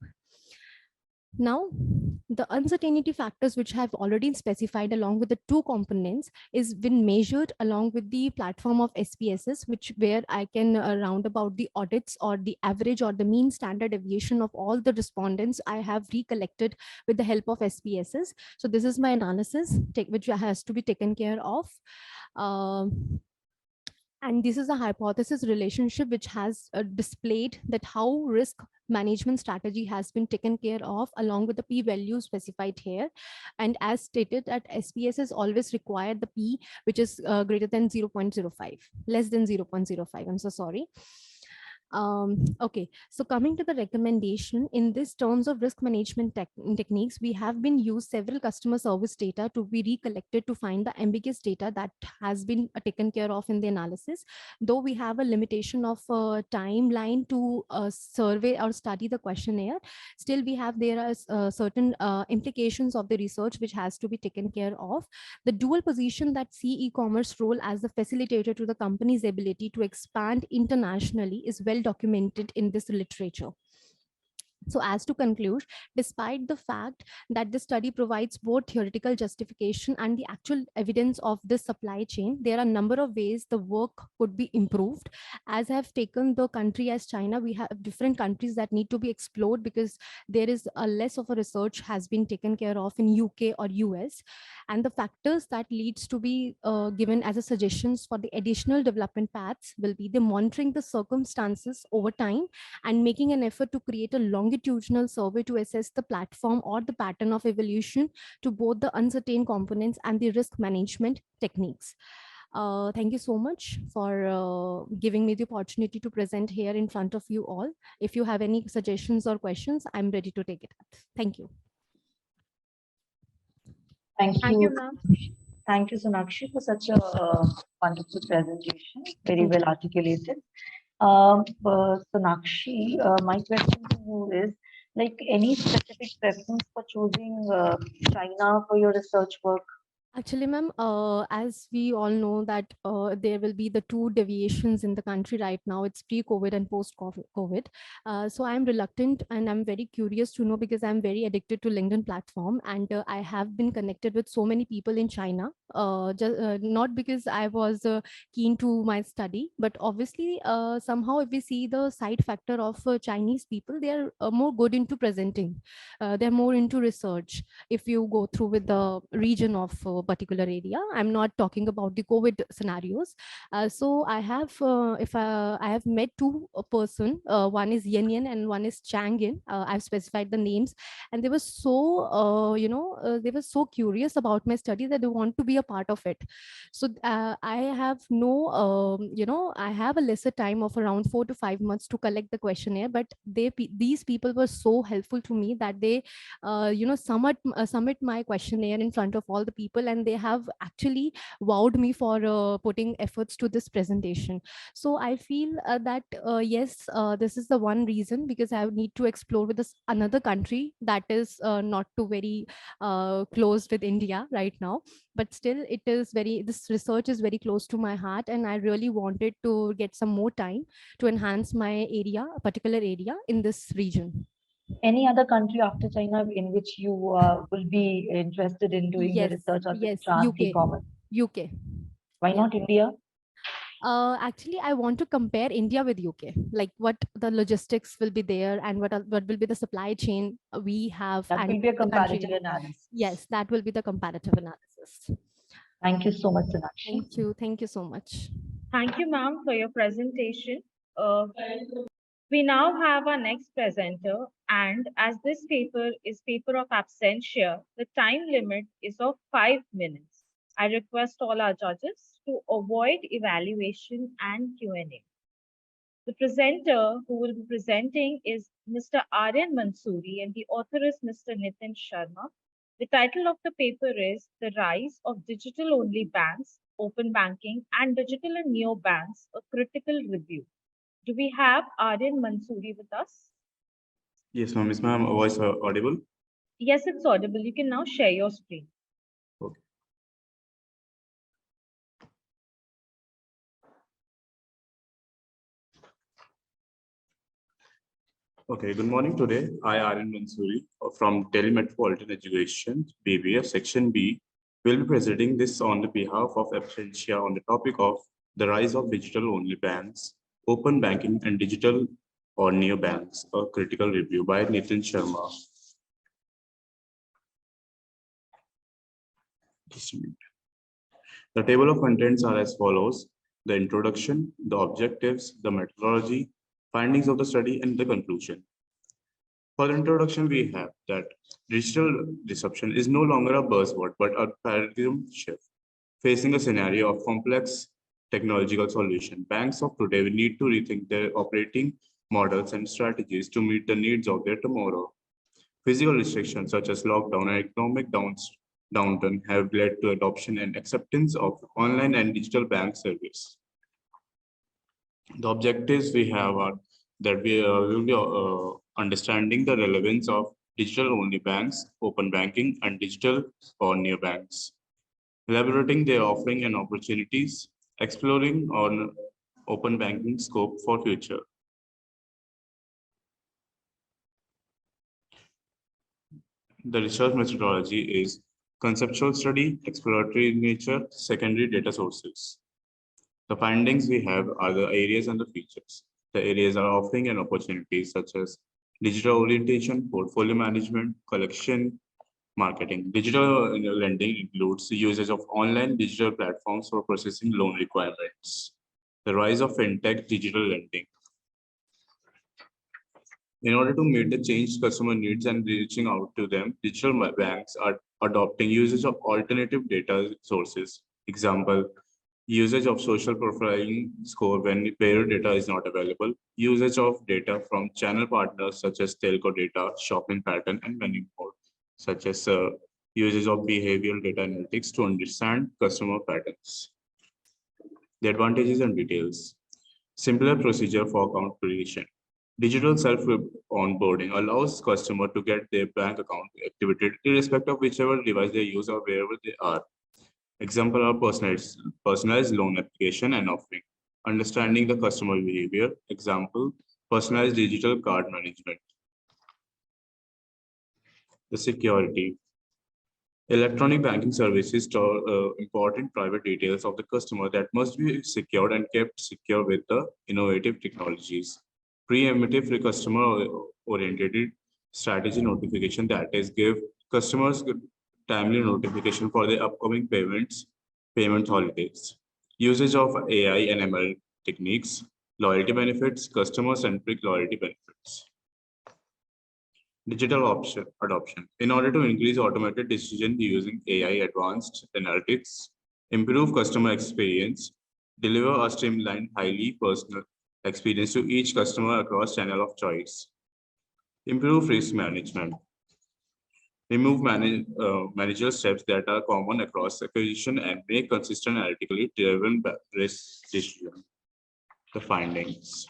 Now, the uncertainty factors which have already specified along with the 2 components is been measured along with the platform of SPSS, which where I can round about the audits or the average or the mean standard deviation of all the respondents I have recollected with the help of SPSS. So this is my analysis which has to be taken care of. And this is a hypothesis relationship which has displayed that how risk management strategy has been taken care of along with the p-value specified here. And as stated that SPSS always required the p which is greater than 0.05, less than 0.05. I'm so sorry. Okay, so coming to the recommendation in this terms of risk management techniques, we have been used several customer service data to be recollected to find the ambiguous data that has been taken care of in the analysis. Though we have a limitation of timeline to survey or study the questionnaire, still there are certain implications of the research which has to be taken care of. The dual position that e-commerce role as the facilitator to the company's ability to expand internationally is well documented in this literature. So as to conclude, despite the fact that the study provides both theoretical justification and the actual evidence of this supply chain, there are a number of ways the work could be improved. As I have taken the country as China, we have different countries that need to be explored because there is a less of a research has been taken care of in UK or US. And the factors that leads to be given as a suggestions for the additional development paths will be the monitoring the circumstances over time and making an effort to create a longitudinal survey to assess the platform or the pattern of evolution to both the uncertain components and the risk management techniques. Thank you so much for giving me the opportunity to present here in front of you all. If you have any suggestions or questions, I'm ready to take it up. Thank you. Thank Thank you. you, ma'am. Thank you, Sonakshi, for such a wonderful presentation, very well articulated. Sonakshi, my question to you is, like, any specific preference for choosing China for your research work? Actually, ma'am, as we all know that there will be the two deviations in the country right now. It's pre-COVID and post-COVID. So I'm reluctant and I'm very curious to know because I'm very addicted to LinkedIn platform and I have been connected with so many people in China. Not because I was keen to my study, but obviously somehow if we see the side factor of Chinese people, they are more good into presenting. They're more into research. If you go through with the region of particular area, I'm not talking about the COVID scenarios. So I have I have met two person, one is Yen Yen and one is Chang Yin. I've specified the names and they were so they were so curious about my study that they want to be a part of it. So I have no I have a lesser time of around 4 to 5 months to collect the questionnaire, but these people were so helpful to me that they submit my questionnaire in front of all the people and they have actually wowed me for putting efforts to this presentation. So I feel that yes, this is the one reason because I need to explore with this another country that is not too very close with India right now, but still it is this research is very close to my heart and I really wanted to get some more time to enhance my area, a particular area in this region. Any other country after China in which you will be interested in doing the research or the chance UK. UK. Why Yeah. not India? Actually, I want to compare India with UK, like what the logistics will be there and what will be the supply chain we have. That and will be a the country. comparative analysis. Yes, that will be the comparative analysis. Thank you so much, Sonakshi. Thank you. Thank you so much. Thank you, ma'am, for your presentation. We now have our next presenter, and as this paper is paper of absentia, the time limit is of 5 minutes. I request all our judges to avoid evaluation and Q&A. The presenter who will be presenting is Mr. Aryan Mansoori and the author is Mr. Nitin Sharma. The title of the paper is The Rise of Digital-Only Banks, Open Banking and Digital and Neobanks, a Critical Review. Do we have Aryan Mansoori with us? Yes, ma'am. Is my voice audible? Yes, it's audible. You can now share your screen. Okay. Okay, good morning. Today, I, Aryan Mansoori from Delhi Metropolitan Education, BBA Section B, will be presenting this on the behalf of Absentia on the topic of the rise of digital-only banks, open banking and digital or neobanks, a critical review by Nitin Sharma. The table of contents are as follows: the introduction, the objectives, the methodology, findings of the study, and the conclusion. For the introduction, we have that digital disruption is no longer a buzzword, but a paradigm shift. Facing a scenario of complex technological solution, banks of today will need to rethink their operating models and strategies to meet the needs of their tomorrow. Physical restrictions such as lockdown and economic downturn have led to adoption and acceptance of online and digital bank service. The objectives we have are that we will be understanding the relevance of digital-only banks, open banking, and digital or neobanks, elaborating their offering and opportunities, exploring on open banking scope for future. The research methodology is conceptual study, exploratory in nature, secondary data sources. The findings we have are the areas and the features. The areas are offering and opportunities such as digital orientation, portfolio management, collection, marketing. Digital lending includes the usage of online digital platforms for processing loan requirements. The rise of fintech digital lending. In order to meet the changed customer needs and reaching out to them, digital banks are adopting usage of alternative data sources. Example, usage of social profiling score when payer data is not available, usage of data from channel partners such as telco data, shopping pattern, and many more, such as usage of behavioral data analytics to understand customer patterns. The advantages and details. Simpler procedure for account creation. Digital self-onboarding allows customer to get their bank account activated irrespective of whichever device they use or wherever they are. Example are personalized loan application and offering. Understanding the customer behavior. Example, personalized digital card management. The security. Electronic banking services store important private details of the customer that must be secured and kept secure with the innovative technologies. Preemptive customer-oriented strategy notification, that is, give customers timely notification for the upcoming payment holidays. Usage of AI and ML techniques, loyalty benefits, customer-centric loyalty benefits. Digital adoption. In order to increase automated decision using AI advanced analytics, improve customer experience, deliver a streamlined, highly personal experience to each customer across channel of choice. Improve risk management. Remove managerial steps that are common across acquisition and make consistent analytically driven risk decision. The findings.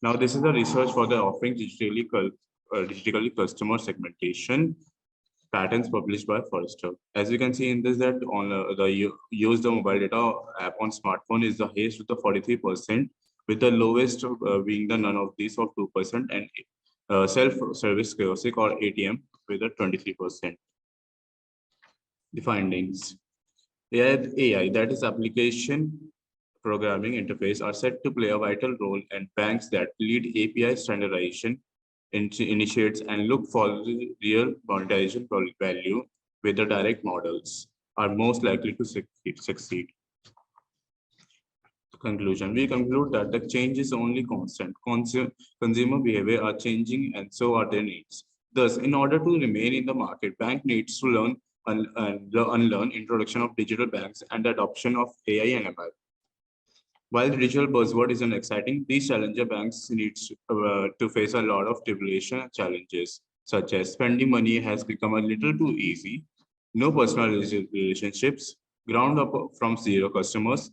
Now, this is the research for the offering digitally customer segmentation patterns published by Forrester. As you can see in this, that on use the mobile data app on smartphone is the highest with the 43%, with the lowest being the none of these of 2%, and self-service kiosk or ATM with a 23%. The findings. AI, that is application programming interface, are set to play a vital role, and banks that lead API standardization initiates and look for the real monetization value with the direct models are most likely to succeed. Conclusion. We conclude that the change is only constant. Consumer behavior are changing and so are their needs. Thus, in order to remain in the market, bank needs to learn and unlearn introduction of digital banks and the adoption of AI and ML. While the digital buzzword is exciting, these challenger banks need to face a lot of tribulation challenges, such as spending money has become a little too easy, no personal relationships, ground up from zero customers,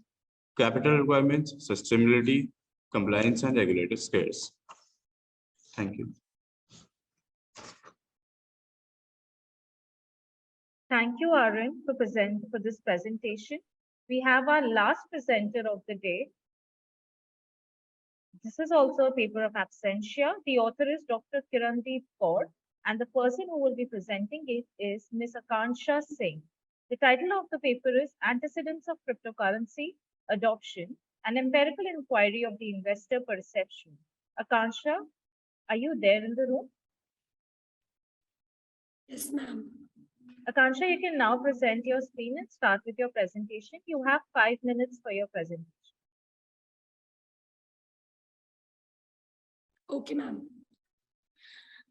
capital requirements, sustainability, compliance, and regulator scares. Thank you. Thank you, Arun, for this presentation. We have our last presenter of the day. This is also a paper of absentia. The author is Dr. Kirandeep Kaur, and the person who will be presenting it is Ms. Akansha Singh. The title of the paper is Antecedents of Cryptocurrency Adoption, an Empirical Inquiry of the Investor Perception. Akansha, are you there in the room? Yes, ma'am. Akansha, you can now present your screen and start with your presentation. You have 5 minutes for your presentation. Okay, ma'am.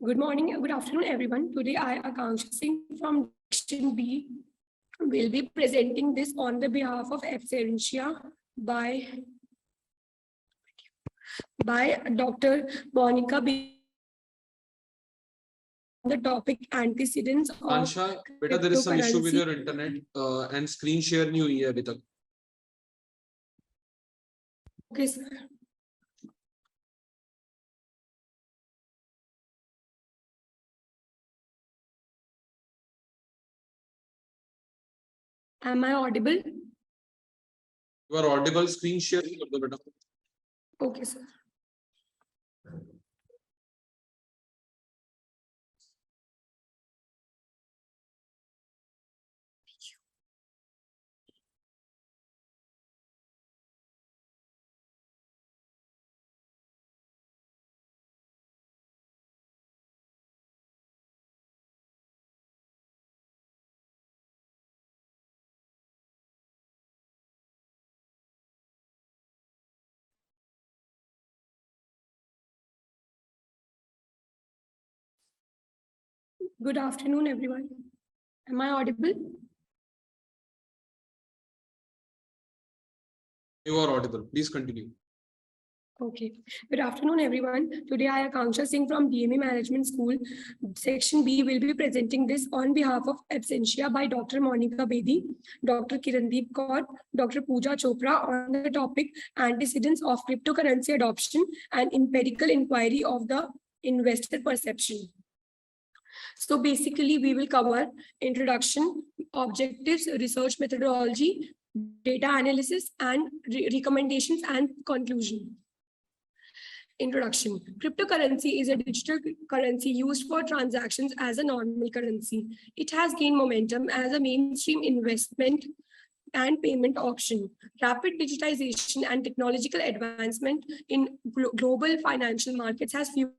Good morning, good afternoon, everyone. Today, I, Akansha Singh from Section B, will be presenting this on the behalf of absentia by Dr. Monica B. The topic antecedents of Ansha, beta, there is some issue with your internet and screen share नहीं हुई है अभी तक. Okay, sir. Am I audible? You are audible. Screen share कर दो बेटा. Okay, sir. Good afternoon, everyone. Am I audible? You are audible. Please continue. Okay. Good afternoon, everyone. Today, I, Akanksha Singh from DME Management School, Section B, will be presenting this on behalf of Absentia by Dr. Monica Bedi, Dr. Kirandeep Kaur, Dr. Pooja Chopra on the topic Antecedents of Cryptocurrency Adoption and Empirical Inquiry of the Investor Perception. So basically, we will cover introduction, objectives, research methodology, data analysis, and recommendations and conclusion. Introduction. Cryptocurrency is a digital currency used for transactions as a normal currency. It has gained momentum as a mainstream investment and payment option. Rapid digitization and technological advancement in global financial markets has fueled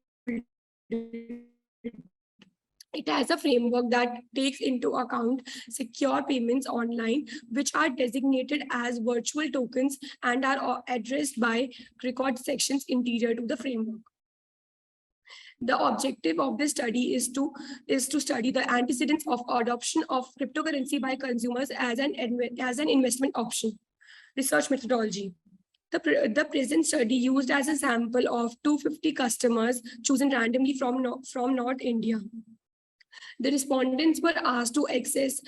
it has a framework that takes into account secure payments online, which are designated as virtual tokens and are addressed by record sections interior to the framework. The objective of this study is to study the antecedents of adoption of cryptocurrency by consumers as an investment option. Research methodology. The present study used as a sample of 250 customers chosen randomly from North India. The respondents were asked to assess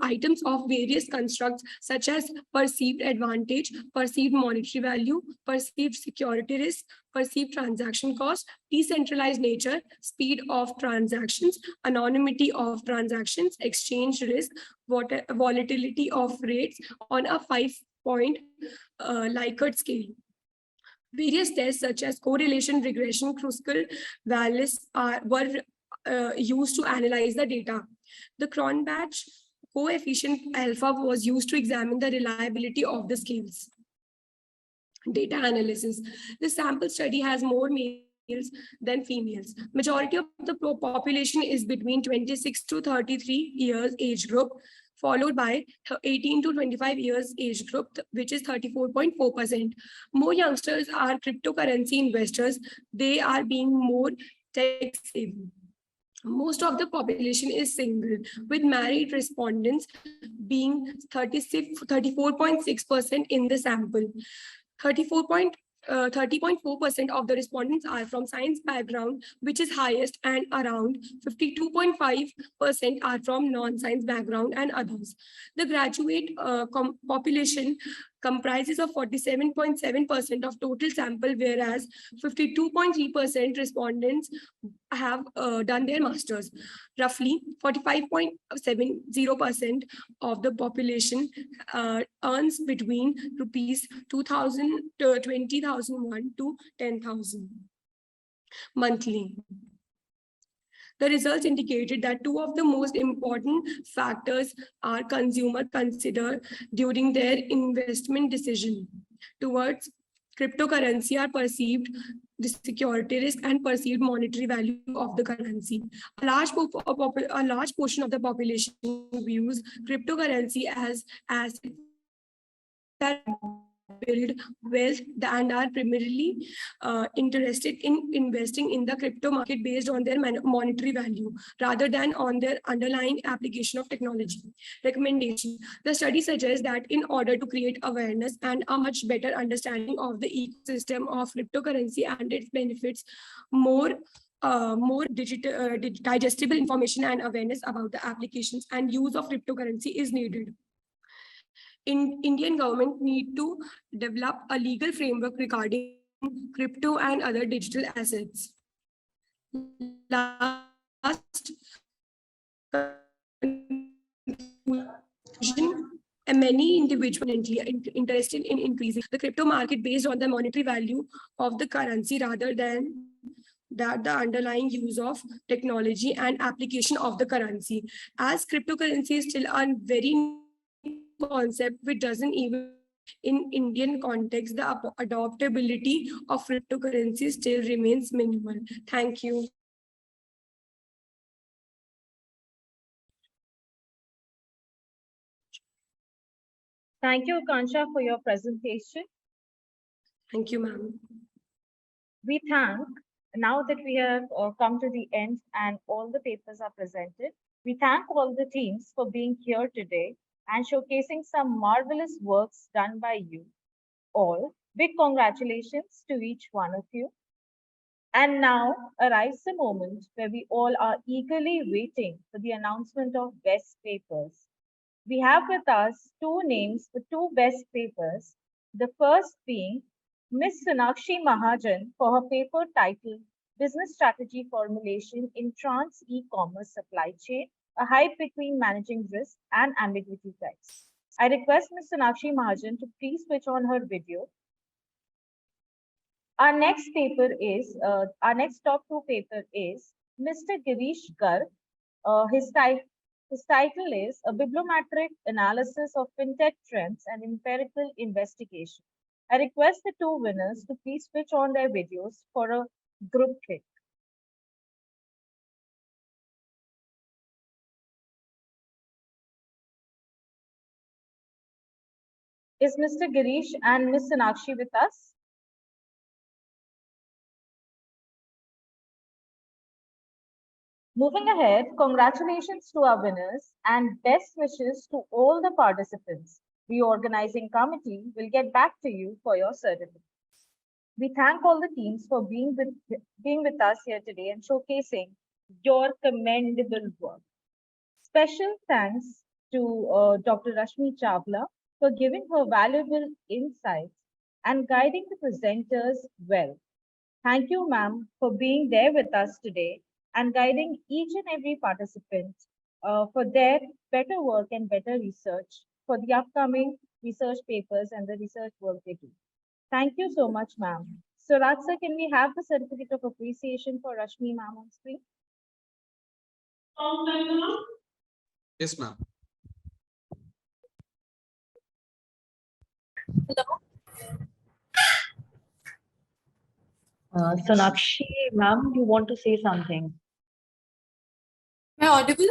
items of various constructs such as perceived advantage, perceived monetary value, perceived security risk, perceived transaction cost, decentralized nature, speed of transactions, anonymity of transactions, exchange risk, volatility of rates on a 5-point Likert scale. Various tests such as correlation, regression, Kruskal, Wallis were used to analyze the data. The Cronbach coefficient alpha was used to examine the reliability of the scales. Data analysis. The sample study has more males than females. Majority of the population is between 26 to 33 years age group, followed by 18 to 25 years age group, which is 34.4%. More youngsters are cryptocurrency investors. They are being more tech savvy. Most of the population is single, with married respondents being 34.6% in the sample. 30.4% of the respondents are from science background, which is highest, and around 52.5% are from non-science background and others. The graduate population comprises of 47.7% of total sample, whereas 52.3% respondents have done their masters. Roughly 45.70% of the population earns between rupees 20,001 to 10,000 monthly. The results indicated that two of the most important factors are consumer consider during their investment decision towards cryptocurrency are perceived the security risk and perceived monetary value of the currency. A large portion of the population views cryptocurrency as that build wealth and are primarily interested in investing in the crypto market based on their monetary value rather than on their underlying application of technology. Recommendation. The study suggests that in order to create awareness and a much better understanding of the ecosystem of cryptocurrency and its benefits, more digestible information and awareness about the applications and use of cryptocurrency is needed. Indian government need to develop a legal framework regarding crypto and other digital assets. Last and many individuals interested in increasing the crypto market based on the monetary value of the currency rather than that the underlying use of technology and application of the currency. As cryptocurrency is still a very concept which doesn't even in Indian context, the adoptability of cryptocurrency still remains minimal. Thank you. Thank you, Kansha, for your presentation. Thank you, ma'am. We thank Now that we have come to the end and all the papers are presented, we thank all the teams for being here today and showcasing some marvelous works done by you all. Big congratulations to each one of you. And now arrives the moment where we all are eagerly waiting for the announcement of best papers. We have with us two names for two best papers. The first being Miss Sonakshi Mahajan for her paper titled Business Strategy Formulation in Trans E-Commerce Supply Chain, a hype between managing risk and ambiguity types. I request Ms. Sonakshi Mahajan to please switch on her video. Our next paper is, our next top two paper is Mr. Girish Garg. His title is A Bibliometric Analysis of FinTech Trends and Empirical Investigation. I request the two winners to please switch on their videos for a group pic. Is Mr. Girish and Ms. Sonakshi with us? Moving ahead, congratulations to our winners and best wishes to all the participants. The organizing committee will get back to you for your certificates. We thank all the teams for being with us here today and showcasing your commendable work. Special thanks to Dr. Rashmi Chawla for giving her valuable insights and guiding the presenters well. Thank you, ma'am, for being there with us today and guiding each and every participant for their better work and better research for the upcoming research papers and the research work they do. Thank you so much, ma'am. So, Raj sir, can we have the certificate of appreciation for Rashmi ma'am on screen? Yes, ma'am. Sonakshi, ma'am, you want to say something? Am I audible?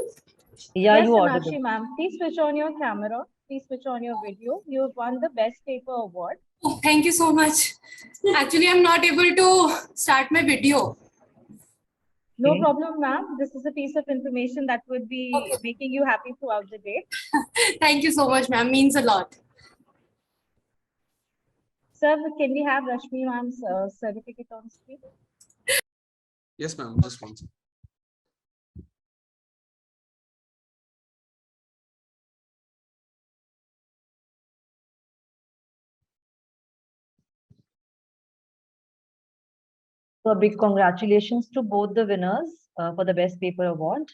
Yeah, Yes, you audible. Sonakshi ma'am. Please switch on your camera. Please switch on your video. You have won the Best Paper Award. Oh, thank you so much. Actually, I'm not able to start my video. No Okay. problem, ma'am. This is a piece of information that would be making you happy throughout the day. Thank you so much, ma'am. Means a lot. Sir, can we have Rashmi ma'am's certificate on screen? Yes, ma'am. Just one second. So a big congratulations to both the winners for the Best Paper Award.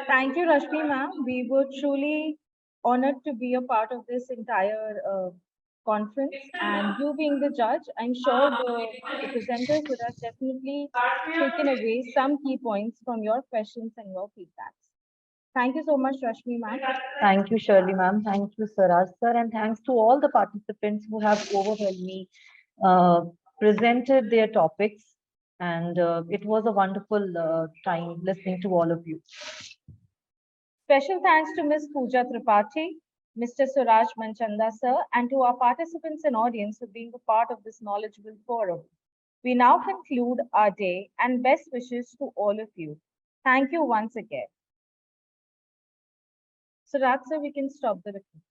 Thank you, Rashmi ma'am. We were truly honored to be a part of this entire conference, and you being the judge, I'm sure the presenters would have definitely taken away some key points from your questions and your feedbacks. Thank you so much, Rashmi ma'am. Thank you, Shirley ma'am. Thank you, Saraj sir. And thanks to all the participants who have overwhelmingly presented their topics. And it was a wonderful time listening to all of you. Special thanks to Ms. Pooja Tripathi, Mr. Suraj Manchanda sir, and to our participants and audience for being a part of this knowledgeable forum. We now conclude our day and best wishes to all of you. Thank you once again. So, Raj sir, we can stop the recording.